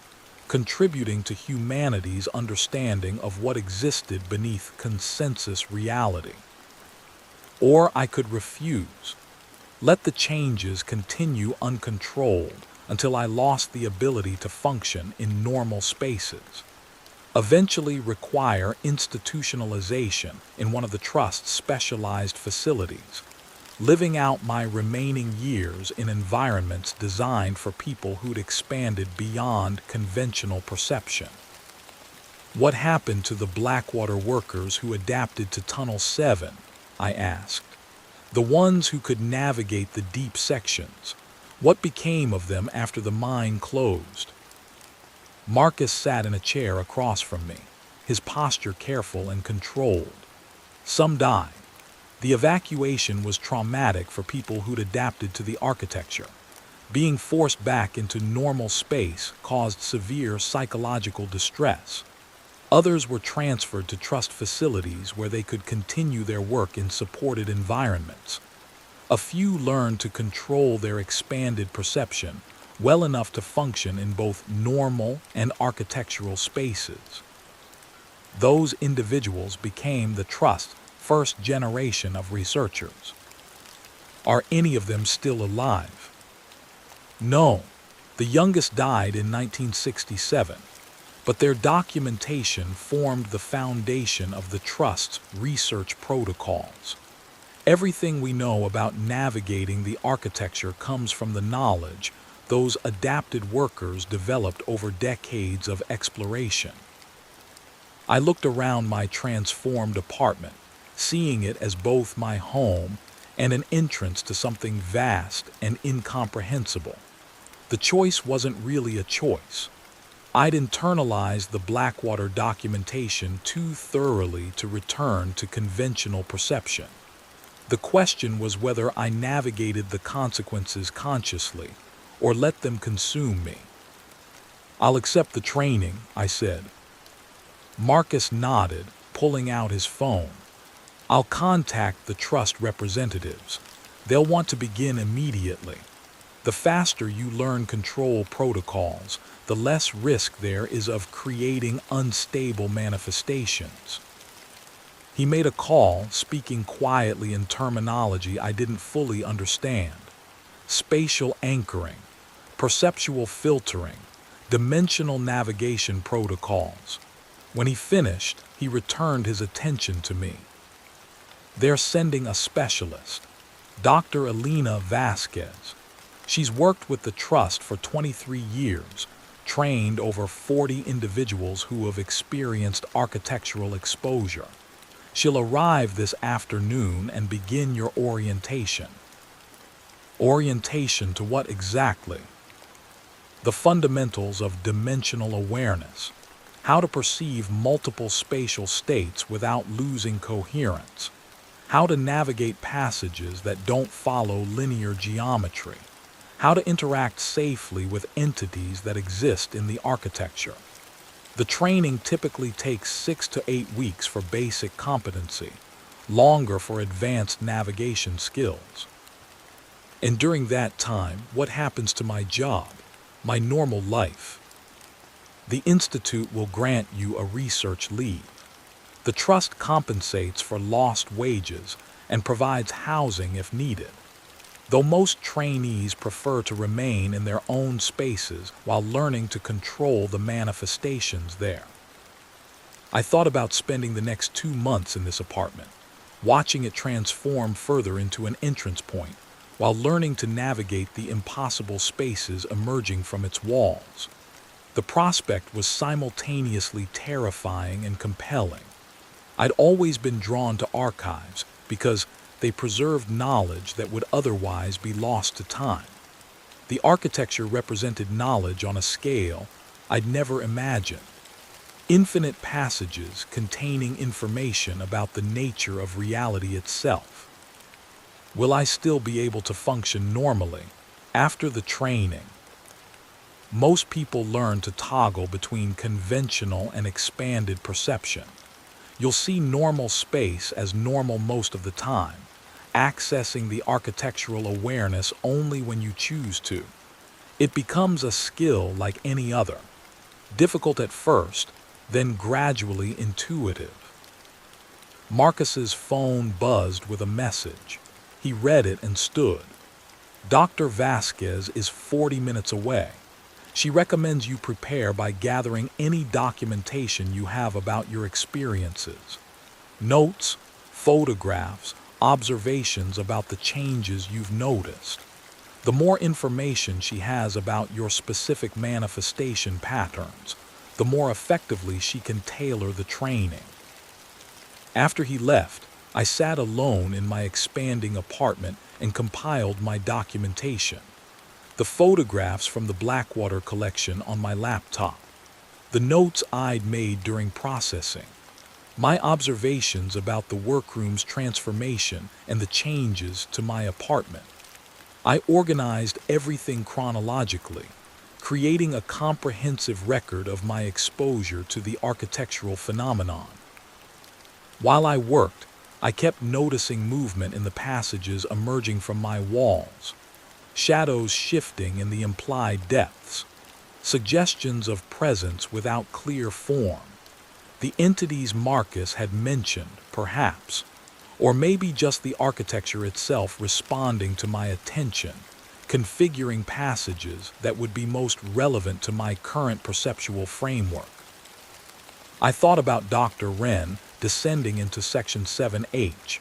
contributing to humanity's understanding of what existed beneath consensus reality. Or I could refuse. Let the changes continue uncontrolled until I lost the ability to function in normal spaces. Eventually require institutionalization in one of the Trust's specialized facilities, living out my remaining years in environments designed for people who'd expanded beyond conventional perception. What happened to the Blackwater workers who adapted to Tunnel 7? I asked. The ones who could navigate the deep sections. What became of them after the mine closed? Marcus sat in a chair across from me, his posture careful and controlled. Some died. The evacuation was traumatic for people who'd adapted to the architecture. Being forced back into normal space caused severe psychological distress. Others were transferred to trust facilities where they could continue their work in supported environments. A few learn to control their expanded perception well enough to function in both normal and architectural spaces. Those individuals became the trust's first generation of researchers. Are any of them still alive? No. The youngest died in 1967, but their documentation formed the foundation of the Trust's research protocols. Everything we know about navigating the architecture comes from the knowledge those adapted workers developed over decades of exploration. I looked around my transformed apartment, seeing it as both my home and an entrance to something vast and incomprehensible. The choice wasn't really a choice. I'd internalized the Blackwater documentation too thoroughly to return to conventional perception. The question was whether I navigated the consequences consciously or let them consume me. "I'll accept the training," I said. Marcus nodded, pulling out his phone. "I'll contact the trust representatives. They'll want to begin immediately. The faster you learn control protocols, the less risk there is of creating unstable manifestations." He made a call, speaking quietly in terminology I didn't fully understand. Spatial anchoring, perceptual filtering, dimensional navigation protocols. When he finished, he returned his attention to me. "They're sending a specialist, Dr. Elena Vasquez. She's worked with the Trust for 23 years, trained over 40 individuals who have experienced architectural exposure. She'll arrive this afternoon and begin your orientation." Orientation to what exactly? The fundamentals of dimensional awareness, how to perceive multiple spatial states without losing coherence, how to navigate passages that don't follow linear geometry, how to interact safely with entities that exist in the architecture. The training typically takes 6 to 8 weeks for basic competency, longer for advanced navigation skills. And during that time, what happens to my job, my normal life? The Institute will grant you a research leave. The Trust compensates for lost wages and provides housing if needed, though most trainees prefer to remain in their own spaces while learning to control the manifestations there. I thought about spending the next 2 months in this apartment, watching it transform further into an entrance point, while learning to navigate the impossible spaces emerging from its walls. The prospect was simultaneously terrifying and compelling. I'd always been drawn to archives because they preserved knowledge that would otherwise be lost to time. The architecture represented knowledge on a scale I'd never imagined. Infinite passages containing information about the nature of reality itself. Will I still be able to function normally after the training? Most people learn to toggle between conventional and expanded perception. You'll see normal space as normal most of the time, accessing the architectural awareness only when you choose to. It becomes a skill like any other, difficult at first, then gradually intuitive. Marcus's phone buzzed with a message. He read it and stood. "Dr. Vasquez is 40 minutes away. She recommends you prepare by gathering any documentation you have about your experiences. Notes, photographs, observations about the changes you've noticed. The more information she has about your specific manifestation patterns, the more effectively she can tailor the training." After he left, I sat alone in my expanding apartment and compiled my documentation. The photographs from the Blackwater collection on my laptop, the notes I'd made during processing, my observations about the workroom's transformation and the changes to my apartment. I organized everything chronologically, creating a comprehensive record of my exposure to the architectural phenomenon. While I worked, I kept noticing movement in the passages emerging from my walls, shadows shifting in the implied depths, suggestions of presence without clear form. The entities Marcus had mentioned, perhaps, or maybe just the architecture itself responding to my attention, configuring passages that would be most relevant to my current perceptual framework. I thought about Dr. Wren descending into Section 7H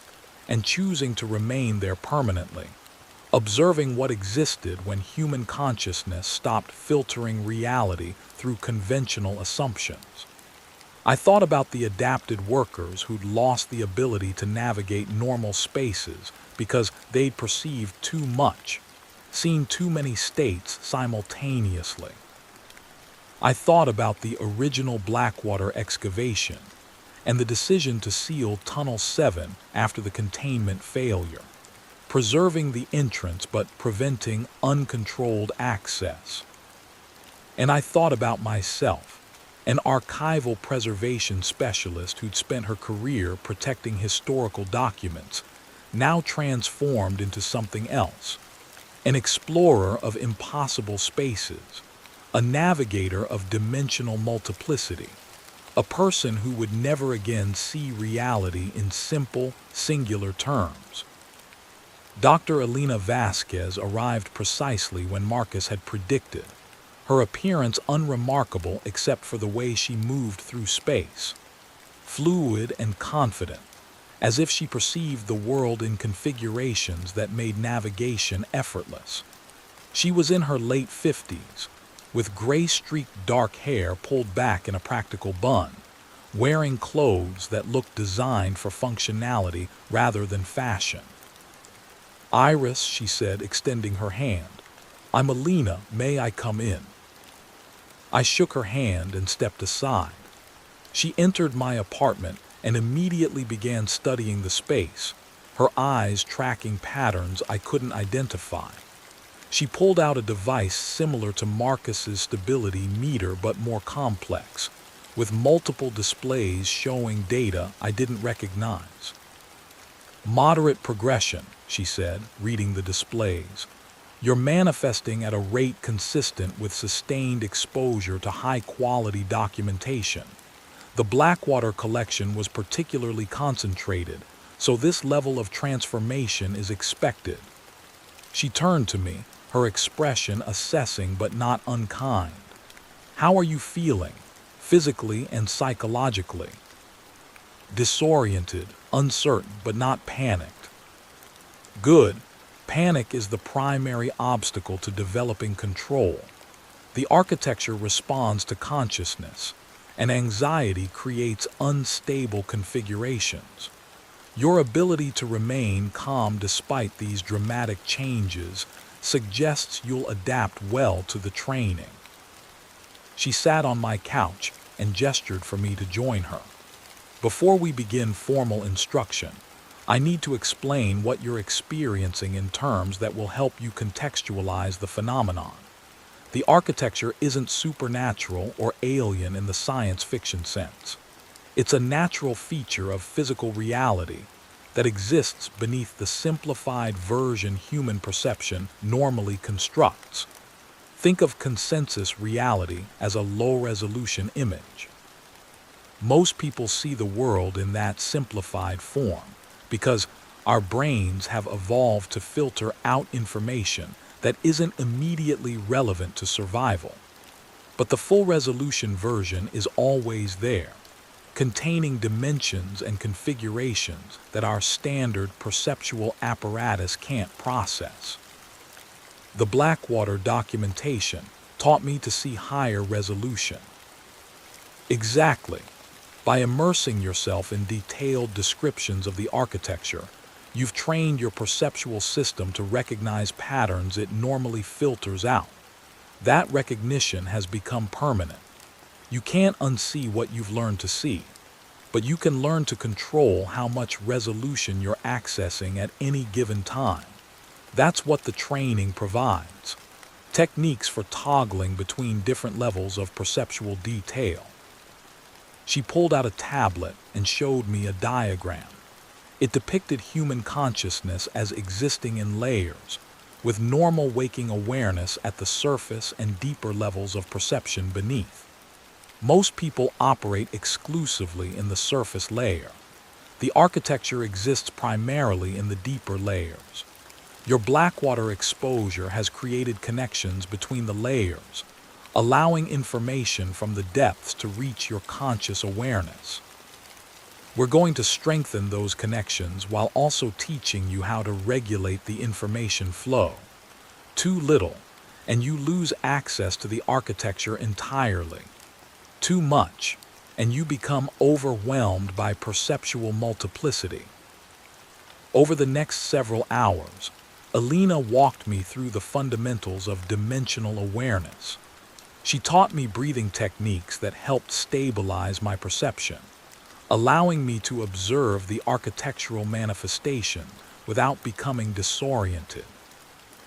and choosing to remain there permanently, observing what existed when human consciousness stopped filtering reality through conventional assumptions. I thought about the adapted workers who'd lost the ability to navigate normal spaces because they'd perceived too much, seen too many states simultaneously. I thought about the original Blackwater excavation and the decision to seal Tunnel 7 after the containment failure, preserving the entrance but preventing uncontrolled access. And I thought about myself, an archival preservation specialist who'd spent her career protecting historical documents, now transformed into something else, an explorer of impossible spaces, a navigator of dimensional multiplicity, a person who would never again see reality in simple, singular terms. Dr. Elena Vasquez arrived precisely when Marcus had predicted, her appearance unremarkable except for the way she moved through space, fluid and confident, as if she perceived the world in configurations that made navigation effortless. She was in her late 50s, with gray-streaked dark hair pulled back in a practical bun, wearing clothes that looked designed for functionality rather than fashion. "Iris," she said, extending her hand. "I'm Alina. May I come in?" I shook her hand and stepped aside. She entered my apartment and immediately began studying the space, her eyes tracking patterns I couldn't identify. She pulled out a device similar to Marcus's stability meter but more complex, with multiple displays showing data I didn't recognize. "Moderate progression," she said, reading the displays. "You're manifesting at a rate consistent with sustained exposure to high-quality documentation. The Blackwater collection was particularly concentrated, so this level of transformation is expected." She turned to me, her expression assessing but not unkind. "How are you feeling, physically and psychologically?" "Disoriented, uncertain, but not panicked." "Good. Panic is the primary obstacle to developing control. The architecture responds to consciousness, and anxiety creates unstable configurations. Your ability to remain calm despite these dramatic changes suggests you'll adapt well to the training." She sat on my couch and gestured for me to join her. "Before we begin formal instruction, I need to explain what you're experiencing in terms that will help you contextualize the phenomenon. The architecture isn't supernatural or alien in the science fiction sense. It's a natural feature of physical reality that exists beneath the simplified version human perception normally constructs. Think of consensus reality as a low-resolution image. Most people see the world in that simplified form because our brains have evolved to filter out information that isn't immediately relevant to survival. But the full-resolution version is always there, containing dimensions and configurations that our standard perceptual apparatus can't process. The Blackwater documentation taught me to see higher resolution." "Exactly. By immersing yourself in detailed descriptions of the architecture, you've trained your perceptual system to recognize patterns it normally filters out. That recognition has become permanent. You can't unsee what you've learned to see, but you can learn to control how much resolution you're accessing at any given time. That's what the training provides. Techniques for toggling between different levels of perceptual detail." She pulled out a tablet and showed me a diagram. It depicted human consciousness as existing in layers, with normal waking awareness at the surface and deeper levels of perception beneath. Most people operate exclusively in the surface layer. The architecture exists primarily in the deeper layers. Your blackwater exposure has created connections between the layers, allowing information from the depths to reach your conscious awareness. We're going to strengthen those connections while also teaching you how to regulate the information flow. Too little, and you lose access to the architecture entirely. Too much, and you become overwhelmed by perceptual multiplicity. Over the next several hours, Alina walked me through the fundamentals of dimensional awareness. She taught me breathing techniques that helped stabilize my perception, allowing me to observe the architectural manifestation without becoming disoriented.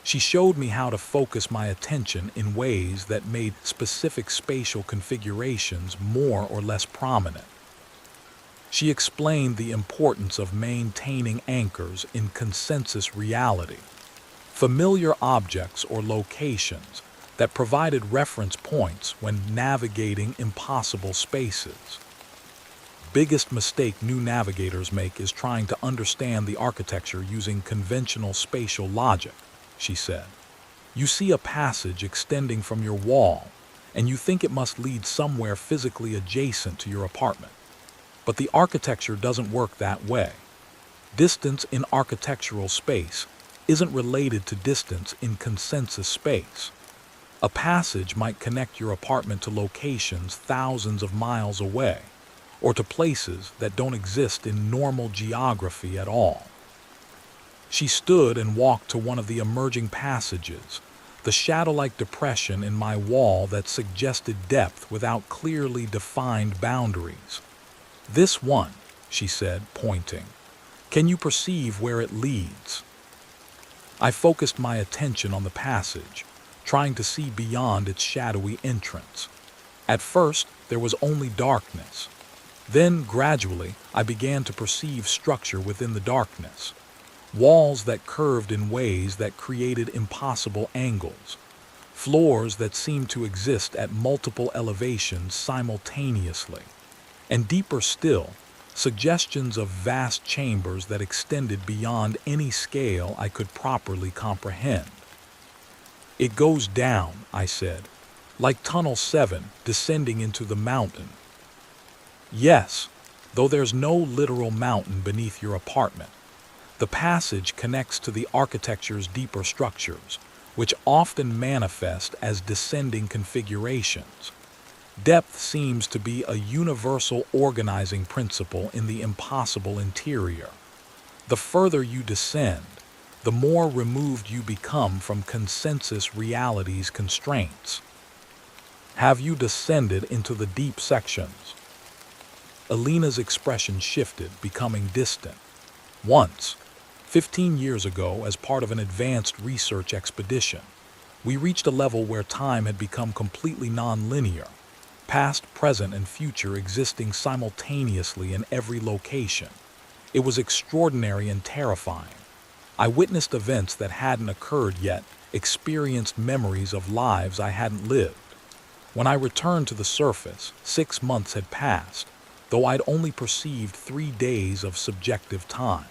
She showed me how to focus my attention in ways that made specific spatial configurations more or less prominent. She explained the importance of maintaining anchors in consensus reality, familiar objects or locations that provided reference points when navigating impossible spaces. Biggest mistake new navigators make is trying to understand the architecture using conventional spatial logic, she said. You see a passage extending from your wall, and you think it must lead somewhere physically adjacent to your apartment. But the architecture doesn't work that way. Distance in architectural space isn't related to distance in consensus space. A passage might connect your apartment to locations thousands of miles away, or to places that don't exist in normal geography at all. She stood and walked to one of the emerging passages, the shadow-like depression in my wall that suggested depth without clearly defined boundaries. This one, she said, pointing. Can you perceive where it leads? I focused my attention on the passage, trying to see beyond its shadowy entrance. At first, there was only darkness. Then, gradually, I began to perceive structure within the darkness. Walls that curved in ways that created impossible angles. Floors that seemed to exist at multiple elevations simultaneously. And deeper still, suggestions of vast chambers that extended beyond any scale I could properly comprehend. It goes down, I said, like Tunnel 7 descending into the mountain. Yes, though there's no literal mountain beneath your apartment. The passage connects to the architecture's deeper structures, which often manifest as descending configurations. Depth seems to be a universal organizing principle in the impossible interior. The further you descend, the more removed you become from consensus reality's constraints. Have you descended into the deep sections? Alina's expression shifted, becoming distant. Once, 15 years ago, as part of an advanced research expedition, we reached a level where time had become completely non-linear, past, present, and future existing simultaneously in every location. It was extraordinary and terrifying. I witnessed events that hadn't occurred yet, experienced memories of lives I hadn't lived. When I returned to the surface, 6 months had passed, though I'd only perceived 3 days of subjective time.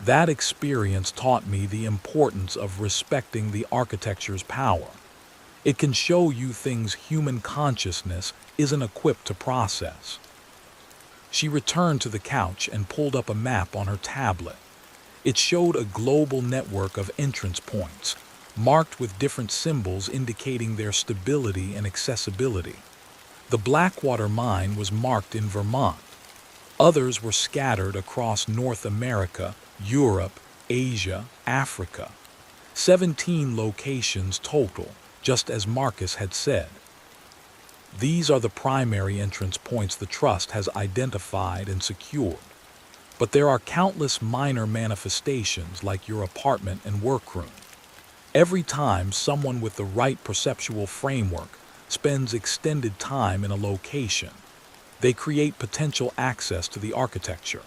That experience taught me the importance of respecting the architecture's power. It can show you things human consciousness isn't equipped to process. She returned to the couch and pulled up a map on her tablet. It showed a global network of entrance points, marked with different symbols indicating their stability and accessibility. The Blackwater mine was marked in Vermont. Others were scattered across North America, Europe, Asia, Africa. 17 locations total, just as Marcus had said. These are the primary entrance points the Trust has identified and secured. But there are countless minor manifestations like your apartment and workroom. Every time someone with the right perceptual framework spends extended time in a location, they create potential access to the architecture.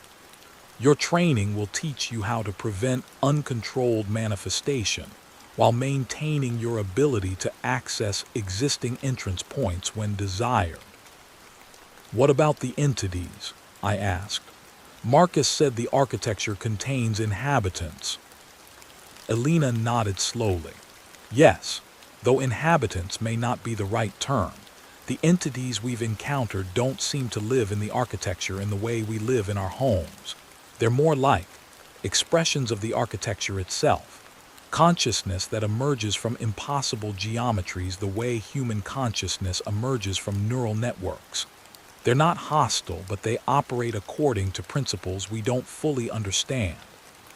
Your training will teach you how to prevent uncontrolled manifestation while maintaining your ability to access existing entrance points when desired. What about the entities? I asked. Marcus said the architecture contains inhabitants. Elena nodded slowly. Yes, though inhabitants may not be the right term. The entities we've encountered don't seem to live in the architecture in the way we live in our homes. They're more like expressions of the architecture itself, consciousness that emerges from impossible geometries the way human consciousness emerges from neural networks. They're not hostile, but they operate according to principles we don't fully understand.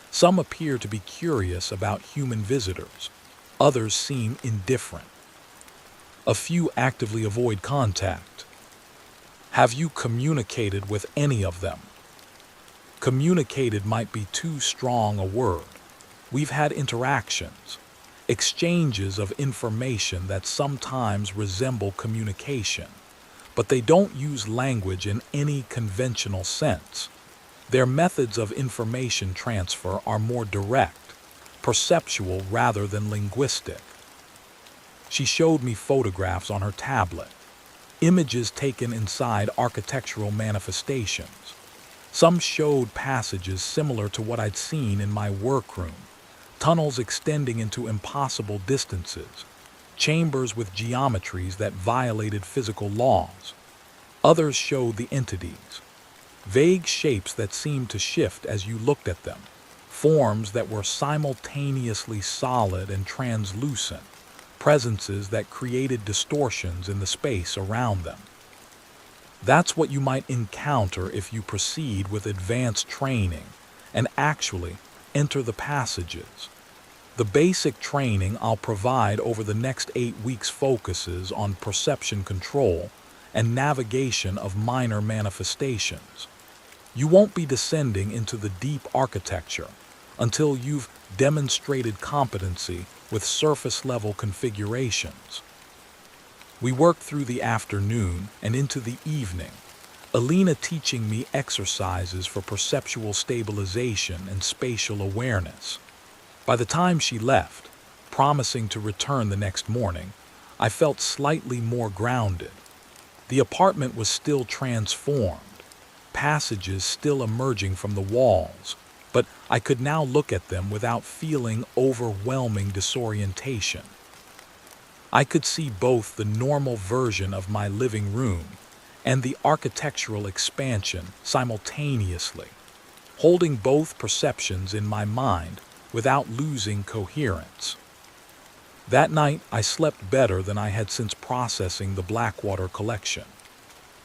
Some appear to be curious about human visitors. Others seem indifferent. A few actively avoid contact. Have you communicated with any of them? Communicated might be too strong a word. We've had interactions, exchanges of information that sometimes resemble communication, but they don't use language in any conventional sense. Their methods of information transfer are more direct, perceptual rather than linguistic. She showed me photographs on her tablet, images taken inside architectural manifestations. Some showed passages similar to what I'd seen in my workroom, tunnels extending into impossible distances, chambers with geometries that violated physical laws. Others showed the entities, vague shapes that seemed to shift as you looked at them, forms that were simultaneously solid and translucent, presences that created distortions in the space around them. That's what you might encounter if you proceed with advanced training and actually enter the passages. The basic training I'll provide over the next 8 weeks focuses on perception control and navigation of minor manifestations. You won't be descending into the deep architecture until you've demonstrated competency with surface-level configurations. We worked through the afternoon and into the evening, Elena teaching me exercises for perceptual stabilization and spatial awareness. By the time she left, promising to return the next morning, I felt slightly more grounded. The apartment was still transformed, passages still emerging from the walls, but I could now look at them without feeling overwhelming disorientation. I could see both the normal version of my living room and the architectural expansion simultaneously, holding both perceptions in my mind without losing coherence. That night, I slept better than I had since processing the Blackwater collection.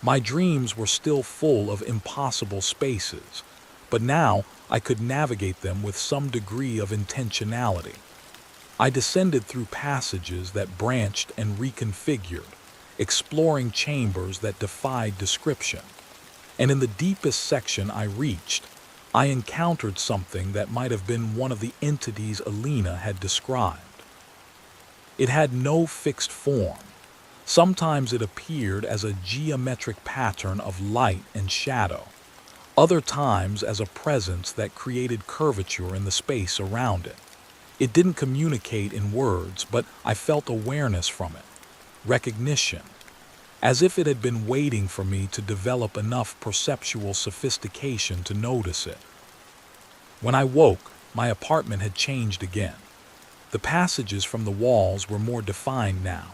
My dreams were still full of impossible spaces, but now I could navigate them with some degree of intentionality. I descended through passages that branched and reconfigured, exploring chambers that defied description. And in the deepest section I reached, I encountered something that might have been one of the entities Elena had described. It had no fixed form. Sometimes it appeared as a geometric pattern of light and shadow, other times as a presence that created curvature in the space around it. It didn't communicate in words, but I felt awareness from it, recognition, as if it had been waiting for me to develop enough perceptual sophistication to notice it. When I woke, my apartment had changed again. The passages from the walls were more defined now,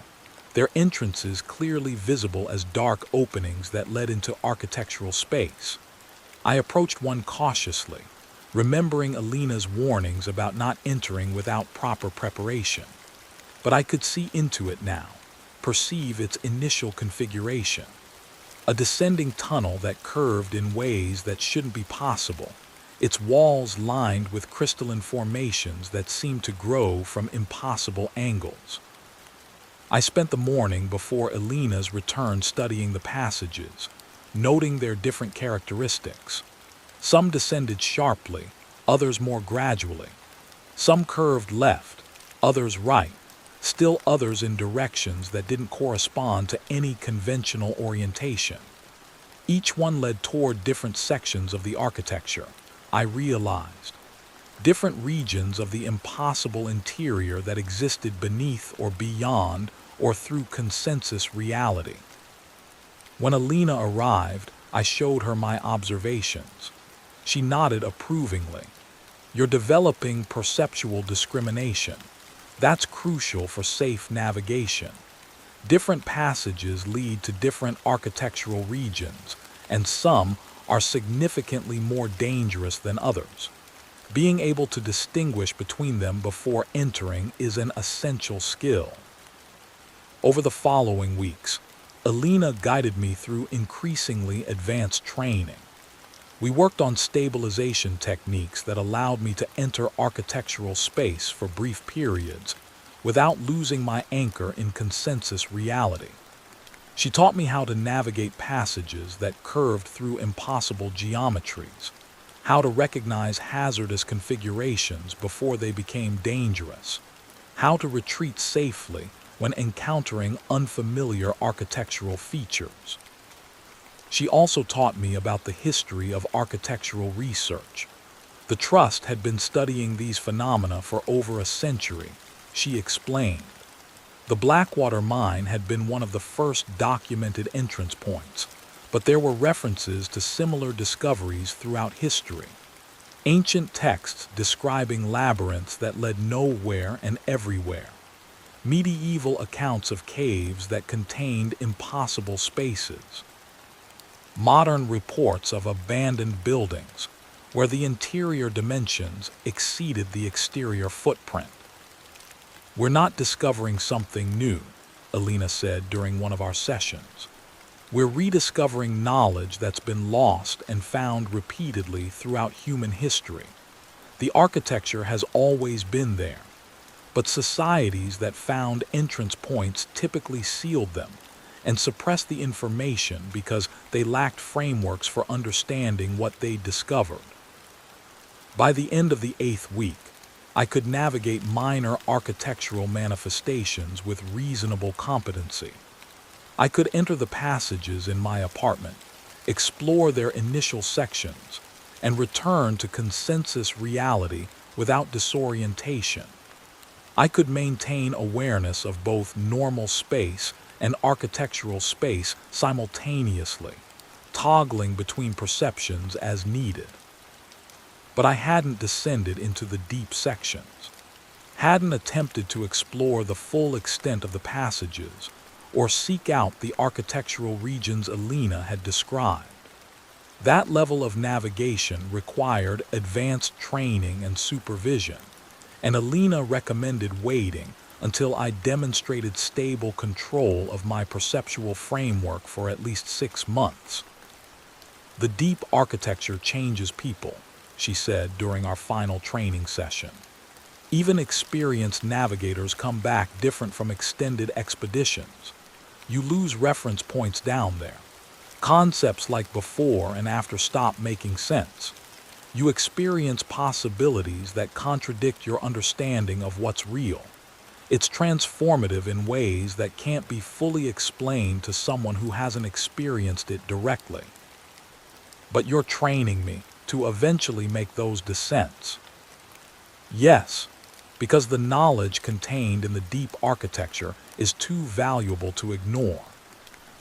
their entrances clearly visible as dark openings that led into architectural space. I approached one cautiously, remembering Elena's warnings about not entering without proper preparation. But I could see into it now, perceive its initial configuration. A descending tunnel that curved in ways that shouldn't be possible, its walls lined with crystalline formations that seemed to grow from impossible angles. I spent the morning before Elena's return studying the passages, noting their different characteristics. Some descended sharply, others more gradually. Some curved left, others right, still others in directions that didn't correspond to any conventional orientation. Each one led toward different sections of the architecture, I realized. Different regions of the impossible interior that existed beneath or beyond or through consensus reality. When Alina arrived, I showed her my observations. She nodded approvingly. You're developing perceptual discrimination. That's crucial for safe navigation. Different passages lead to different architectural regions, and some are significantly more dangerous than others. Being able to distinguish between them before entering is an essential skill. Over the following weeks, Alina guided me through increasingly advanced training. We worked on stabilization techniques that allowed me to enter architectural space for brief periods without losing my anchor in consensus reality. She taught me how to navigate passages that curved through impossible geometries, how to recognize hazardous configurations before they became dangerous, how to retreat safely when encountering unfamiliar architectural features. She also taught me about the history of architectural research. The Trust had been studying these phenomena for over a century, she explained. The Blackwater mine had been one of the first documented entrance points, but there were references to similar discoveries throughout history. Ancient texts describing labyrinths that led nowhere and everywhere. Medieval accounts of caves that contained impossible spaces. Modern reports of abandoned buildings where the interior dimensions exceeded the exterior footprint. We're not discovering something new, Alina said during one of our sessions. We're rediscovering knowledge that's been lost and found repeatedly throughout human history. The architecture has always been there, but societies that found entrance points typically sealed them and suppressed the information because they lacked frameworks for understanding what they discovered. By the end of the 8th week, I could navigate minor architectural manifestations with reasonable competency. I could enter the passages in my apartment, explore their initial sections, and return to consensus reality without disorientation. I could maintain awareness of both normal space and architectural space simultaneously, toggling between perceptions as needed. But I hadn't descended into the deep sections, hadn't attempted to explore the full extent of the passages, or seek out the architectural regions Alina had described. That level of navigation required advanced training and supervision, and Alina recommended waiting until I demonstrated stable control of my perceptual framework for at least 6 months. The deep architecture changes people, she said during our final training session. Even experienced navigators come back different from extended expeditions. You lose reference points down there. Concepts like before and after stop making sense. You experience possibilities that contradict your understanding of what's real. It's transformative in ways that can't be fully explained to someone who hasn't experienced it directly. But you're training me to eventually make those descents. Yes, because the knowledge contained in the deep architecture is too valuable to ignore.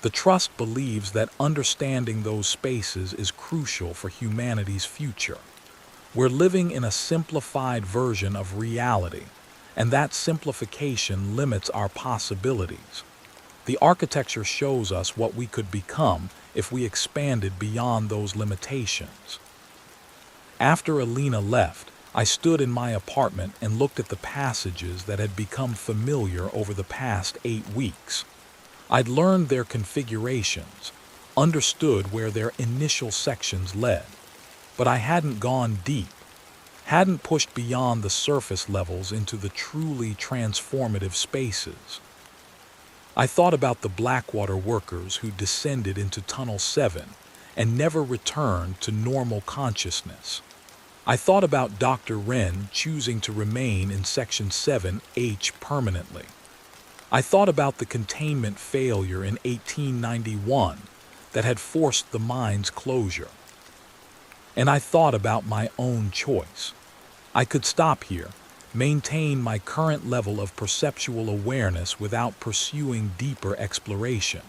The Trust believes that understanding those spaces is crucial for humanity's future. We're living in a simplified version of reality, and that simplification limits our possibilities. The architecture shows us what we could become if we expanded beyond those limitations. After Alina left, I stood in my apartment and looked at the passages that had become familiar over the past 8 weeks. I'd learned their configurations, understood where their initial sections led, but I hadn't gone deep, hadn't pushed beyond the surface levels into the truly transformative spaces. I thought about the Blackwater workers who descended into Tunnel 7 and never returned to normal consciousness. I thought about Dr. Wren choosing to remain in Section 7H permanently. I thought about the containment failure in 1891 that had forced the mine's closure. And I thought about my own choice. I could stop here, maintain my current level of perceptual awareness without pursuing deeper exploration.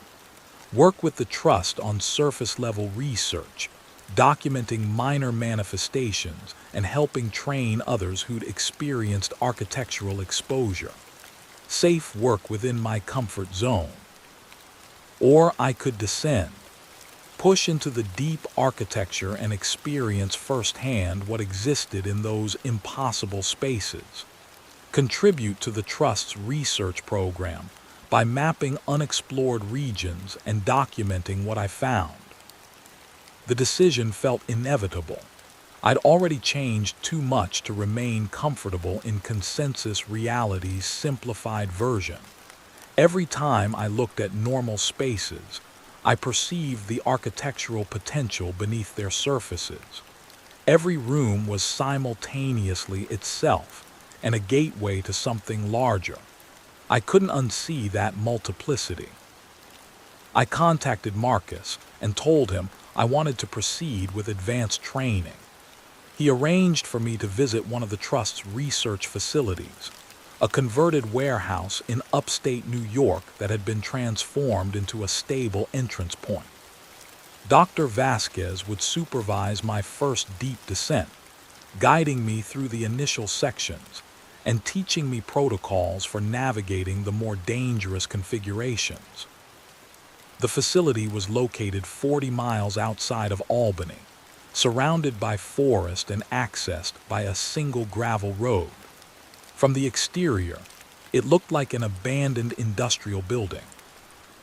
Work with the trust on surface-level research, documenting minor manifestations and helping train others who'd experienced architectural exposure. Safe work within my comfort zone. Or I could descend, push into the deep architecture and experience firsthand what existed in those impossible spaces. Contribute to the Trust's research program by mapping unexplored regions and documenting what I found. The decision felt inevitable. I'd already changed too much to remain comfortable in consensus reality's simplified version. Every time I looked at normal spaces, I perceived the architectural potential beneath their surfaces. Every room was simultaneously itself and a gateway to something larger. I couldn't unsee that multiplicity. I contacted Marcus and told him I wanted to proceed with advanced training. He arranged for me to visit one of the Trust's research facilities, a converted warehouse in upstate New York that had been transformed into a stable entrance point. Dr. Vasquez would supervise my first deep descent, guiding me through the initial sections and teaching me protocols for navigating the more dangerous configurations. The facility was located 40 miles outside of Albany, surrounded by forest and accessed by a single gravel road. From the exterior, it looked like an abandoned industrial building.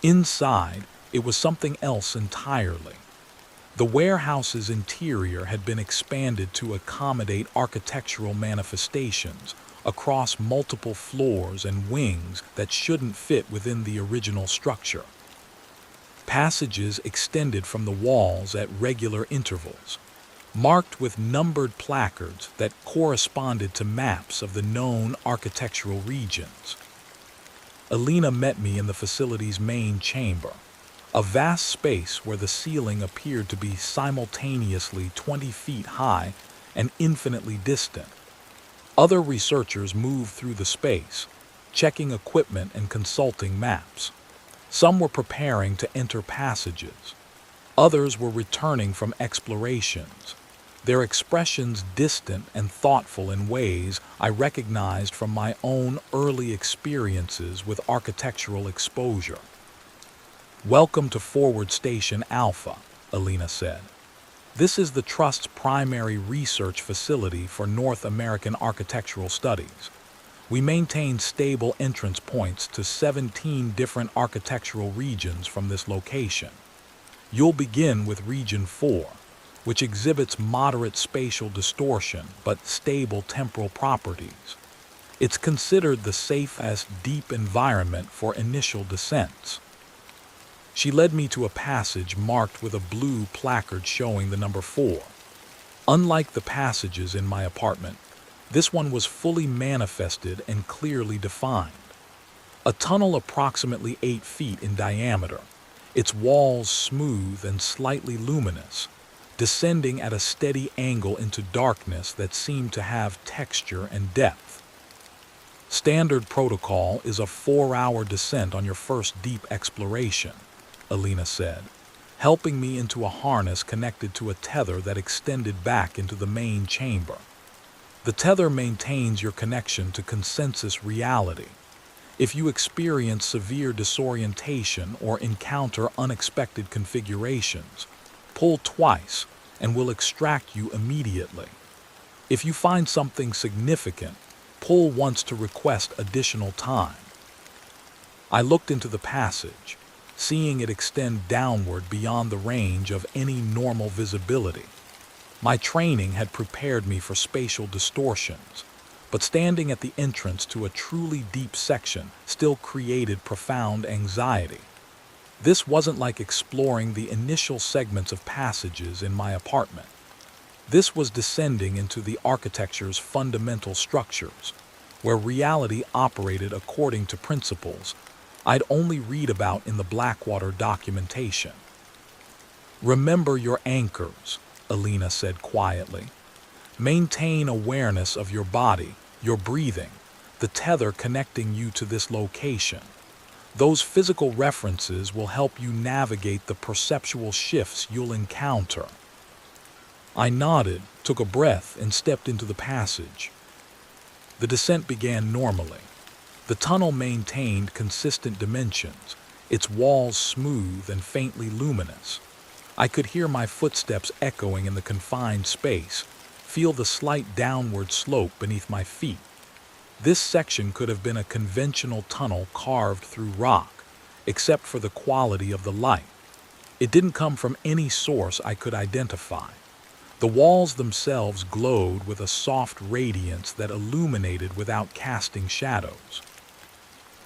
Inside, it was something else entirely. The warehouse's interior had been expanded to accommodate architectural manifestations across multiple floors and wings that shouldn't fit within the original structure. Passages extended from the walls at regular intervals, marked with numbered placards that corresponded to maps of the known architectural regions. Alina met me in the facility's main chamber, a vast space where the ceiling appeared to be simultaneously 20 feet high and infinitely distant. Other researchers moved through the space, checking equipment and consulting maps. Some were preparing to enter passages. Others were returning from explorations, their expressions distant and thoughtful in ways I recognized from my own early experiences with architectural exposure. "Welcome to Forward Station Alpha," Alina said. "This is the Trust's primary research facility for North American architectural studies. We maintain stable entrance points to 17 different architectural regions from this location. You'll begin with Region 4, which exhibits moderate spatial distortion but stable temporal properties. It's considered the safest deep environment for initial descents." She led me to a passage marked with a blue placard showing the number 4. Unlike the passages in my apartment, this one was fully manifested and clearly defined. A tunnel approximately 8 feet in diameter, its walls smooth and slightly luminous, descending at a steady angle into darkness that seemed to have texture and depth. "Standard protocol is a 4-hour descent on your first deep exploration," Alina said, helping me into a harness connected to a tether that extended back into the main chamber. The tether maintains your connection to consensus reality. If you experience severe disorientation or encounter unexpected configurations, pull twice and we'll extract you immediately. If you find something significant, pull once to request additional time. I looked into the passage, seeing it extend downward beyond the range of any normal visibility. My training had prepared me for spatial distortions, but standing at the entrance to a truly deep section still created profound anxiety. This wasn't like exploring the initial segments of passages in my apartment. This was descending into the architecture's fundamental structures, where reality operated according to principles I'd only read about in the Blackwater documentation. "Remember your anchors," Alina said quietly. Maintain awareness of your body, your breathing, the tether connecting you to this location. Those physical references will help you navigate the perceptual shifts you'll encounter. I nodded, took a breath, and stepped into the passage. The descent began normally. The tunnel maintained consistent dimensions, its walls smooth and faintly luminous. I could hear my footsteps echoing in the confined space, feel the slight downward slope beneath my feet. This section could have been a conventional tunnel carved through rock, except for the quality of the light. It didn't come from any source I could identify. The walls themselves glowed with a soft radiance that illuminated without casting shadows.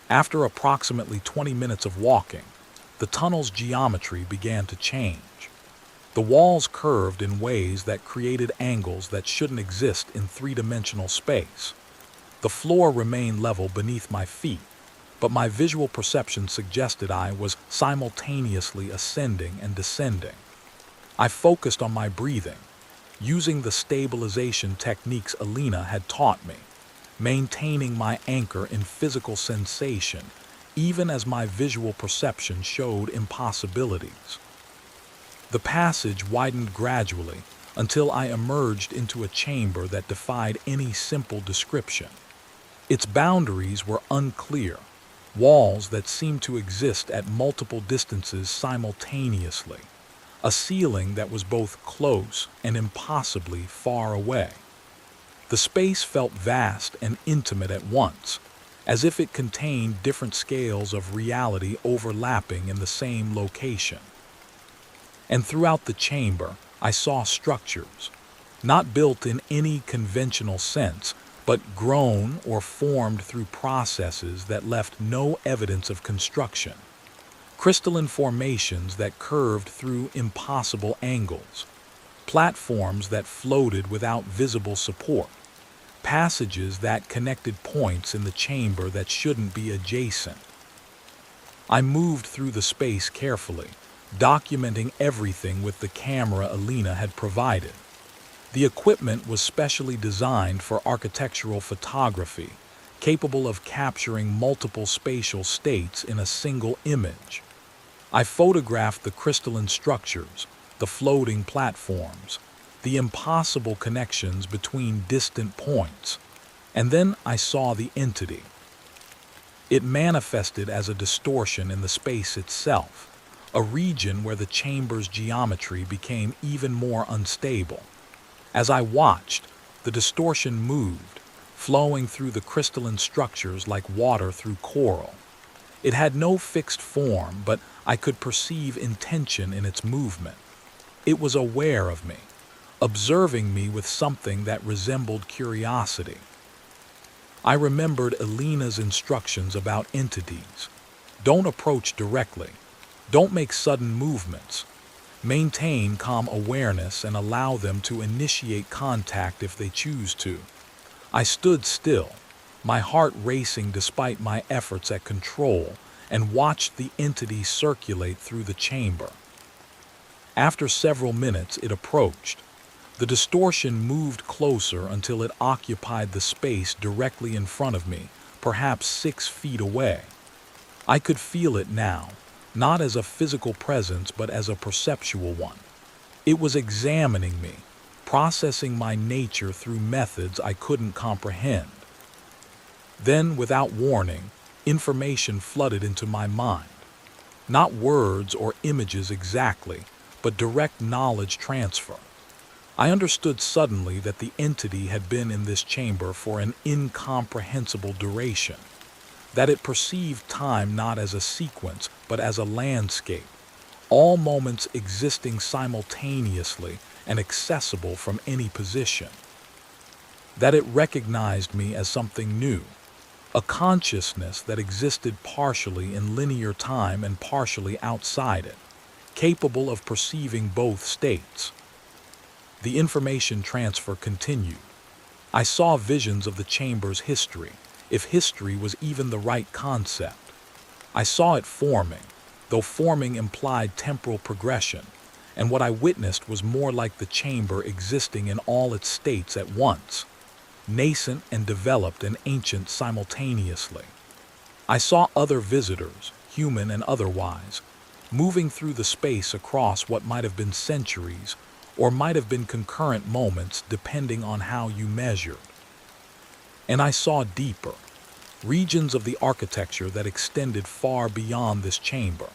After approximately 20 minutes of walking, the tunnel's geometry began to change. The walls curved in ways that created angles that shouldn't exist in three-dimensional space. The floor remained level beneath my feet, but my visual perception suggested I was simultaneously ascending and descending. I focused on my breathing, using the stabilization techniques Alina had taught me, maintaining my anchor in physical sensation, even as my visual perception showed impossibilities. The passage widened gradually until I emerged into a chamber that defied any simple description. Its boundaries were unclear, walls that seemed to exist at multiple distances simultaneously, a ceiling that was both close and impossibly far away. The space felt vast and intimate at once, as if it contained different scales of reality overlapping in the same location. And throughout the chamber, I saw structures, not built in any conventional sense, but grown or formed through processes that left no evidence of construction. Crystalline formations that curved through impossible angles, platforms that floated without visible support, passages that connected points in the chamber that shouldn't be adjacent. I moved through the space carefully, documenting everything with the camera Alina had provided. The equipment was specially designed for architectural photography, capable of capturing multiple spatial states in a single image. I photographed the crystalline structures, the floating platforms, the impossible connections between distant points, and then I saw the entity. It manifested as a distortion in the space itself, a region where the chamber's geometry became even more unstable. As I watched, the distortion moved, flowing through the crystalline structures like water through coral. It had no fixed form, but I could perceive intention in its movement. It was aware of me, observing me with something that resembled curiosity. I remembered Alina's instructions about entities. Don't approach directly. Don't make sudden movements. Maintain calm awareness and allow them to initiate contact if they choose to. I stood still, my heart racing despite my efforts at control, and watched the entity circulate through the chamber. After several minutes, it approached. The distortion moved closer until it occupied the space directly in front of me, perhaps 6 feet away. I could feel it now, not as a physical presence but as a perceptual one. It was examining me, processing my nature through methods I couldn't comprehend. Then, without warning, information flooded into my mind. Not words or images exactly, but direct knowledge transfer. I understood suddenly that the entity had been in this chamber for an incomprehensible duration, that it perceived time not as a sequence, but as a landscape, all moments existing simultaneously and accessible from any position. That it recognized me as something new, a consciousness that existed partially in linear time and partially outside it, capable of perceiving both states. The information transfer continued. I saw visions of the chamber's history, if history was even the right concept. I saw it forming, though forming implied temporal progression, and what I witnessed was more like the chamber existing in all its states at once, nascent and developed and ancient simultaneously. I saw other visitors, human and otherwise, moving through the space across what might have been centuries or might have been concurrent moments depending on how you measured. And I saw deeper, regions of the architecture that extended far beyond this chamber.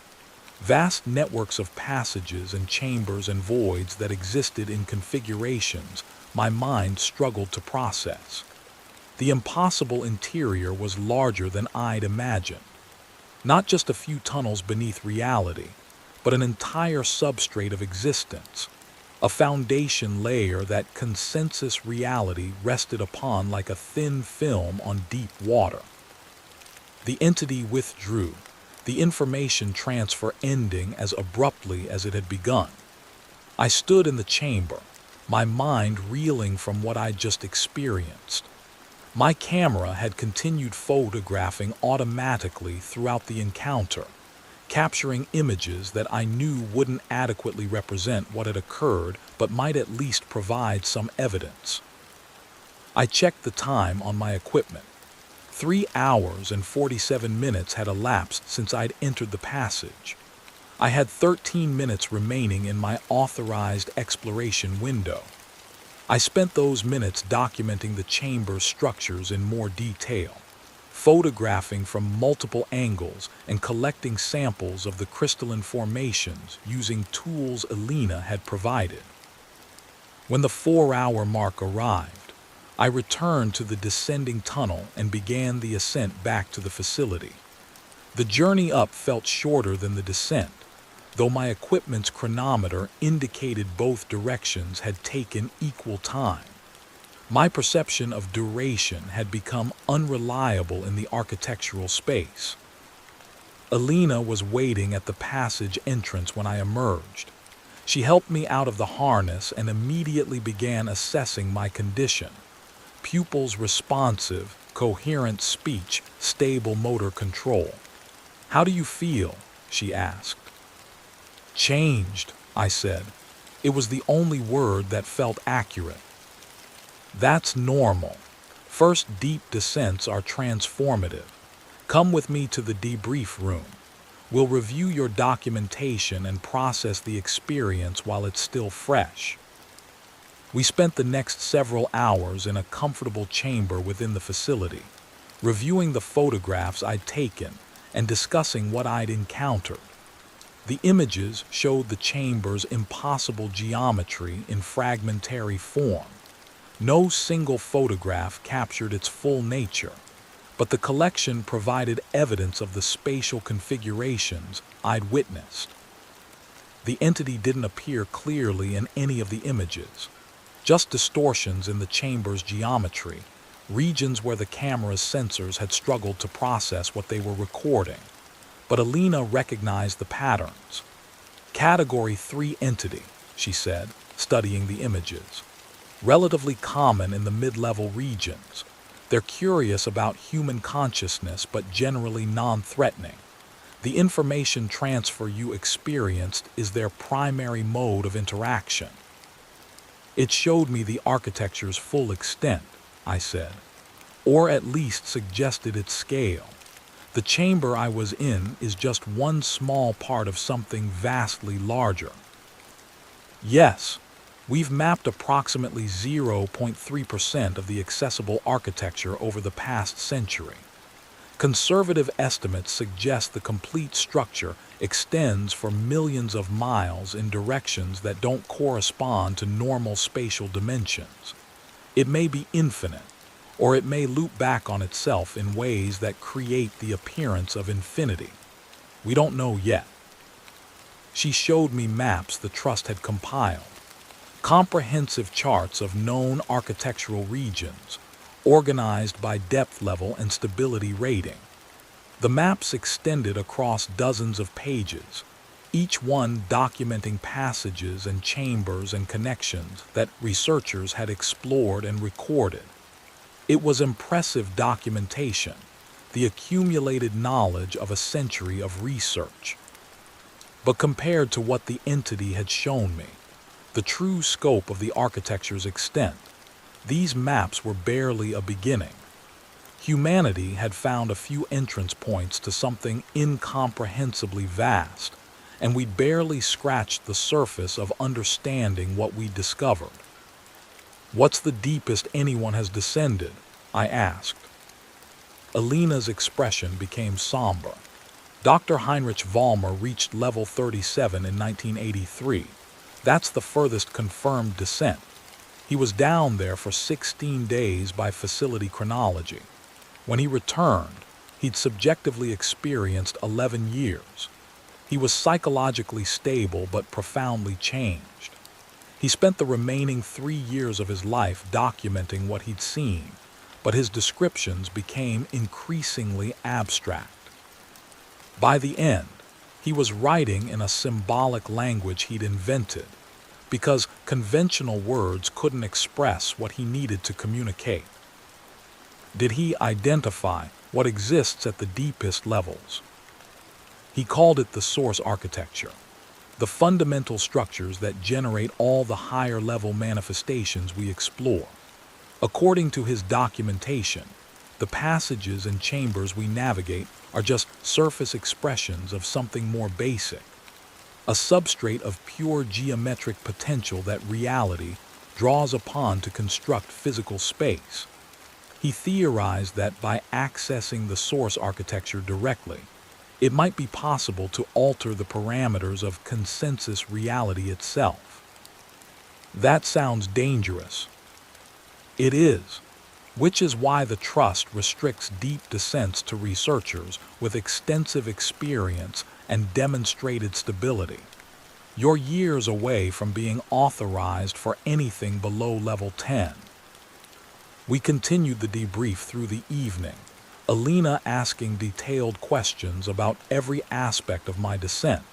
Vast networks of passages and chambers and voids that existed in configurations my mind struggled to process. The impossible interior was larger than I'd imagined. Not just a few tunnels beneath reality, but an entire substrate of existence, a foundation layer that consensus reality rested upon like a thin film on deep water. The entity withdrew, the information transfer ending as abruptly as it had begun. I stood in the chamber, my mind reeling from what I'd just experienced. My camera had continued photographing automatically throughout the encounter, capturing images that I knew wouldn't adequately represent what had occurred but might at least provide some evidence. I checked the time on my equipment. 3 hours and 47 minutes had elapsed since I'd entered the passage. I had 13 minutes remaining in my authorized exploration window. I spent those minutes documenting the chamber's structures in more detail, photographing from multiple angles and collecting samples of the crystalline formations using tools Alina had provided. When the 4-hour mark arrived, I returned to the descending tunnel and began the ascent back to the facility. The journey up felt shorter than the descent, though my equipment's chronometer indicated both directions had taken equal time. My perception of duration had become unreliable in the architectural space. Alina was waiting at the passage entrance when I emerged. She helped me out of the harness and immediately began assessing my condition. Pupils responsive, coherent speech, stable motor control. "How do you feel?" she asked. "Changed," I said. It was the only word that felt accurate. "That's normal. First deep descents are transformative. Come with me to the debrief room. We'll review your documentation and process the experience while it's still fresh." We spent the next several hours in a comfortable chamber within the facility, reviewing the photographs I'd taken and discussing what I'd encountered. The images showed the chamber's impossible geometry in fragmentary form. No single photograph captured its full nature, but the collection provided evidence of the spatial configurations I'd witnessed. The entity didn't appear clearly in any of the images, just distortions in the chamber's geometry, regions where the camera's sensors had struggled to process what they were recording. But Alina recognized the patterns. "Category 3 entity," she said, studying the images. "Relatively common in the mid-level regions. They're curious about human consciousness but generally non-threatening. The information transfer you experienced is their primary mode of interaction." It showed me the architecture's full extent, I said, or at least suggested its scale. The chamber I was in is just one small part of something vastly larger. "Yes, we've mapped approximately 0.3% of the accessible architecture over the past century. Conservative estimates suggest the complete structure extends for millions of miles in directions that don't correspond to normal spatial dimensions. It may be infinite, or it may loop back on itself in ways that create the appearance of infinity. We don't know yet." She showed me maps the Trust had compiled, comprehensive charts of known architectural regions, organized by depth level and stability rating. The maps extended across dozens of pages, each one documenting passages and chambers and connections that researchers had explored and recorded. It was impressive documentation, the accumulated knowledge of a century of research. But compared to what the entity had shown me, the true scope of the architecture's extent, these maps were barely a beginning. Humanity had found a few entrance points to something incomprehensibly vast, and we'd barely scratched the surface of understanding what we discovered. "What's the deepest anyone has descended?" I asked. Alina's expression became somber. Dr. Heinrich Vollmer reached level 37 in 1983. That's the furthest confirmed descent. He was down there for 16 days by facility chronology. When he returned, he'd subjectively experienced 11 years. He was psychologically stable but profoundly changed. He spent the remaining 3 years of his life documenting what he'd seen, but his descriptions became increasingly abstract. By the end, he was writing in a symbolic language he'd invented, because conventional words couldn't express what he needed to communicate. Did he identify what exists at the deepest levels? He called it the source architecture, the fundamental structures that generate all the higher-level manifestations we explore. According to his documentation, the passages and chambers we navigate are just surface expressions of something more basic, a substrate of pure geometric potential that reality draws upon to construct physical space. He theorized that by accessing the source architecture directly, it might be possible to alter the parameters of consensus reality itself. That sounds dangerous. It is, which is why the Trust restricts deep descents to researchers with extensive experience and demonstrated stability. You're years away from being authorized for anything below level 10. We continued the debrief through the evening, Alina asking detailed questions about every aspect of my descent,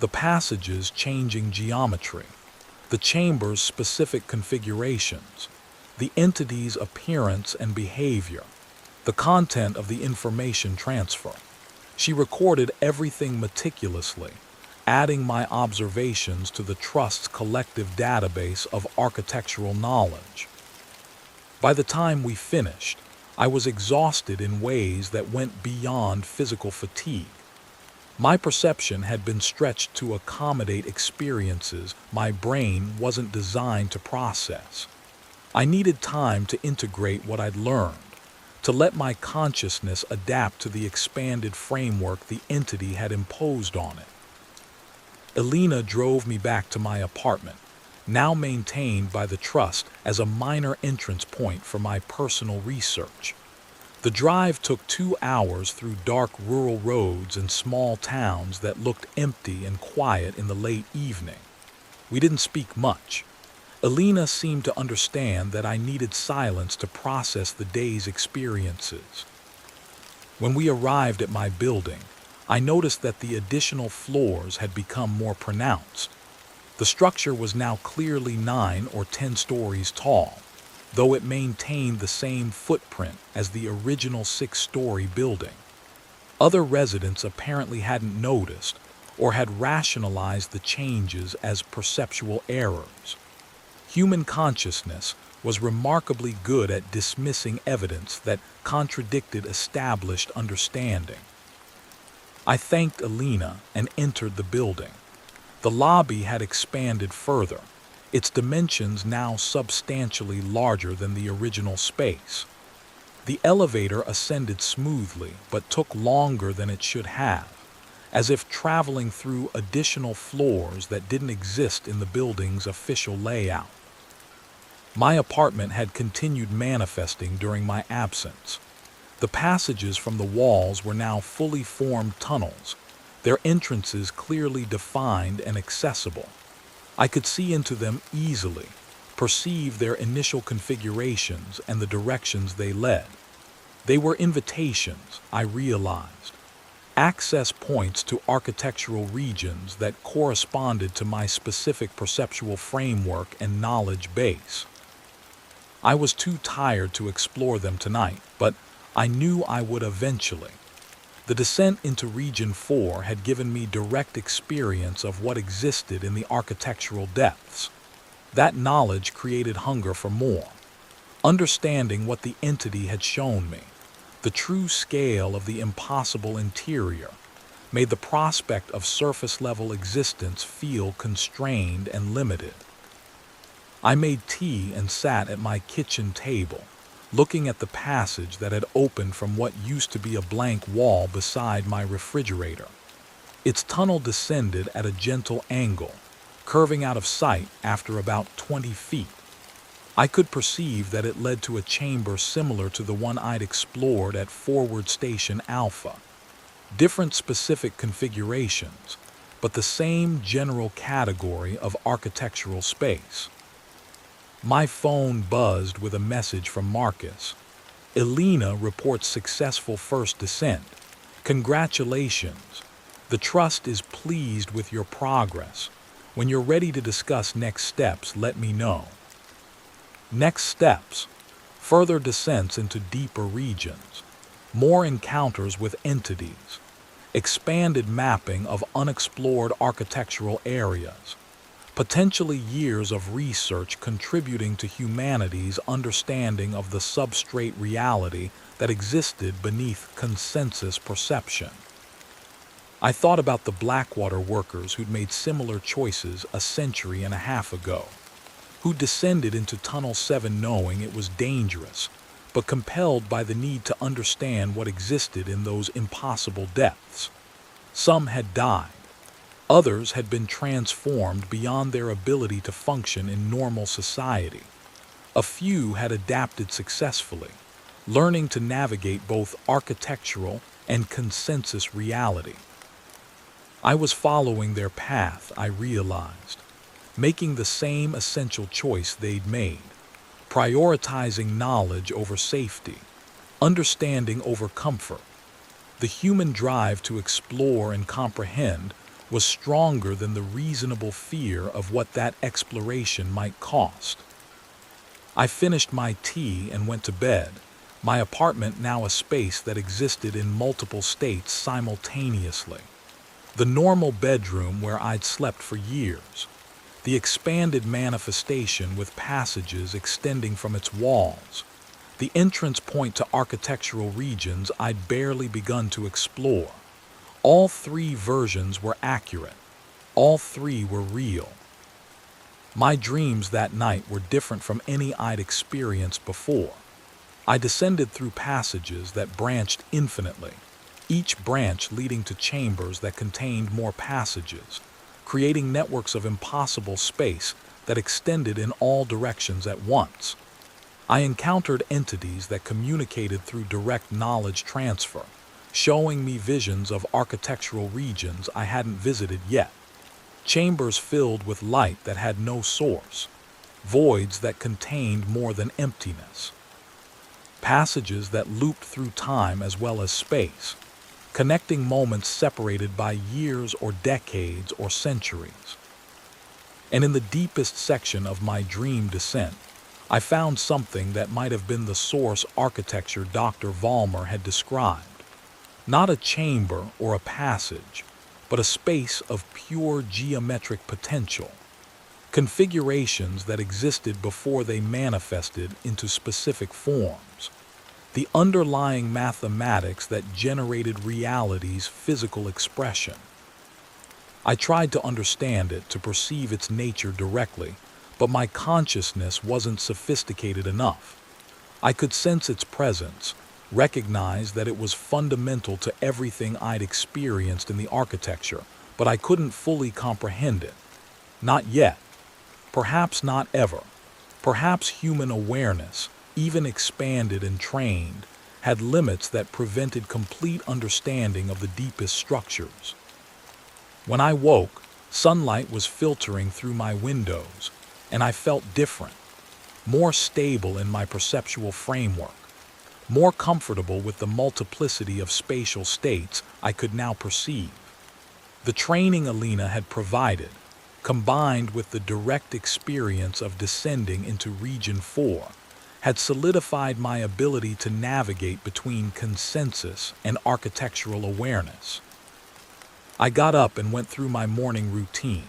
the passages changing geometry, the chamber's specific configurations, the entity's appearance and behavior, the content of the information transfer. She recorded everything meticulously, adding my observations to the Trust's collective database of architectural knowledge. By the time we finished, I was exhausted in ways that went beyond physical fatigue. My perception had been stretched to accommodate experiences my brain wasn't designed to process. I needed time to integrate what I'd learned, to let my consciousness adapt to the expanded framework the entity had imposed on it. Alina drove me back to my apartment, now maintained by the Trust as a minor entrance point for my personal research. The drive took 2 hours through dark rural roads and small towns that looked empty and quiet in the late evening. We didn't speak much. Alina seemed to understand that I needed silence to process the day's experiences. When we arrived at my building, I noticed that the additional floors had become more pronounced. The structure was now clearly 9 or 10 stories tall, though it maintained the same footprint as the original 6-story building. Other residents apparently hadn't noticed or had rationalized the changes as perceptual errors. Human consciousness was remarkably good at dismissing evidence that contradicted established understanding. I thanked Alina and entered the building. The lobby had expanded further, its dimensions now substantially larger than the original space. The elevator ascended smoothly but took longer than it should have, as if traveling through additional floors that didn't exist in the building's official layout. My apartment had continued manifesting during my absence. The passages from the walls were now fully formed tunnels, their entrances clearly defined and accessible. I could see into them easily, perceive their initial configurations and the directions they led. They were invitations, I realized, access points to architectural regions that corresponded to my specific perceptual framework and knowledge base. I was too tired to explore them tonight, but I knew I would eventually. The descent into Region 4 had given me direct experience of what existed in the architectural depths. That knowledge created hunger for more. Understanding what the entity had shown me, the true scale of the impossible interior, made the prospect of surface-level existence feel constrained and limited. I made tea and sat at my kitchen table, looking at the passage that had opened from what used to be a blank wall beside my refrigerator. Its tunnel descended at a gentle angle, curving out of sight after about 20 feet. I could perceive that it led to a chamber similar to the one I'd explored at Forward Station Alpha. Different specific configurations, but the same general category of architectural space. My phone buzzed with a message from Marcus. "Elena reports successful first descent. Congratulations. The Trust is pleased with your progress. When you're ready to discuss next steps, let me know." Next steps: further descents into deeper regions, more encounters with entities, expanded mapping of unexplored architectural areas, potentially years of research contributing to humanity's understanding of the substrate reality that existed beneath consensus perception. I thought about the Blackwater workers who'd made similar choices a century and a half ago, who descended into Tunnel 7 knowing it was dangerous, but compelled by the need to understand what existed in those impossible depths. Some had died. Others had been transformed beyond their ability to function in normal society. A few had adapted successfully, learning to navigate both architectural and consensus reality. I was following their path, I realized, making the same essential choice they'd made, prioritizing knowledge over safety, understanding over comfort. The human drive to explore and comprehend was stronger than the reasonable fear of what that exploration might cost. I finished my tea and went to bed, my apartment now a space that existed in multiple states simultaneously. The normal bedroom where I'd slept for years, the expanded manifestation with passages extending from its walls, the entrance point to architectural regions I'd barely begun to explore. All three versions were accurate. All three were real. My dreams that night were different from any I'd experienced before. I descended through passages that branched infinitely, each branch leading to chambers that contained more passages, creating networks of impossible space that extended in all directions at once. I encountered entities that communicated through direct knowledge transfer, showing me visions of architectural regions I hadn't visited yet. Chambers filled with light that had no source, voids that contained more than emptiness. Passages that looped through time as well as space, connecting moments separated by years or decades or centuries. And in the deepest section of my dream descent, I found something that might have been the source architecture Dr. Vollmer had described. Not a chamber or a passage, but a space of pure geometric potential. Configurations that existed before they manifested into specific forms. The underlying mathematics that generated reality's physical expression. I tried to understand it, to perceive its nature directly, but my consciousness wasn't sophisticated enough. I could sense its presence, recognize that it was fundamental to everything I'd experienced in the architecture, but I couldn't fully comprehend it. Not yet. Perhaps not ever. Perhaps human awareness, even expanded and trained, had limits that prevented complete understanding of the deepest structures. When I woke, sunlight was filtering through my windows, and I felt different, more stable in my perceptual framework, more comfortable with the multiplicity of spatial states I could now perceive. The training Elena had provided, combined with the direct experience of descending into Region 4, had solidified my ability to navigate between consensus and architectural awareness. I got up and went through my morning routine,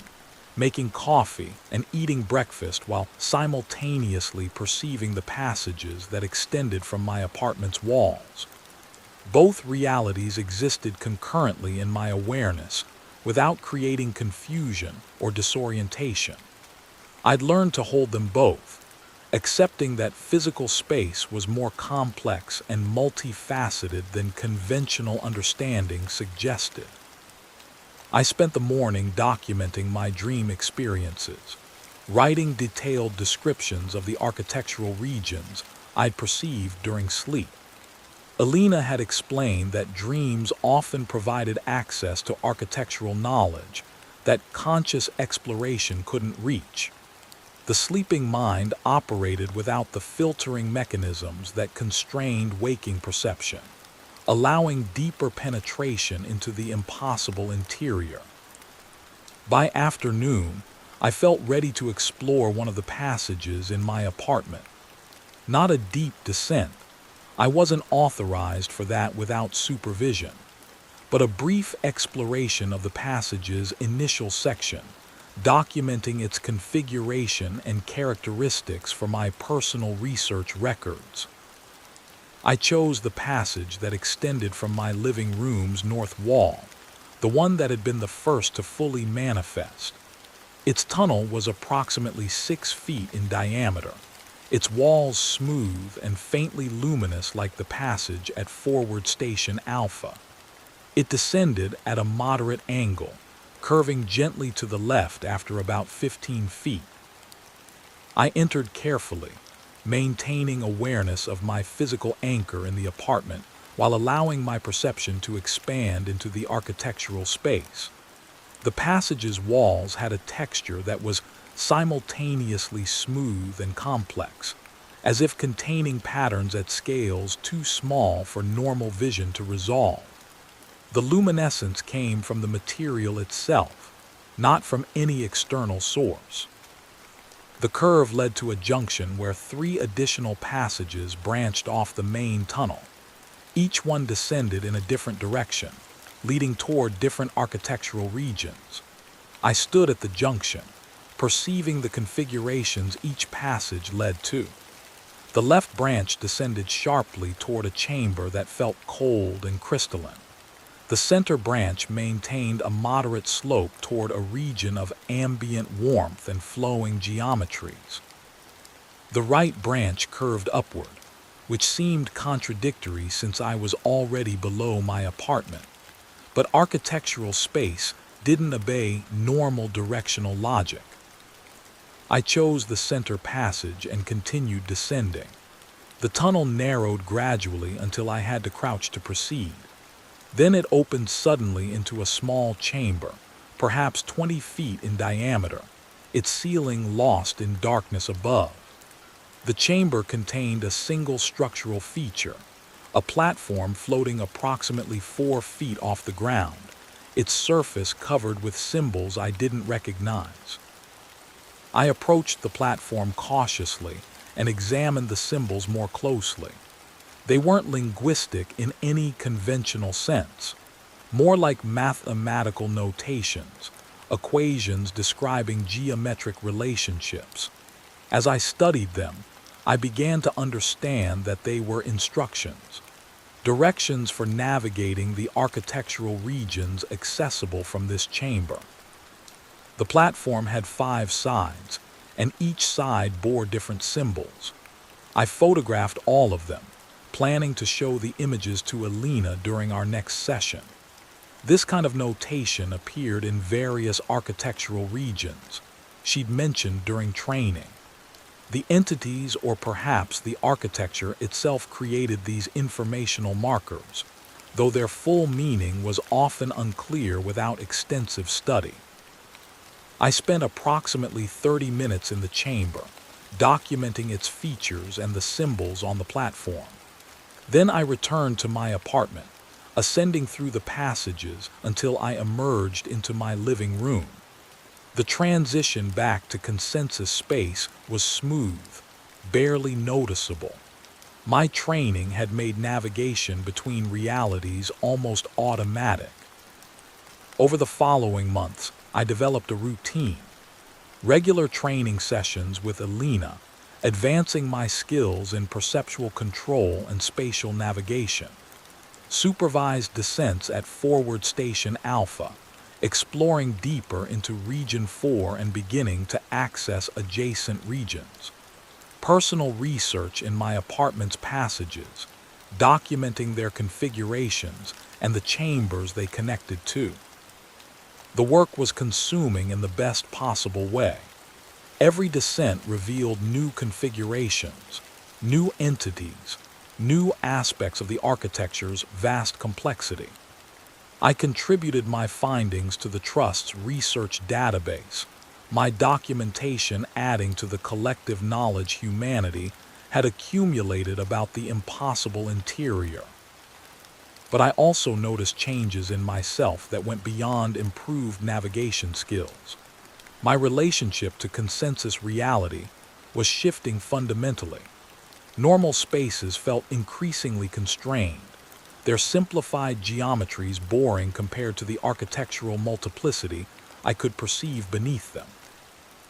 making coffee and eating breakfast while simultaneously perceiving the passages that extended from my apartment's walls. Both realities existed concurrently in my awareness without creating confusion or disorientation. I'd learned to hold them both, accepting that physical space was more complex and multifaceted than conventional understanding suggested. I spent the morning documenting my dream experiences, writing detailed descriptions of the architectural regions I'd perceived during sleep. Alina had explained that dreams often provided access to architectural knowledge that conscious exploration couldn't reach. The sleeping mind operated without the filtering mechanisms that constrained waking perception, allowing deeper penetration into the impossible interior. By afternoon, I felt ready to explore one of the passages in my apartment. Not a deep descent. I wasn't authorized for that without supervision, but a brief exploration of the passage's initial section, documenting its configuration and characteristics for my personal research records. I chose the passage that extended from my living room's north wall, the one that had been the first to fully manifest. Its tunnel was approximately 6 feet in diameter, its walls smooth and faintly luminous like the passage at Forward Station Alpha. It descended at a moderate angle, curving gently to the left after about 15 feet. I entered carefully, maintaining awareness of my physical anchor in the apartment while allowing my perception to expand into the architectural space. The passage's walls had a texture that was simultaneously smooth and complex, as if containing patterns at scales too small for normal vision to resolve. The luminescence came from the material itself, not from any external source. The curve led to a junction where 3 additional passages branched off the main tunnel. Each one descended in a different direction, leading toward different architectural regions. I stood at the junction, perceiving the configurations each passage led to. The left branch descended sharply toward a chamber that felt cold and crystalline. The center branch maintained a moderate slope toward a region of ambient warmth and flowing geometries. The right branch curved upward, which seemed contradictory since I was already below my apartment. But architectural space didn't obey normal directional logic. I chose the center passage and continued descending. The tunnel narrowed gradually until I had to crouch to proceed. Then it opened suddenly into a small chamber, perhaps 20 feet in diameter, its ceiling lost in darkness above. The chamber contained a single structural feature, a platform floating approximately 4 feet off the ground, its surface covered with symbols I didn't recognize. I approached the platform cautiously and examined the symbols more closely. They weren't linguistic in any conventional sense, more like mathematical notations, equations describing geometric relationships. As I studied them, I began to understand that they were instructions, directions for navigating the architectural regions accessible from this chamber. The platform had 5 sides, and each side bore different symbols. I photographed all of them, planning to show the images to Alina during our next session. This kind of notation appeared in various architectural regions she'd mentioned during training. The entities, or perhaps the architecture itself, created these informational markers, though their full meaning was often unclear without extensive study. I spent approximately 30 minutes in the chamber, documenting its features and the symbols on the platform. Then I returned to my apartment, ascending through the passages until I emerged into my living room. The transition back to consensus space was smooth. barely noticeable. My training had made navigation between realities almost automatic. Over the following months, I developed a routine. Regular training sessions with Alina, advancing my skills in perceptual control and spatial navigation. Supervised descents at Forward Station Alpha, exploring deeper into Region 4 and beginning to access adjacent regions. Personal research in my apartment's passages, documenting their configurations and the chambers they connected to. The work was consuming in the best possible way. Every descent revealed new configurations, new entities, new aspects of the architecture's vast complexity. I contributed my findings to the Trust's research database, my documentation adding to the collective knowledge humanity had accumulated about the impossible interior. But I also noticed changes in myself that went beyond improved navigation skills. My relationship to consensus reality was shifting fundamentally. Normal spaces felt increasingly constrained, their simplified geometries boring compared to the architectural multiplicity I could perceive beneath them.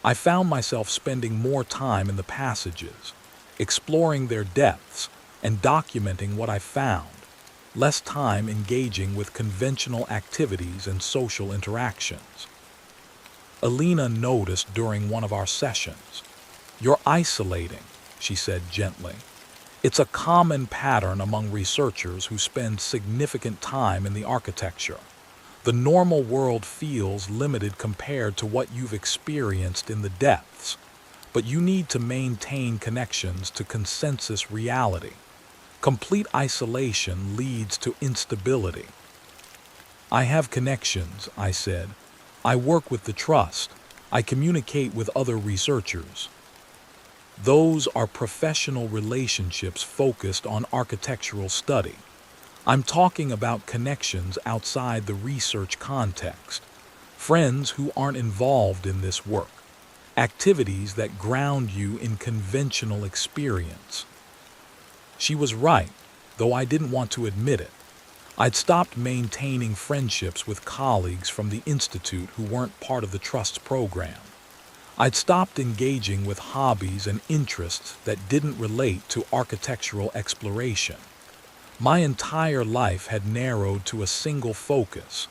I found myself spending more time in the passages, exploring their depths and documenting what I found, less time engaging with conventional activities and social interactions. Alina noticed during one of our sessions. "You're isolating," she said gently. "It's a common pattern among researchers who spend significant time in the architecture. The normal world feels limited compared to what you've experienced in the depths, but you need to maintain connections to consensus reality. Complete isolation leads to instability." "I have connections," I said. "I work with the Trust. I communicate with other researchers." "Those are professional relationships focused on architectural study. I'm talking about connections outside the research context, friends who aren't involved in this work, activities that ground you in conventional experience." She was right, though I didn't want to admit it. I'd stopped maintaining friendships with colleagues from the Institute who weren't part of the Trust's program. I'd stopped engaging with hobbies and interests that didn't relate to architectural exploration. My entire life had narrowed to a single focus,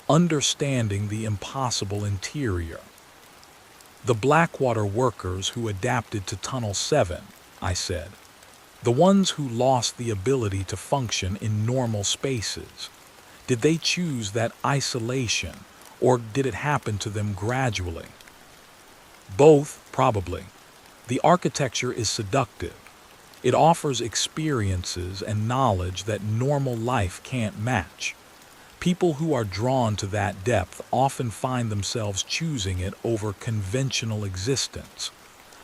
understanding the impossible interior. "The Blackwater workers who adapted to Tunnel 7, I said. "The ones who lost the ability to function in normal spaces. Did they choose that isolation, or did it happen to them gradually?" "Both, probably. The architecture is seductive. It offers experiences and knowledge that normal life can't match. People who are drawn to that depth often find themselves choosing it over conventional existence.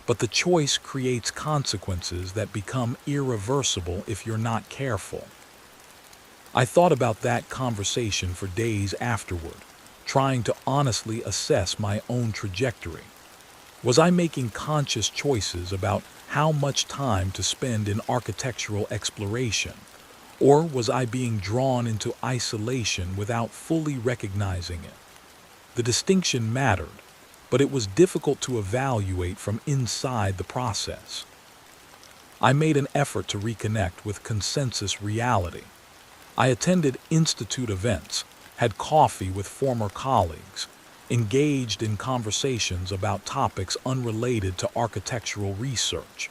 But the choice creates consequences that become irreversible if you're not careful." I thought about that conversation for days afterward, trying to honestly assess my own trajectory. Was I making conscious choices about how much time to spend in architectural exploration, or was I being drawn into isolation without fully recognizing it? The distinction mattered, but it was difficult to evaluate from inside the process. I made an effort to reconnect with consensus reality. I attended institute events, had coffee with former colleagues, engaged in conversations about topics unrelated to architectural research.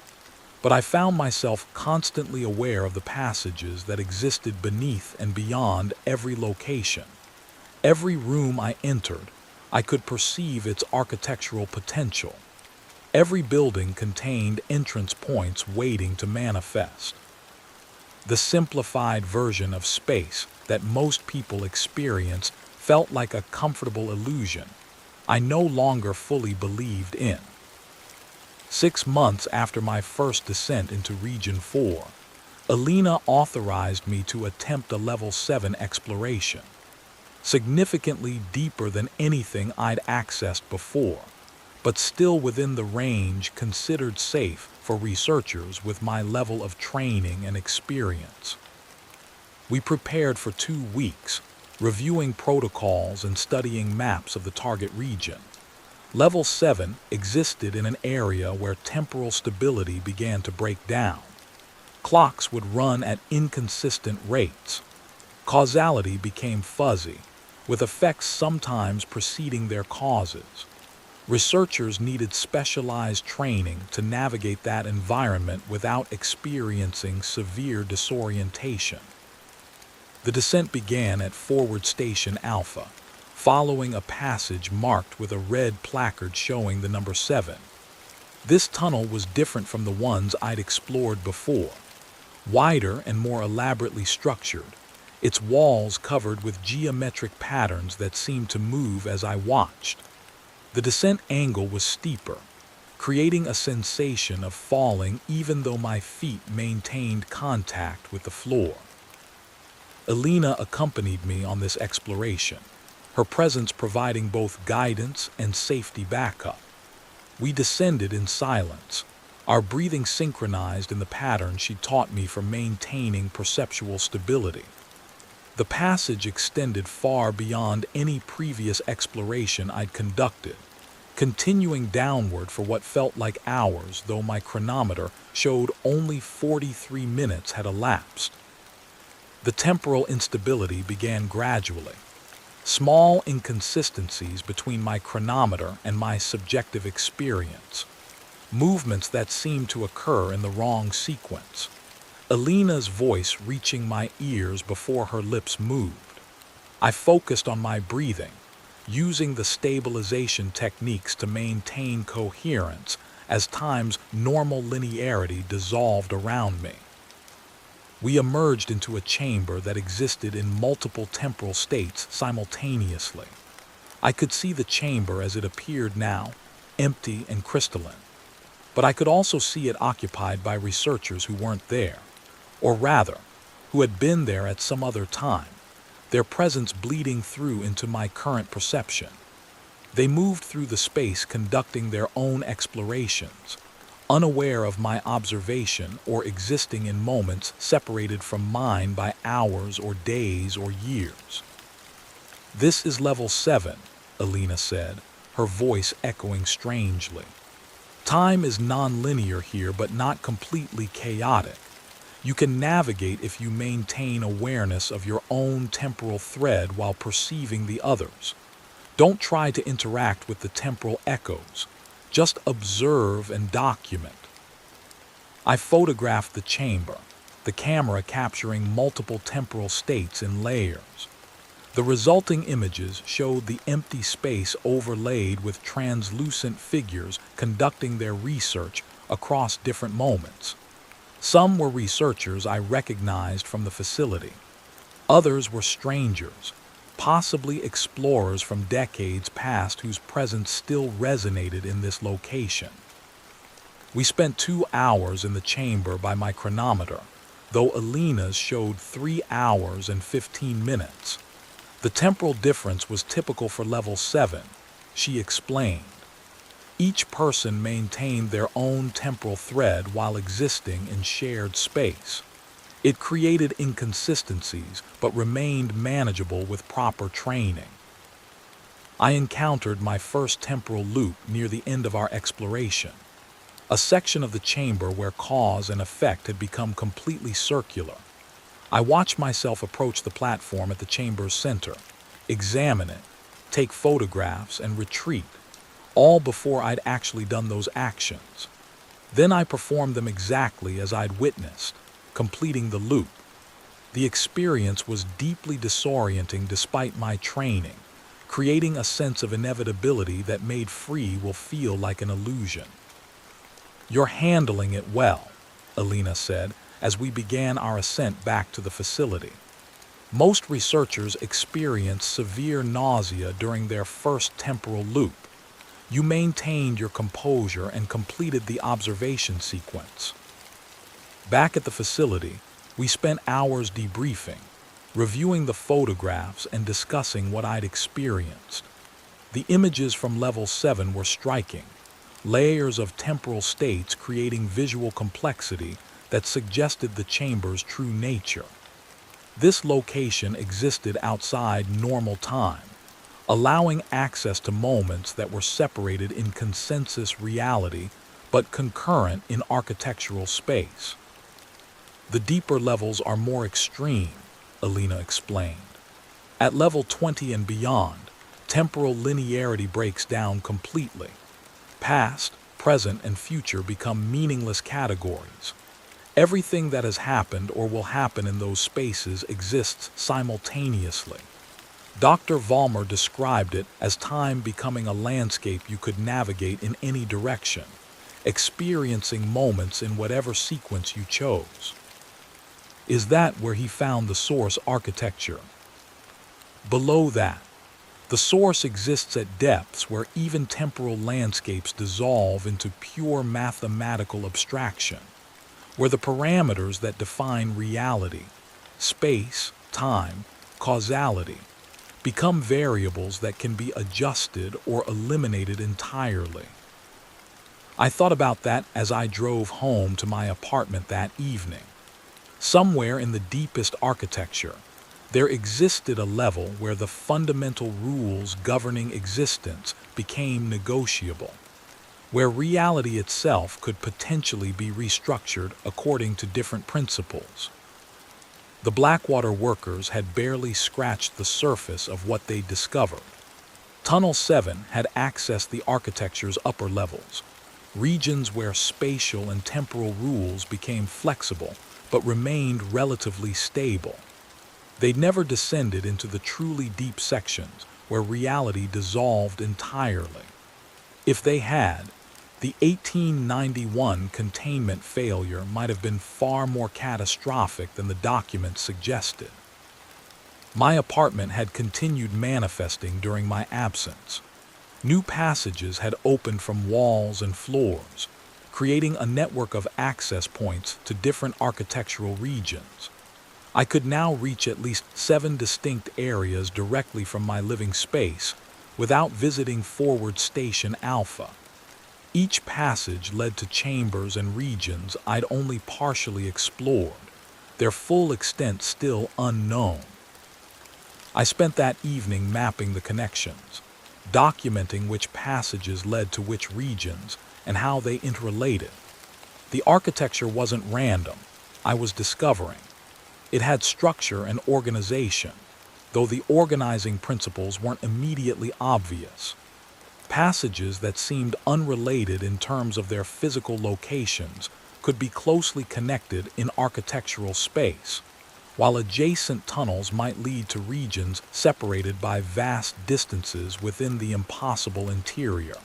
But I found myself constantly aware of the passages that existed beneath and beyond every location. Every room I entered, I could perceive its architectural potential. Every building contained entrance points waiting to manifest. The simplified version of space that most people experienced felt like a comfortable illusion I no longer fully believed in. 6 months after my first descent into Region 4, Alina authorized me to attempt a Level 7 exploration, significantly deeper than anything I'd accessed before, but still within the range considered safe for researchers with my level of training and experience. We prepared for 2 weeks, reviewing protocols and studying maps of the target region. Level 7 existed in an area where temporal stability began to break down. Clocks would run at inconsistent rates. Causality became fuzzy, with effects sometimes preceding their causes. Researchers needed specialized training to navigate that environment without experiencing severe disorientation. The descent began at Forward Station Alpha, following a passage marked with a red placard showing the number 7. This tunnel was different from the ones I'd explored before. Wider and more elaborately structured, its walls covered with geometric patterns that seemed to move as I watched. The descent angle was steeper, creating a sensation of falling even though my feet maintained contact with the floor. Elena accompanied me on this exploration, her presence providing both guidance and safety backup. We descended in silence, our breathing synchronized in the pattern she taught me for maintaining perceptual stability. The passage extended far beyond any previous exploration I'd conducted, continuing downward for what felt like hours, though my chronometer showed only 43 minutes had elapsed. The temporal instability began gradually. Small inconsistencies between my chronometer and my subjective experience. Movements that seemed to occur in the wrong sequence. Elena's voice reaching my ears before her lips moved. I focused on my breathing, using the stabilization techniques to maintain coherence as time's normal linearity dissolved around me. We emerged into a chamber that existed in multiple temporal states simultaneously. I could see the chamber as it appeared now, empty and crystalline. But I could also see it occupied by researchers who weren't there, or rather, who had been there at some other time, their presence bleeding through into my current perception. They moved through the space conducting their own explorations, unaware of my observation or existing in moments separated from mine by hours or days or years. "This is level 7, Elena said, her voice echoing strangely. "Time is non-linear here, but not completely chaotic. You can navigate if you maintain awareness of your own temporal thread while perceiving the others. Don't try to interact with the temporal echoes. Just observe and document." I photographed the chamber, the camera capturing multiple temporal states in layers. The resulting images showed the empty space overlaid with translucent figures conducting their research across different moments. Some were researchers I recognized from the facility. Others were strangers, possibly explorers from decades past whose presence still resonated in this location. We spent 2 hours in the chamber by my chronometer, though Elena's showed 3 hours and 15 minutes. The temporal difference was typical for level 7, she explained. Each person maintained their own temporal thread while existing in shared space. It created inconsistencies, but remained manageable with proper training. I encountered my first temporal loop near the end of our exploration, a section of the chamber where cause and effect had become completely circular. I watched myself approach the platform at the chamber's center, examine it, take photographs, and retreat, all before I'd actually done those actions. Then I performed them exactly as I'd witnessed, completing the loop. The experience was deeply disorienting despite my training, creating a sense of inevitability that made free will feel like an illusion. "You're handling it well," Elena said, as we began our ascent back to the facility. "Most researchers experience severe nausea during their first temporal loop. You maintained your composure and completed the observation sequence." Back at the facility, we spent hours debriefing, reviewing the photographs and discussing what I'd experienced. The images from level 7 were striking, layers of temporal states creating visual complexity that suggested the chamber's true nature. This location existed outside normal time, allowing access to moments that were separated in consensus reality but concurrent in architectural space. The deeper levels are more extreme, Alina explained. At level 20 and beyond, temporal linearity breaks down completely. Past, present, and future become meaningless categories. Everything that has happened or will happen in those spaces exists simultaneously. Dr. Vollmer described it as time becoming a landscape you could navigate in any direction, experiencing moments in whatever sequence you chose. Is that where he found the source architecture? Below that, the source exists at depths where even temporal landscapes dissolve into pure mathematical abstraction, where the parameters that define reality, space, time, causality, become variables that can be adjusted or eliminated entirely. I thought about that as I drove home to my apartment that evening. Somewhere in the deepest architecture, there existed a level where the fundamental rules governing existence became negotiable, where reality itself could potentially be restructured according to different principles. The Blackwater workers had barely scratched the surface of what they discovered. Tunnel 7 had accessed the architecture's upper levels, regions where spatial and temporal rules became flexible but remained relatively stable. They'd never descended into the truly deep sections where reality dissolved entirely. If they had, the 1891 containment failure might have been far more catastrophic than the documents suggested. My apartment had continued manifesting during my absence. New passages had opened from walls and floors, creating a network of access points to different architectural regions. I could now reach at least 7 distinct areas directly from my living space without visiting Forward Station Alpha. Each passage led to chambers and regions I'd only partially explored, their full extent still unknown. I spent that evening mapping the connections, documenting which passages led to which regions and how they interrelated. The architecture wasn't random, I was discovering. It had structure and organization, though the organizing principles weren't immediately obvious. Passages that seemed unrelated in terms of their physical locations could be closely connected in architectural space, while adjacent tunnels might lead to regions separated by vast distances within the impossible interior.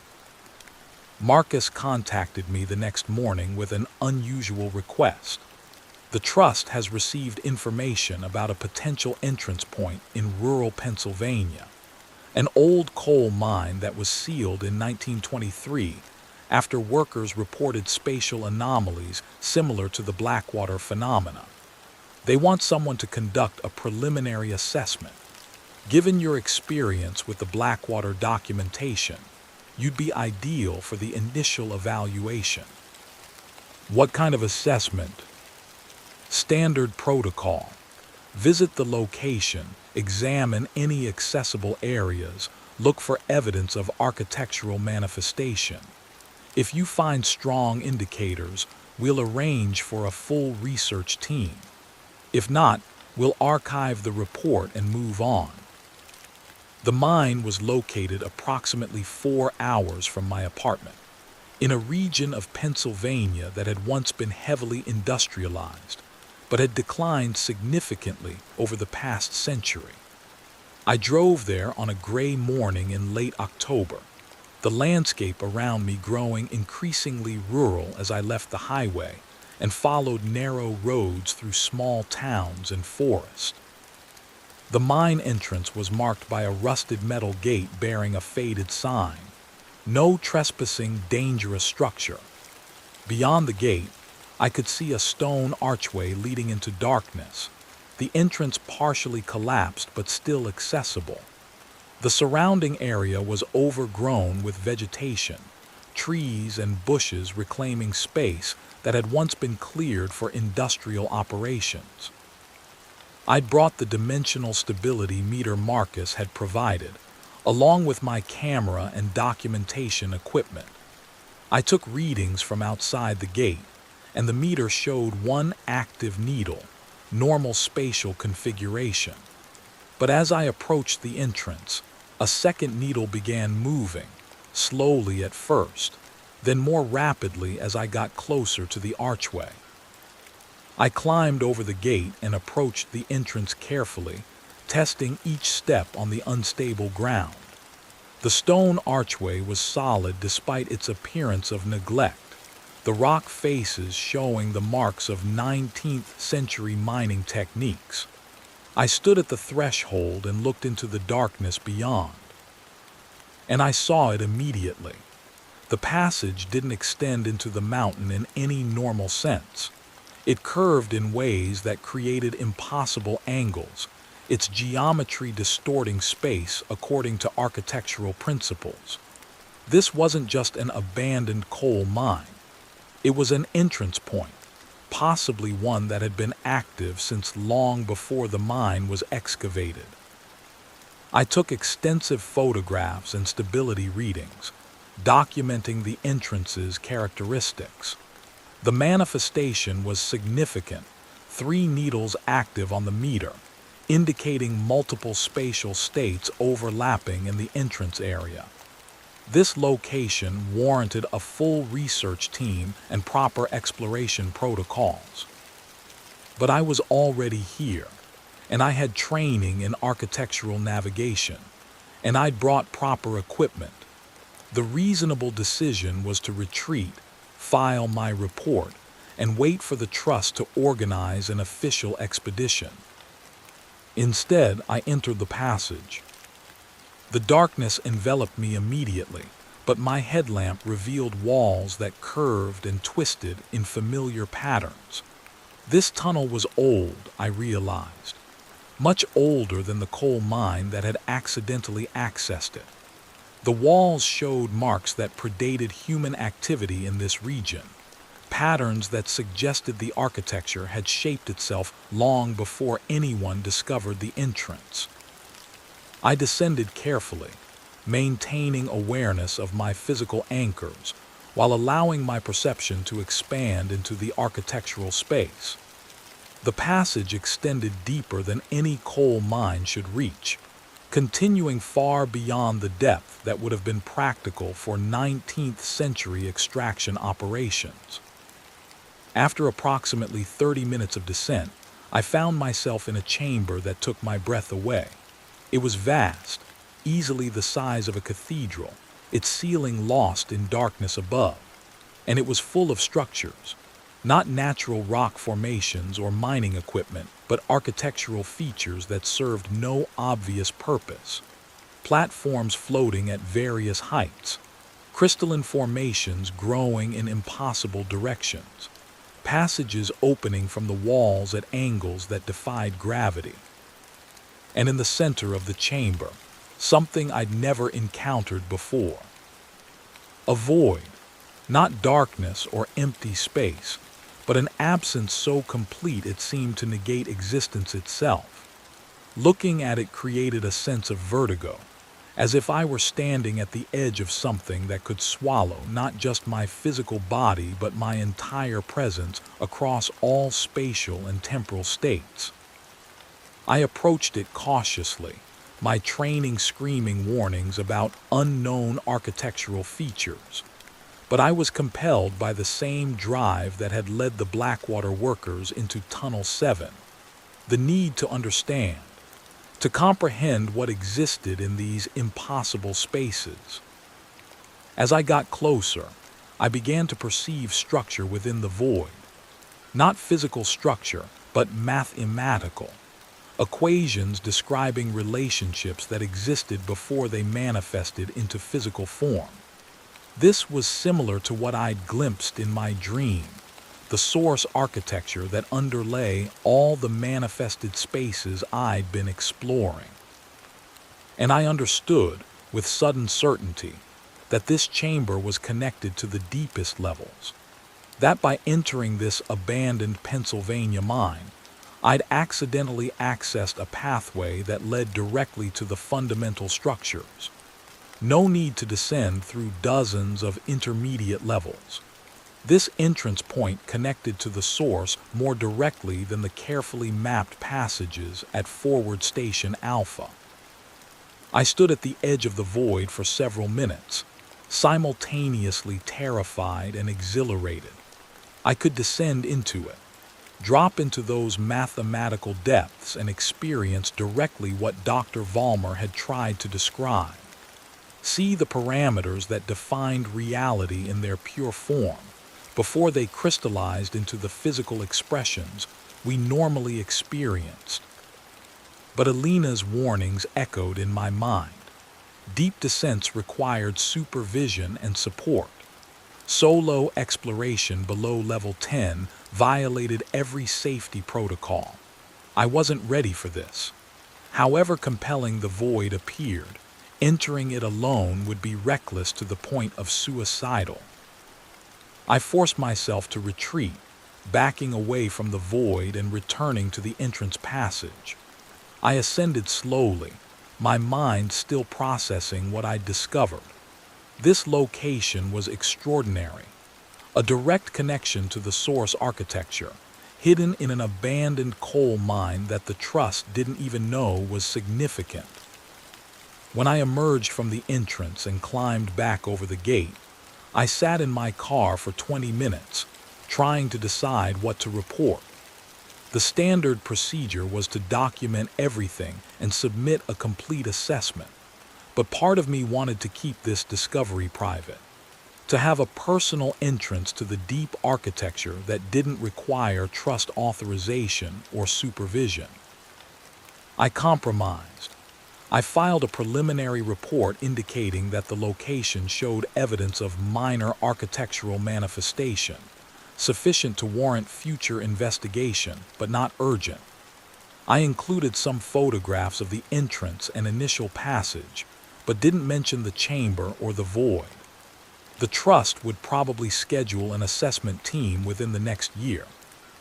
Marcus contacted me the next morning with an unusual request. The Trust has received information about a potential entrance point in rural Pennsylvania, an old coal mine that was sealed in 1923 after workers reported spatial anomalies similar to the Blackwater phenomena. They want someone to conduct a preliminary assessment. Given your experience with the Blackwater documentation, you'd be ideal for the initial evaluation. What kind of assessment? Standard protocol. Visit the location, examine any accessible areas, look for evidence of architectural manifestation. If you find strong indicators, we'll arrange for a full research team. If not, we'll archive the report and move on. The mine was located approximately 4 hours from my apartment, in a region of Pennsylvania that had once been heavily industrialized, but had declined significantly over the past century. I drove there on a gray morning in late October, the landscape around me growing increasingly rural as I left the highway and followed narrow roads through small towns and forest. The mine entrance was marked by a rusted metal gate bearing a faded sign, "No trespassing, dangerous structure." Beyond the gate, I could see a stone archway leading into darkness, the entrance partially collapsed but still accessible. The surrounding area was overgrown with vegetation, trees and bushes reclaiming space that had once been cleared for industrial operations. I'd brought the dimensional stability meter Marcus had provided, along with my camera and documentation equipment. I took readings from outside the gate, and the meter showed one active needle, normal spatial configuration. But as I approached the entrance, a second needle began moving, slowly at first, then more rapidly as I got closer to the archway. I climbed over the gate and approached the entrance carefully, testing each step on the unstable ground. The stone archway was solid despite its appearance of neglect, the rock faces showing the marks of 19th century mining techniques. I stood at the threshold and looked into the darkness beyond. And I saw it immediately. The passage didn't extend into the mountain in any normal sense. It curved in ways that created impossible angles, its geometry distorting space according to architectural principles. This wasn't just an abandoned coal mine. It was an entrance point, possibly one that had been active since long before the mine was excavated. I took extensive photographs and stability readings, documenting the entrance's characteristics. The manifestation was significant, 3 needles active on the meter, indicating multiple spatial states overlapping in the entrance area. This location warranted a full research team and proper exploration protocols. But I was already here, and I had training in architectural navigation, and I'd brought proper equipment. The reasonable decision was to retreat, file my report, and wait for the trust to organize an official expedition. Instead, I entered the passage. The darkness enveloped me immediately, but my headlamp revealed walls that curved and twisted in familiar patterns. This tunnel was old, I realized, much older than the coal mine that had accidentally accessed it. The walls showed marks that predated human activity in this region, patterns that suggested the architecture had shaped itself long before anyone discovered the entrance. I descended carefully, maintaining awareness of my physical anchors while allowing my perception to expand into the architectural space. The passage extended deeper than any coal mine should reach, continuing far beyond the depth that would have been practical for 19th century extraction operations. After approximately 30 minutes of descent, I found myself in a chamber that took my breath away. It was vast, easily the size of a cathedral, its ceiling lost in darkness above, and it was full of structures, not natural rock formations or mining equipment, but architectural features that served no obvious purpose. Platforms floating at various heights, crystalline formations growing in impossible directions, passages opening from the walls at angles that defied gravity. And in the center of the chamber, something I'd never encountered before. A void, not darkness or empty space, but an absence so complete it seemed to negate existence itself. Looking at it created a sense of vertigo, as if I were standing at the edge of something that could swallow not just my physical body but my entire presence across all spatial and temporal states. I approached it cautiously, my training screaming warnings about unknown architectural features. But I was compelled by the same drive that had led the Blackwater workers into Tunnel 7, the need to understand, to comprehend what existed in these impossible spaces. As I got closer, I began to perceive structure within the void. Not physical structure, but mathematical. Equations describing relationships that existed before they manifested into physical form. This was similar to what I'd glimpsed in my dream, the source architecture that underlay all the manifested spaces I'd been exploring. And I understood, with sudden certainty, that this chamber was connected to the deepest levels. That by entering this abandoned Pennsylvania mine, I'd accidentally accessed a pathway that led directly to the fundamental structures. No need to descend through dozens of intermediate levels. This entrance point connected to the source more directly than the carefully mapped passages at Forward Station Alpha. I stood at the edge of the void for several minutes, simultaneously terrified and exhilarated. I could descend into it, drop into those mathematical depths and experience directly what Dr. Vollmer had tried to describe. See the parameters that defined reality in their pure form, before they crystallized into the physical expressions we normally experienced. But Alina's warnings echoed in my mind. Deep descents required supervision and support. Solo exploration below level 10 violated every safety protocol. I wasn't ready for this. However compelling the void appeared, entering it alone would be reckless to the point of suicidal. I forced myself to retreat, backing away from the void and returning to the entrance passage. I ascended slowly, my mind still processing what I'd discovered. This location was extraordinary. A direct connection to the source architecture, hidden in an abandoned coal mine that the Trust didn't even know was significant. When I emerged from the entrance and climbed back over the gate, I sat in my car for 20 minutes, trying to decide what to report. The standard procedure was to document everything and submit a complete assessment, but part of me wanted to keep this discovery private, to have a personal entrance to the deep architecture that didn't require Trust authorization or supervision. I compromised. I filed a preliminary report indicating that the location showed evidence of minor architectural manifestation, sufficient to warrant future investigation, but not urgent. I included some photographs of the entrance and initial passage, but didn't mention the chamber or the void. The Trust would probably schedule an assessment team within the next year,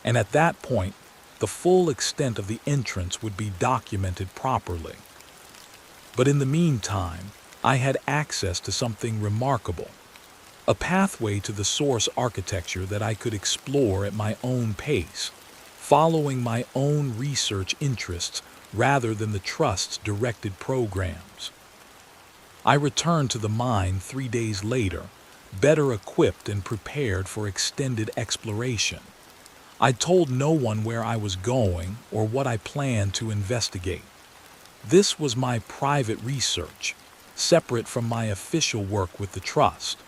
and at that point, the full extent of the entrance would be documented properly. But in the meantime, I had access to something remarkable, a pathway to the source architecture that I could explore at my own pace, following my own research interests rather than the Trust's directed programs. I returned to the mine 3 days later, better equipped and prepared for extended exploration. I told no one where I was going or what I planned to investigate. This was my private research, separate from my official work with the Trust.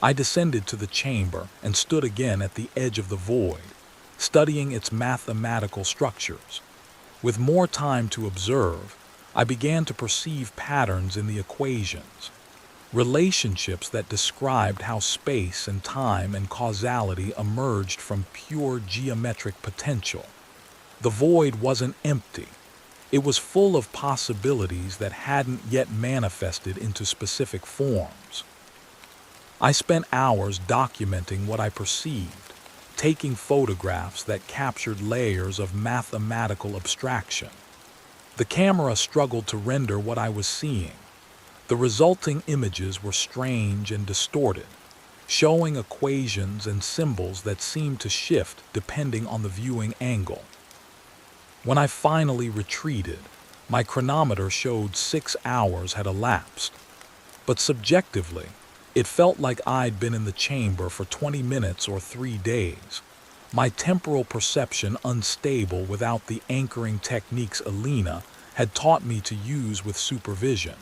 I descended to the chamber and stood again at the edge of the void, studying its mathematical structures. With more time to observe, I began to perceive patterns in the equations, relationships that described how space and time and causality emerged from pure geometric potential. The void wasn't empty. It was full of possibilities that hadn't yet manifested into specific forms. I spent hours documenting what I perceived, taking photographs that captured layers of mathematical abstraction. The camera struggled to render what I was seeing. The resulting images were strange and distorted, showing equations and symbols that seemed to shift depending on the viewing angle. When I finally retreated, my chronometer showed 6 hours had elapsed, but subjectively, it felt like I'd been in the chamber for 20 minutes or 3 days, my temporal perception unstable without the anchoring techniques Alina had taught me to use with supervision.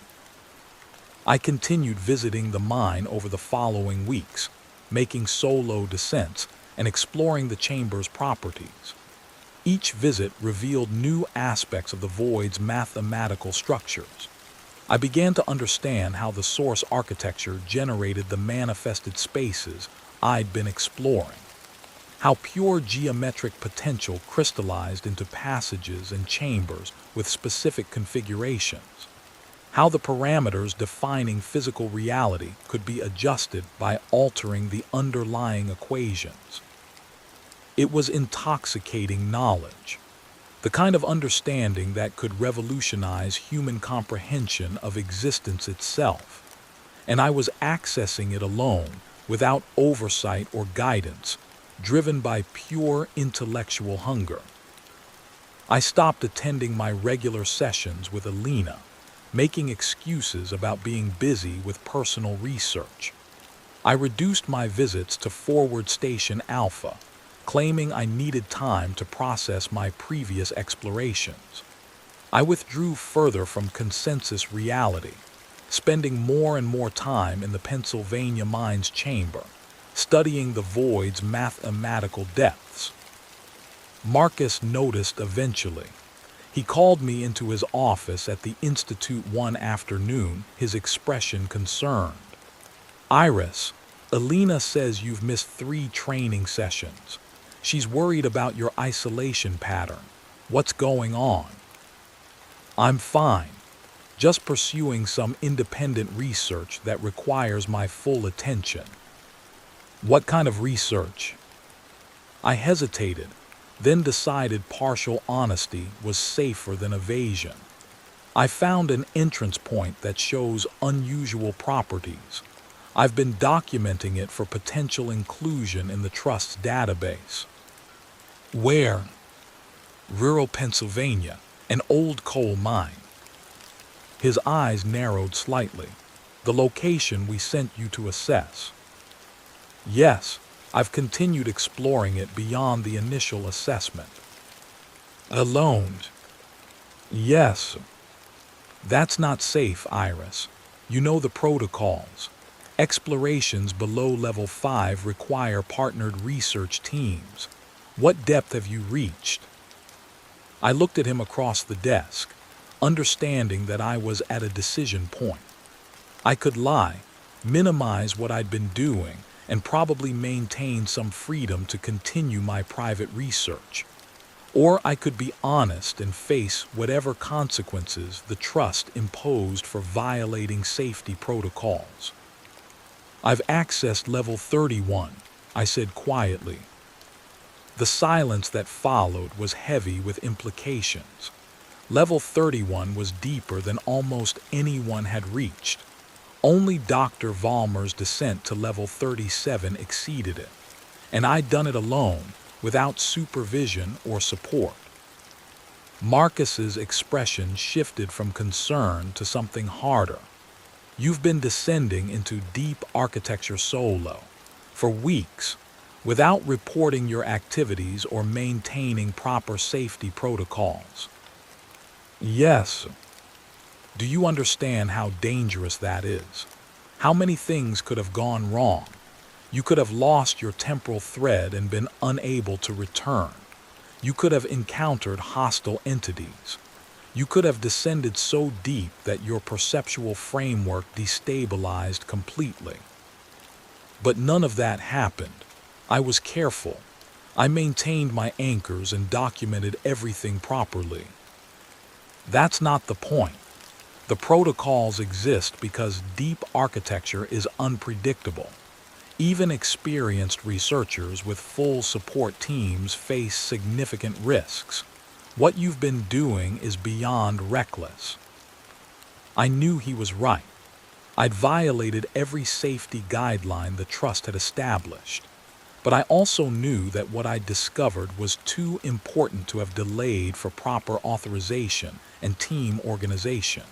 I continued visiting the mine over the following weeks, making solo descents and exploring the chamber's properties. Each visit revealed new aspects of the void's mathematical structures. I began to understand how the source architecture generated the manifested spaces I'd been exploring, how pure geometric potential crystallized into passages and chambers with specific configurations, how the parameters defining physical reality could be adjusted by altering the underlying equations. It was intoxicating knowledge, the kind of understanding that could revolutionize human comprehension of existence itself, and I was accessing it alone, without oversight or guidance, driven by pure intellectual hunger. I stopped attending my regular sessions with Alina, making excuses about being busy with personal research. I reduced my visits to Forward Station Alpha, claiming I needed time to process my previous explorations. I withdrew further from consensus reality, spending more and more time in the Pennsylvania Mines chamber, studying the void's mathematical depths. Marcus noticed eventually. He called me into his office at the Institute one afternoon, his expression concerned. "Iris, Alina says you've missed 3 training sessions. She's worried about your isolation pattern. What's going on?" "I'm fine. Just pursuing some independent research that requires my full attention." "What kind of research?" I hesitated, then decided partial honesty was safer than evasion. "I found an entrance point that shows unusual properties. I've been documenting it for potential inclusion in the Trust's database." "Where?" "Rural Pennsylvania, an old coal mine." His eyes narrowed slightly. "The location we sent you to assess." "Yes, I've continued exploring it beyond the initial assessment." "Alone?" "Yes." "That's not safe, Iris. You know the protocols. Explorations below level 5 require partnered research teams. What depth have you reached?" I looked at him across the desk, understanding that I was at a decision point. I could lie, minimize what I'd been doing, and probably maintain some freedom to continue my private research. Or I could be honest and face whatever consequences the Trust imposed for violating safety protocols. "I've accessed level 31, I said quietly. The silence that followed was heavy with implications. Level 31 was deeper than almost anyone had reached. Only Dr. Vollmer's descent to level 37 exceeded it, and I'd done it alone, without supervision or support. Marcus's expression shifted from concern to something harder. "You've been descending into deep architecture solo, for weeks, without reporting your activities or maintaining proper safety protocols." "Yes." "Do you understand how dangerous that is? How many things could have gone wrong? You could have lost your temporal thread and been unable to return. You could have encountered hostile entities. You could have descended so deep that your perceptual framework destabilized completely. But none of that happened. I was careful. I maintained my anchors and documented everything properly." "That's not the point. The protocols exist because deep architecture is unpredictable. Even experienced researchers with full support teams face significant risks. What you've been doing is beyond reckless." I knew he was right. I'd violated every safety guideline the Trust had established. But I also knew that what I'd discovered was too important to have delayed for proper authorization and team organization.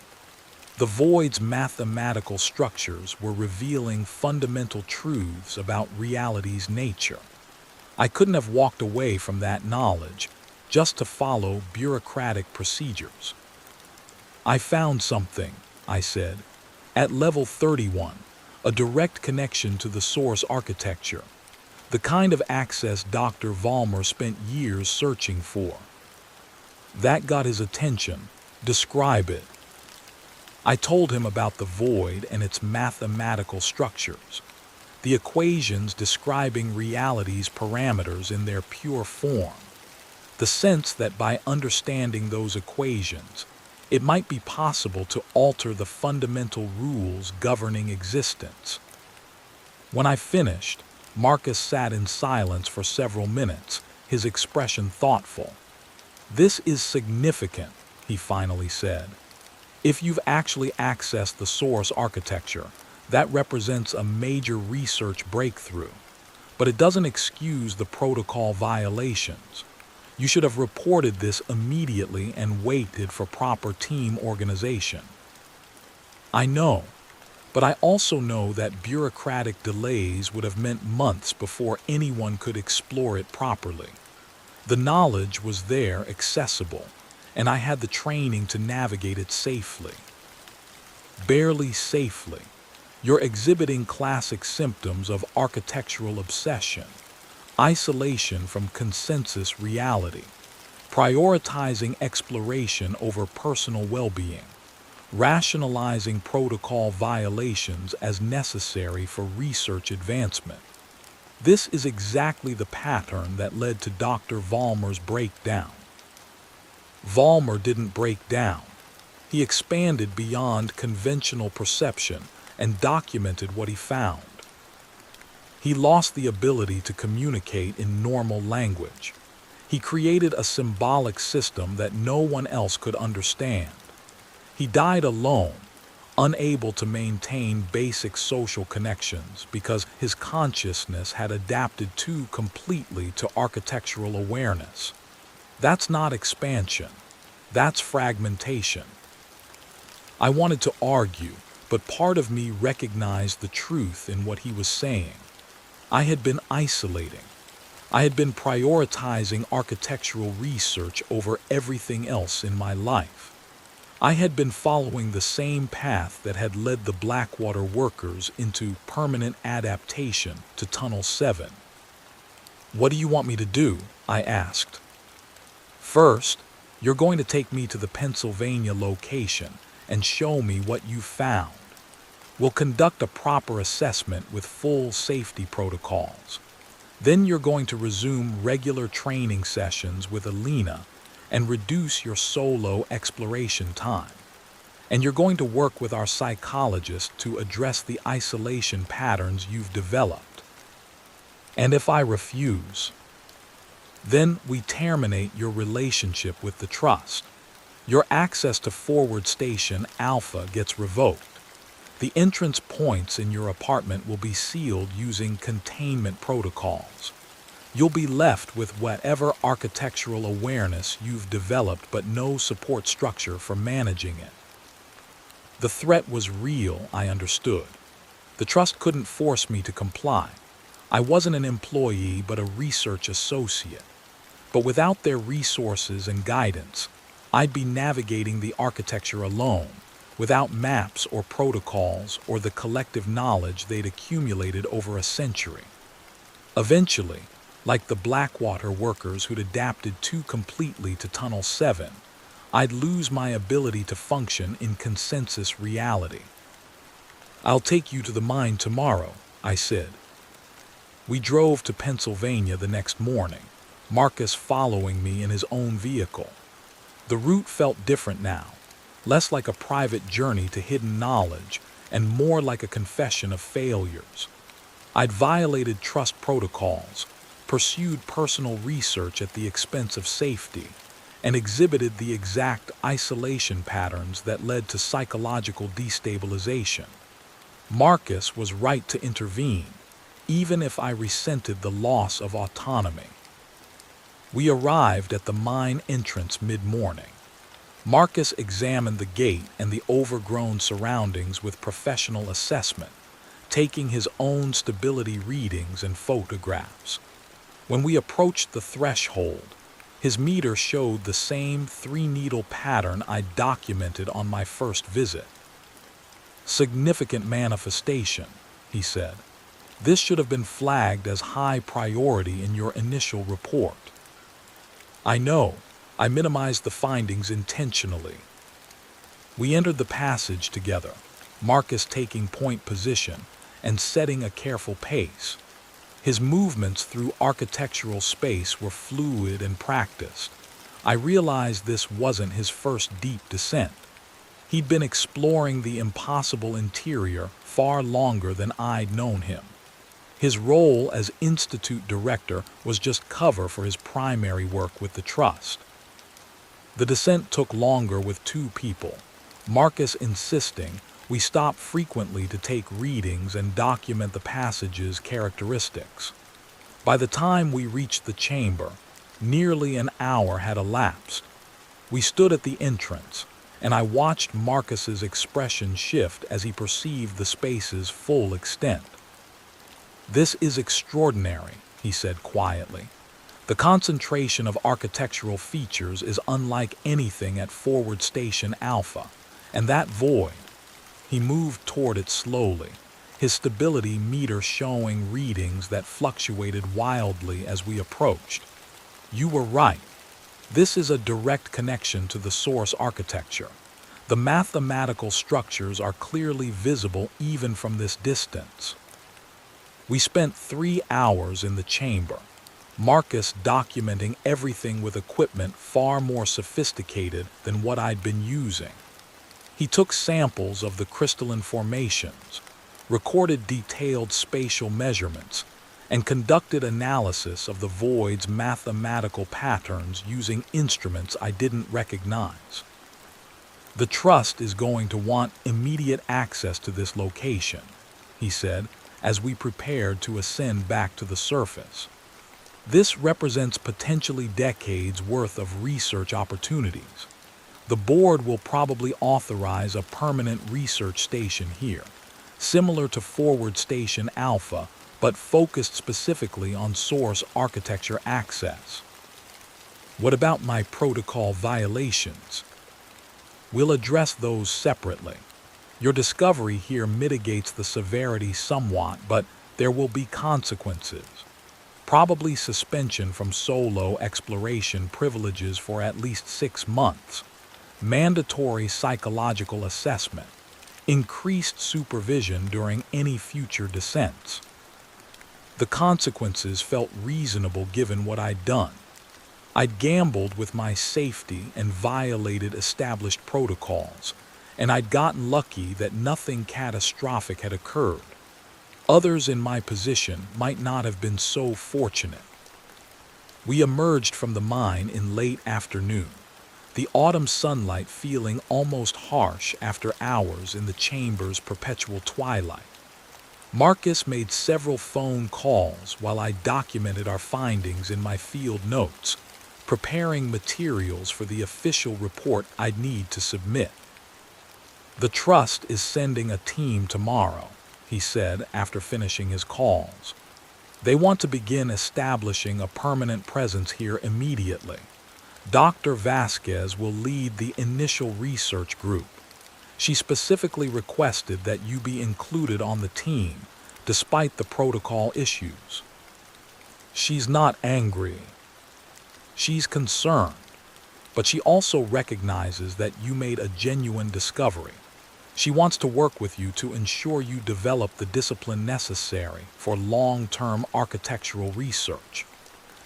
The Void's mathematical structures were revealing fundamental truths about reality's nature. I couldn't have walked away from that knowledge just to follow bureaucratic procedures. "I found something," I said. "At level 31, a direct connection to the source architecture. The kind of access Dr. Vollmer spent years searching for." That got his attention. "Describe it." I told him about the void and its mathematical structures, the equations describing reality's parameters in their pure form, the sense that by understanding those equations, It might be possible to alter the fundamental rules governing existence. When I finished, Marcus sat in silence for several minutes, his expression thoughtful. "This is significant," he finally said. "If you've actually accessed the source architecture, that represents a major research breakthrough. But it doesn't excuse the protocol violations. You should have reported this immediately and waited for proper team organization." I know, but I also know that bureaucratic delays would have meant months before anyone could explore it properly. The knowledge was there, accessible, and I had the training to navigate it safely. Barely safely. You're exhibiting classic symptoms of architectural obsession, isolation from consensus reality, prioritizing exploration over personal well-being, rationalizing protocol violations as necessary for research advancement. This is exactly the pattern that led to Dr. Vollmer's breakdown. Vollmer didn't break down. He expanded beyond conventional perception and documented what he found. He lost the ability to communicate in normal language. He created a symbolic system that no one else could understand. He died alone, unable to maintain basic social connections because his consciousness had adapted too completely to architectural awareness. That's not expansion. That's fragmentation. I wanted to argue, but part of me recognized the truth in what he was saying. I had been isolating. I had been prioritizing architectural research over everything else in my life. I had been following the same path that had led the Blackwater workers into permanent adaptation to Tunnel 7. "What do you want me to do?" I asked. "First, you're going to take me to the Pennsylvania location and show me what you found. We'll conduct a proper assessment with full safety protocols. Then you're going to resume regular training sessions with Alina and reduce your solo exploration time. And you're going to work with our psychologist to address the isolation patterns you've developed. And if I refuse, then we terminate your relationship with the trust. Your access to Forward Station Alpha gets revoked. The entrance points in your apartment will be sealed using containment protocols. You'll be left with whatever architectural awareness you've developed but no support structure for managing it." The threat was real, I understood. The trust couldn't force me to comply. I wasn't an employee but a research associate. But without their resources and guidance, I'd be navigating the architecture alone, without maps or protocols or the collective knowledge they'd accumulated over a century. Eventually, like the Blackwater workers who'd adapted too completely to Tunnel 7, I'd lose my ability to function in consensus reality. "I'll take you to the mine tomorrow," I said. We drove to Pennsylvania the next morning, Marcus following me in his own vehicle. The route felt different now, less like a private journey to hidden knowledge and more like a confession of failures. I'd violated trust protocols, pursued personal research at the expense of safety, and exhibited the exact isolation patterns that led to psychological destabilization. Marcus was right to intervene, even if I resented the loss of autonomy. We arrived at the mine entrance mid-morning. Marcus examined the gate and the overgrown surroundings with professional assessment, taking his own stability readings and photographs. When we approached the threshold, his meter showed the same three-needle pattern I documented on my first visit. "Significant manifestation," he said. "This should have been flagged as high priority in your initial report." I know. I minimized the findings intentionally. We entered the passage together, Marcus taking point position and setting a careful pace. His movements through architectural space were fluid and practiced, I realized this wasn't his first deep descent. He'd been exploring the impossible interior far longer than I'd known him. His role as institute director was just cover for his primary work with the trust. The descent took longer with two people, Marcus insisting we stop frequently to take readings and document the passage's characteristics. By the time we reached the chamber, nearly an hour had elapsed. We stood at the entrance, and I watched Marcus's expression shift as he perceived the space's full extent. "This is extraordinary," he said quietly. "The concentration of architectural features is unlike anything at Forward Station Alpha, and that void." He moved toward it slowly, his stability meter showing readings that fluctuated wildly as we approached. "You were right. This is a direct connection to the source architecture. The mathematical structures are clearly visible even from this distance." We spent 3 hours in the chamber, Marcus documenting everything with equipment far more sophisticated than what I'd been using. He took samples of the crystalline formations, recorded detailed spatial measurements, and conducted analysis of the void's mathematical patterns using instruments I didn't recognize. "The Trust is going to want immediate access to this location," he said, as we prepared to ascend back to the surface. "This represents potentially decades worth of research opportunities. The board will probably authorize a permanent research station here, similar to Forward Station Alpha, but focused specifically on source architecture access." "What about my protocol violations?" "We'll address those separately. Your discovery here mitigates the severity somewhat, but there will be consequences. Probably suspension from solo exploration privileges for at least 6 months, mandatory psychological assessment, increased supervision during any future descents." The consequences felt reasonable given what I'd done. I'd gambled with my safety and violated established protocols, and I'd gotten lucky that nothing catastrophic had occurred. Others in my position might not have been so fortunate. We emerged from the mine in late afternoon, the autumn sunlight feeling almost harsh after hours in the chamber's perpetual twilight. Marcus made several phone calls while I documented our findings in my field notes, preparing materials for the official report I'd need to submit. "The Trust is sending a team tomorrow," he said after finishing his calls. "They want to begin establishing a permanent presence here immediately. Dr. Vasquez will lead the initial research group. She specifically requested that you be included on the team, despite the protocol issues." "She's not angry. She's concerned, but she also recognizes that you made a genuine discovery. She wants to work with you to ensure you develop the discipline necessary for long-term architectural research.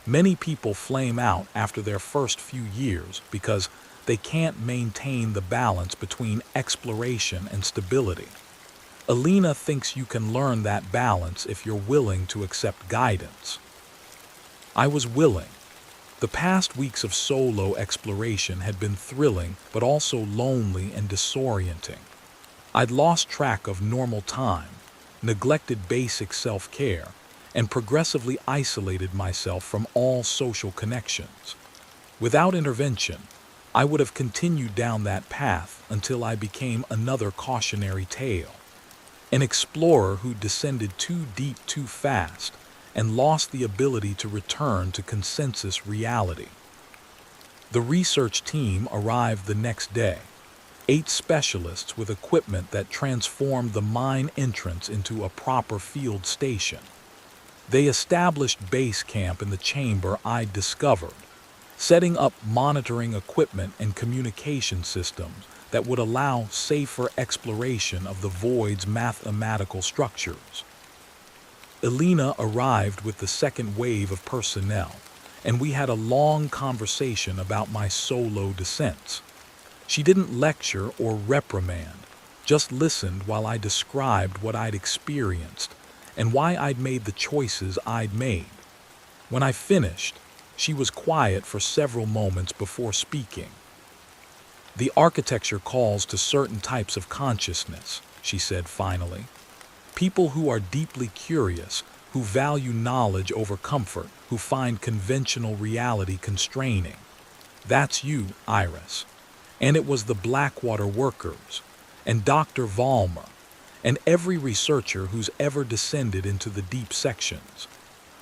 Many people flame out after their first few years because they can't maintain the balance between exploration and stability. Alina thinks you can learn that balance if you're willing to accept guidance." I was willing. The past weeks of solo exploration had been thrilling but also lonely and disorienting. I'd lost track of normal time, neglected basic self-care, and progressively isolated myself from all social connections. Without intervention, I would have continued down that path until I became another cautionary tale. An explorer who descended too deep too fast and lost the ability to return to consensus reality. The research team arrived the next day, 8 specialists with equipment that transformed the mine entrance into a proper field station. They established base camp in the chamber I'd discovered, setting up monitoring equipment and communication systems that would allow safer exploration of the void's mathematical structures. Alina arrived with the second wave of personnel, and we had a long conversation about my solo descents. She didn't lecture or reprimand, just listened while I described what I'd experienced and why I'd made the choices I'd made. When I finished, she was quiet for several moments before speaking. "The architecture calls to certain types of consciousness," she said finally. "People who are deeply curious, who value knowledge over comfort, who find conventional reality constraining. That's you, Iris." And it was the Blackwater workers, and Dr. Vollmer, and every researcher who's ever descended into the deep sections.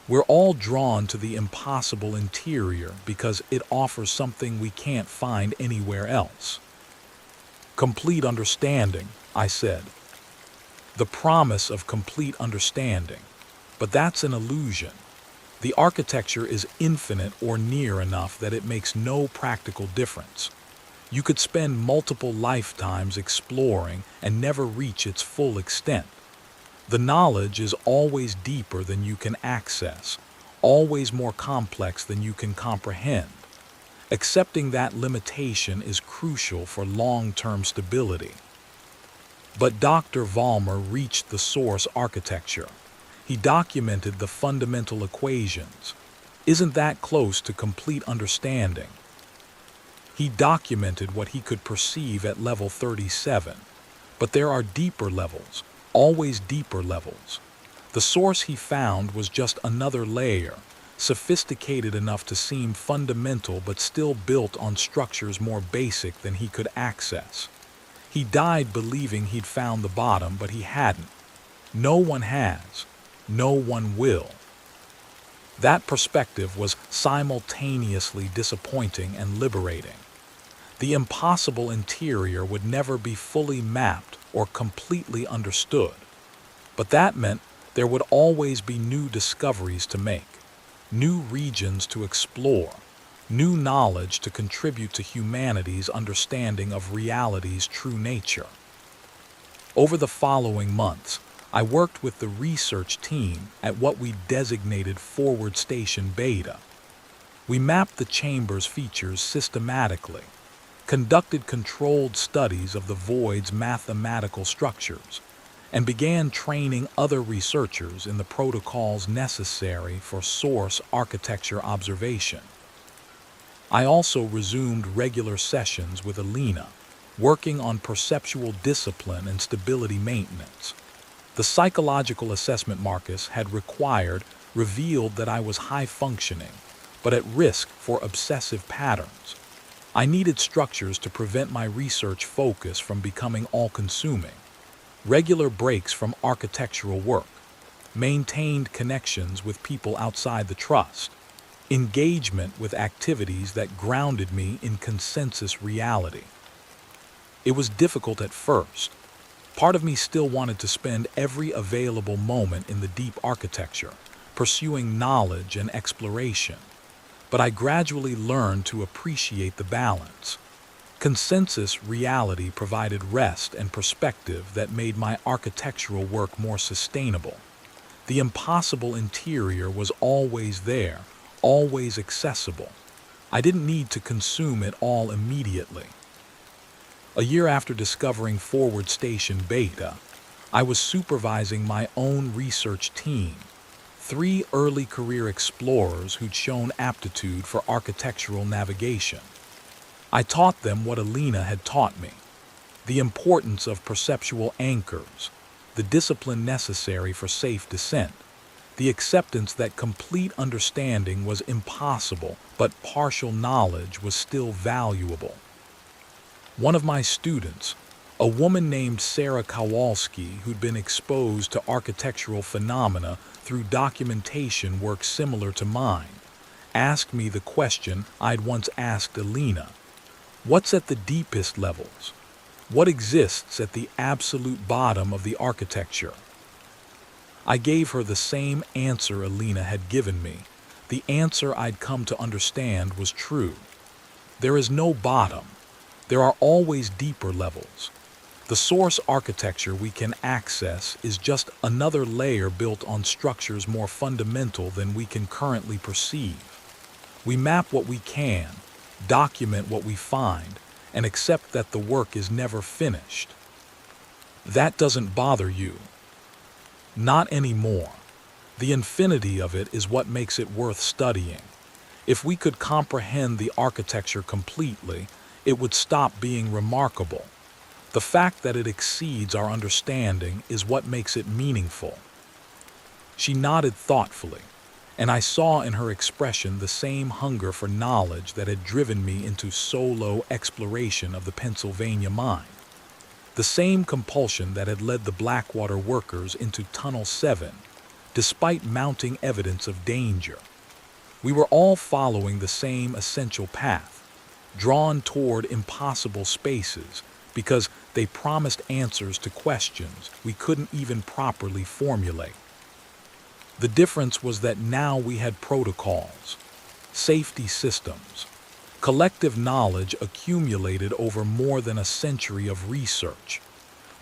We're all drawn to the impossible interior because it offers something we can't find anywhere else. "Complete understanding," I said. "The promise of complete understanding. But that's an illusion. The architecture is infinite or near enough that it makes no practical difference. You could spend multiple lifetimes exploring and never reach its full extent. The knowledge is always deeper than you can access, always more complex than you can comprehend. Accepting that limitation is crucial for long-term stability." But Dr. Vollmer reached the source architecture. He documented the fundamental equations. Isn't that close to complete understanding? He documented what he could perceive at level 37. But there are deeper levels, always deeper levels. The source he found was just another layer, sophisticated enough to seem fundamental but still built on structures more basic than he could access. He died believing he'd found the bottom, but he hadn't. No one has. No one will. That perspective was simultaneously disappointing and liberating. The impossible interior would never be fully mapped or completely understood. But that meant there would always be new discoveries to make, new regions to explore, new knowledge to contribute to humanity's understanding of reality's true nature. Over the following months, I worked with the research team at what we designated Forward Station Beta. We mapped the chamber's features systematically, conducted controlled studies of the void's mathematical structures, and began training other researchers in the protocols necessary for source architecture observation. I also resumed regular sessions with Alina, working on perceptual discipline and stability maintenance. The psychological assessment Marcus had revealed that I was high-functioning, but at risk for obsessive patterns. I needed structures to prevent my research focus from becoming all-consuming. Regular breaks from architectural work, maintained connections with people outside the trust, engagement with activities that grounded me in consensus reality. It was difficult at first. Part of me still wanted to spend every available moment in the deep architecture, pursuing knowledge and exploration. But I gradually learned to appreciate the balance. Consensus reality provided rest and perspective that made my architectural work more sustainable. The impossible interior was always there, always accessible. I didn't need to consume it all immediately. A year after discovering Forward Station Beta, I was supervising my own research team, 3 early career explorers who'd shown aptitude for architectural navigation. I taught them what Alina had taught me, the importance of perceptual anchors, the discipline necessary for safe descent, the acceptance that complete understanding was impossible, but partial knowledge was still valuable. One of my students, a woman named Sarah Kowalski, who'd been exposed to architectural phenomena through documentation work similar to mine, asked me the question I'd once asked Alina: what's at the deepest levels? What exists at the absolute bottom of the architecture? I gave her the same answer Alina had given me. The answer I'd come to understand was true. There is no bottom. There are always deeper levels. The source architecture we can access is just another layer built on structures more fundamental than we can currently perceive. We map what we can, document what we find, and accept that the work is never finished. That doesn't bother you. Not anymore. The infinity of it is what makes it worth studying. If we could comprehend the architecture completely, it would stop being remarkable. The fact that it exceeds our understanding is what makes it meaningful. She nodded thoughtfully, and I saw in her expression the same hunger for knowledge that had driven me into solo exploration of the Pennsylvania mine. The same compulsion that had led the Blackwater workers into Tunnel 7, despite mounting evidence of danger. We were all following the same essential path, drawn toward impossible spaces because they promised answers to questions we couldn't even properly formulate. The difference was that now we had protocols, safety systems, collective knowledge accumulated over more than a century of research.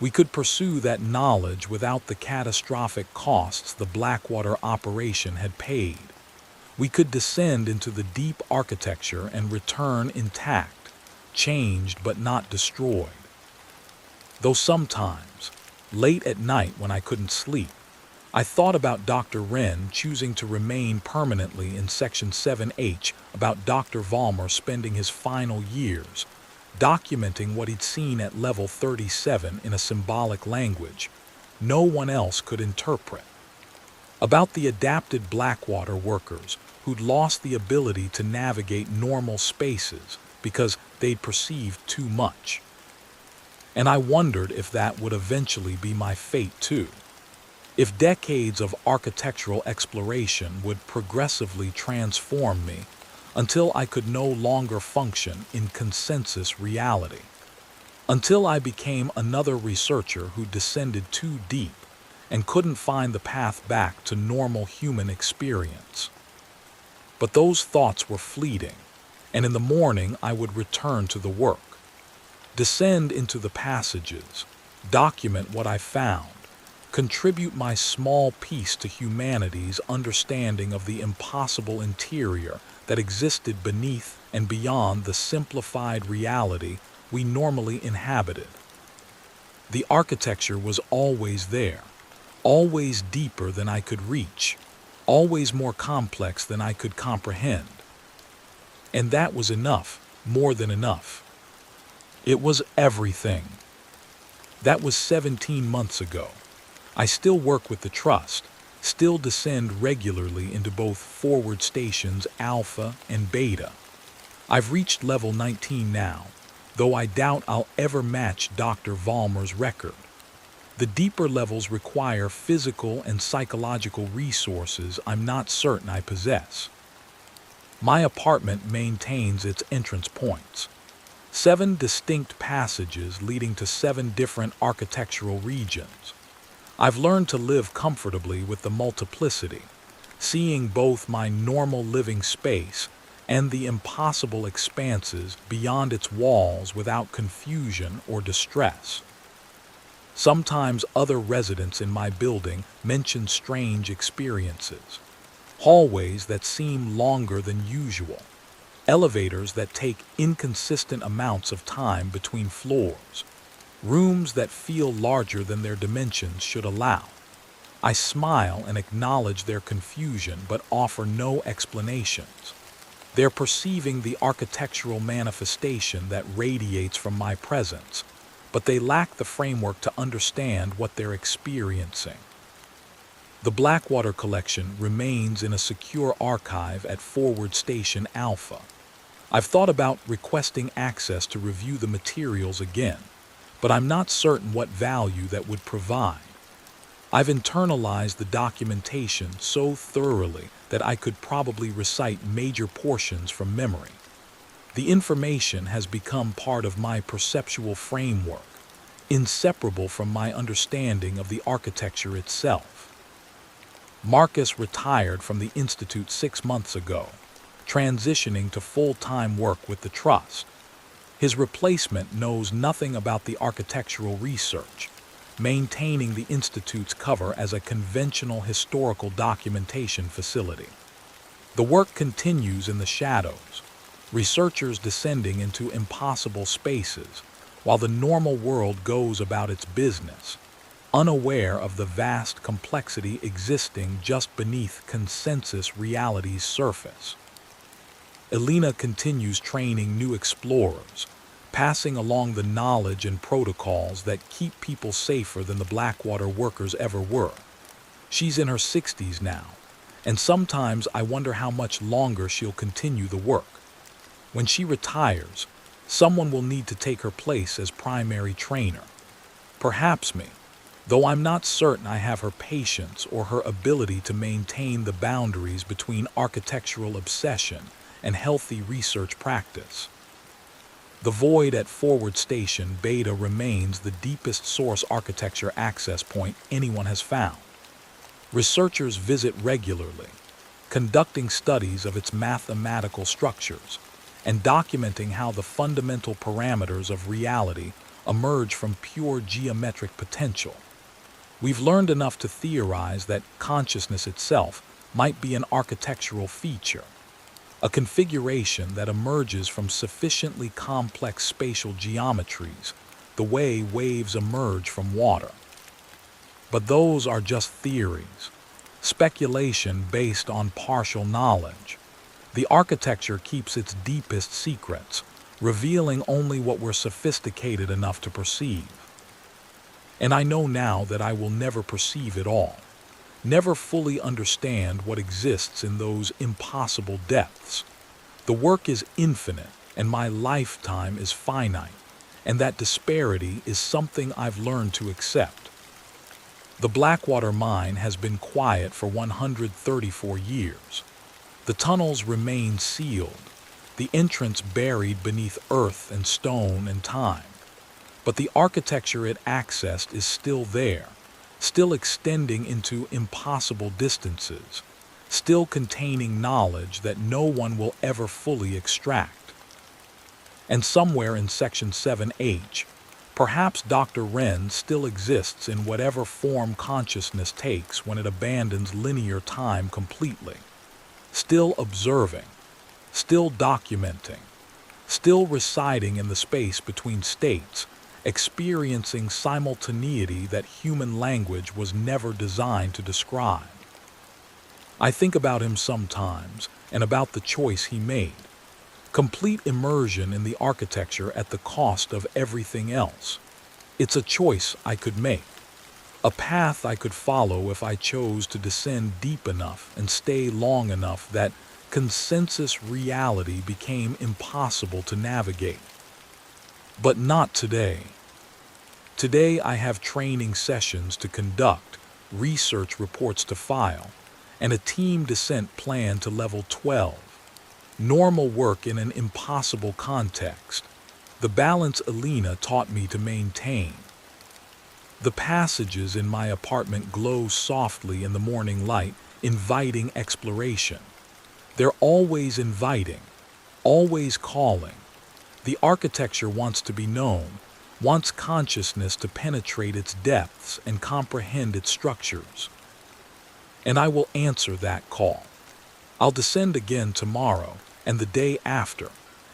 We could pursue that knowledge without the catastrophic costs the Blackwater operation had paid. We could descend into the deep architecture and return intact, changed but not destroyed. Though sometimes, late at night when I couldn't sleep, I thought about Dr. Wren choosing to remain permanently in Section 7H, about Dr. Vollmer spending his final years documenting what he'd seen at Level 37 in a symbolic language no one else could interpret. About the adapted Blackwater workers who'd lost the ability to navigate normal spaces because they'd perceived too much. And I wondered if that would eventually be my fate too. If decades of architectural exploration would progressively transform me until I could no longer function in consensus reality. Until I became another researcher who descended too deep and couldn't find the path back to normal human experience. But those thoughts were fleeting, and in the morning I would return to the work, descend into the passages, document what I found, contribute my small piece to humanity's understanding of the impossible interior that existed beneath and beyond the simplified reality we normally inhabited. The architecture was always there, always deeper than I could reach, always more complex than I could comprehend. And that was enough, more than enough. It was everything. That was 17 months ago. I still work with the Trust, still descend regularly into both forward stations Alpha and Beta. I've reached level 19 now, though I doubt I'll ever match Dr. Vollmer's record. The deeper levels require physical and psychological resources I'm not certain I possess. My apartment maintains its entrance points. 7 distinct passages leading to 7 different architectural regions. I've learned to live comfortably with the multiplicity, seeing both my normal living space and the impossible expanses beyond its walls without confusion or distress. Sometimes other residents in my building mention strange experiences. Hallways that seem longer than usual. Elevators that take inconsistent amounts of time between floors. Rooms that feel larger than their dimensions should allow. I smile and acknowledge their confusion but offer no explanations. They're perceiving the architectural manifestation that radiates from my presence, but they lack the framework to understand what they're experiencing. The Blackwater collection remains in a secure archive at Forward Station Alpha. I've thought about requesting access to review the materials again, but I'm not certain what value that would provide. I've internalized the documentation so thoroughly that I could probably recite major portions from memory. The information has become part of my perceptual framework, inseparable from my understanding of the architecture itself. Marcus retired from the Institute 6 months ago, transitioning to full-time work with the Trust. His replacement knows nothing about the architectural research, maintaining the Institute's cover as a conventional historical documentation facility. The work continues in the shadows, researchers descending into impossible spaces, while the normal world goes about its business, unaware of the vast complexity existing just beneath consensus reality's surface. Elena continues training new explorers, passing along the knowledge and protocols that keep people safer than the Blackwater workers ever were. She's in her 60s now, and sometimes I wonder how much longer she'll continue the work. When she retires, someone will need to take her place as primary trainer. Perhaps me, though I'm not certain I have her patience or her ability to maintain the boundaries between architectural obsession and healthy research practice. The void at Forward Station Beta remains the deepest source architecture access point anyone has found. Researchers visit regularly, conducting studies of its mathematical structures and documenting how the fundamental parameters of reality emerge from pure geometric potential. We've learned enough to theorize that consciousness itself might be an architectural feature, a configuration that emerges from sufficiently complex spatial geometries, the way waves emerge from water. But those are just theories, speculation based on partial knowledge. The architecture keeps its deepest secrets, revealing only what we're sophisticated enough to perceive. And I know now that I will never perceive it all, never fully understand what exists in those impossible depths. The work is infinite, and my lifetime is finite, and that disparity is something I've learned to accept. The Blackwater mine has been quiet for 134 years. The tunnels remain sealed, the entrance buried beneath earth and stone and time. But the architecture it accessed is still there, still extending into impossible distances, still containing knowledge that no one will ever fully extract. And somewhere in Section 7H, perhaps Dr. Wren still exists in whatever form consciousness takes when it abandons linear time completely, still observing, still documenting, still residing in the space between states, experiencing simultaneity that human language was never designed to describe. I think about him sometimes and about the choice he made. Complete immersion in the architecture at the cost of everything else. It's a choice I could make, a path I could follow if I chose to descend deep enough and stay long enough that consensus reality became impossible to navigate. But not today. Today I have training sessions to conduct, research reports to file, and a team descent plan to level 12. Normal work in an impossible context. The balance Elena taught me to maintain. The passages in my apartment glow softly in the morning light, inviting exploration. They're always inviting, always calling. The architecture wants to be known, wants consciousness to penetrate its depths and comprehend its structures. And I will answer that call. I'll descend again tomorrow and the day after,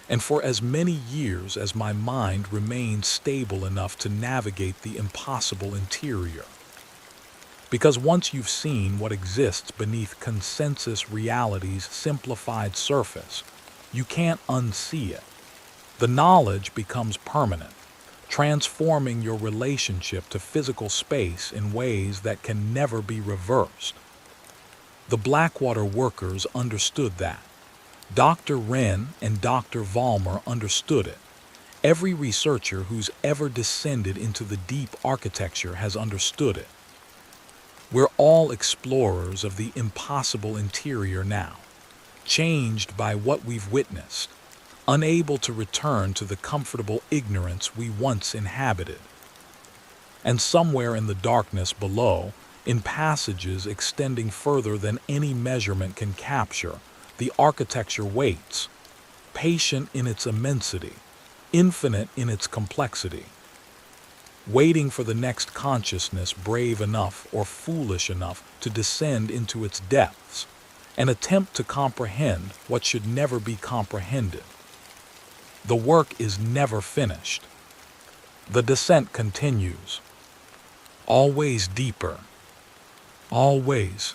and for as many years as my mind remains stable enough to navigate the impossible interior. Because once you've seen what exists beneath consensus reality's simplified surface, you can't unsee it. The knowledge becomes permanent, transforming your relationship to physical space in ways that can never be reversed. The Blackwater workers understood that. Dr. Wren and Dr. Vollmer understood it. Every researcher who's ever descended into the deep architecture has understood it. We're all explorers of the impossible interior now, changed by what we've witnessed, unable to return to the comfortable ignorance we once inhabited. And somewhere in the darkness below, in passages extending further than any measurement can capture, the architecture waits, patient in its immensity, infinite in its complexity, waiting for the next consciousness brave enough or foolish enough to descend into its depths an attempt to comprehend what should never be comprehended. The work is never finished. The descent continues, always deeper, always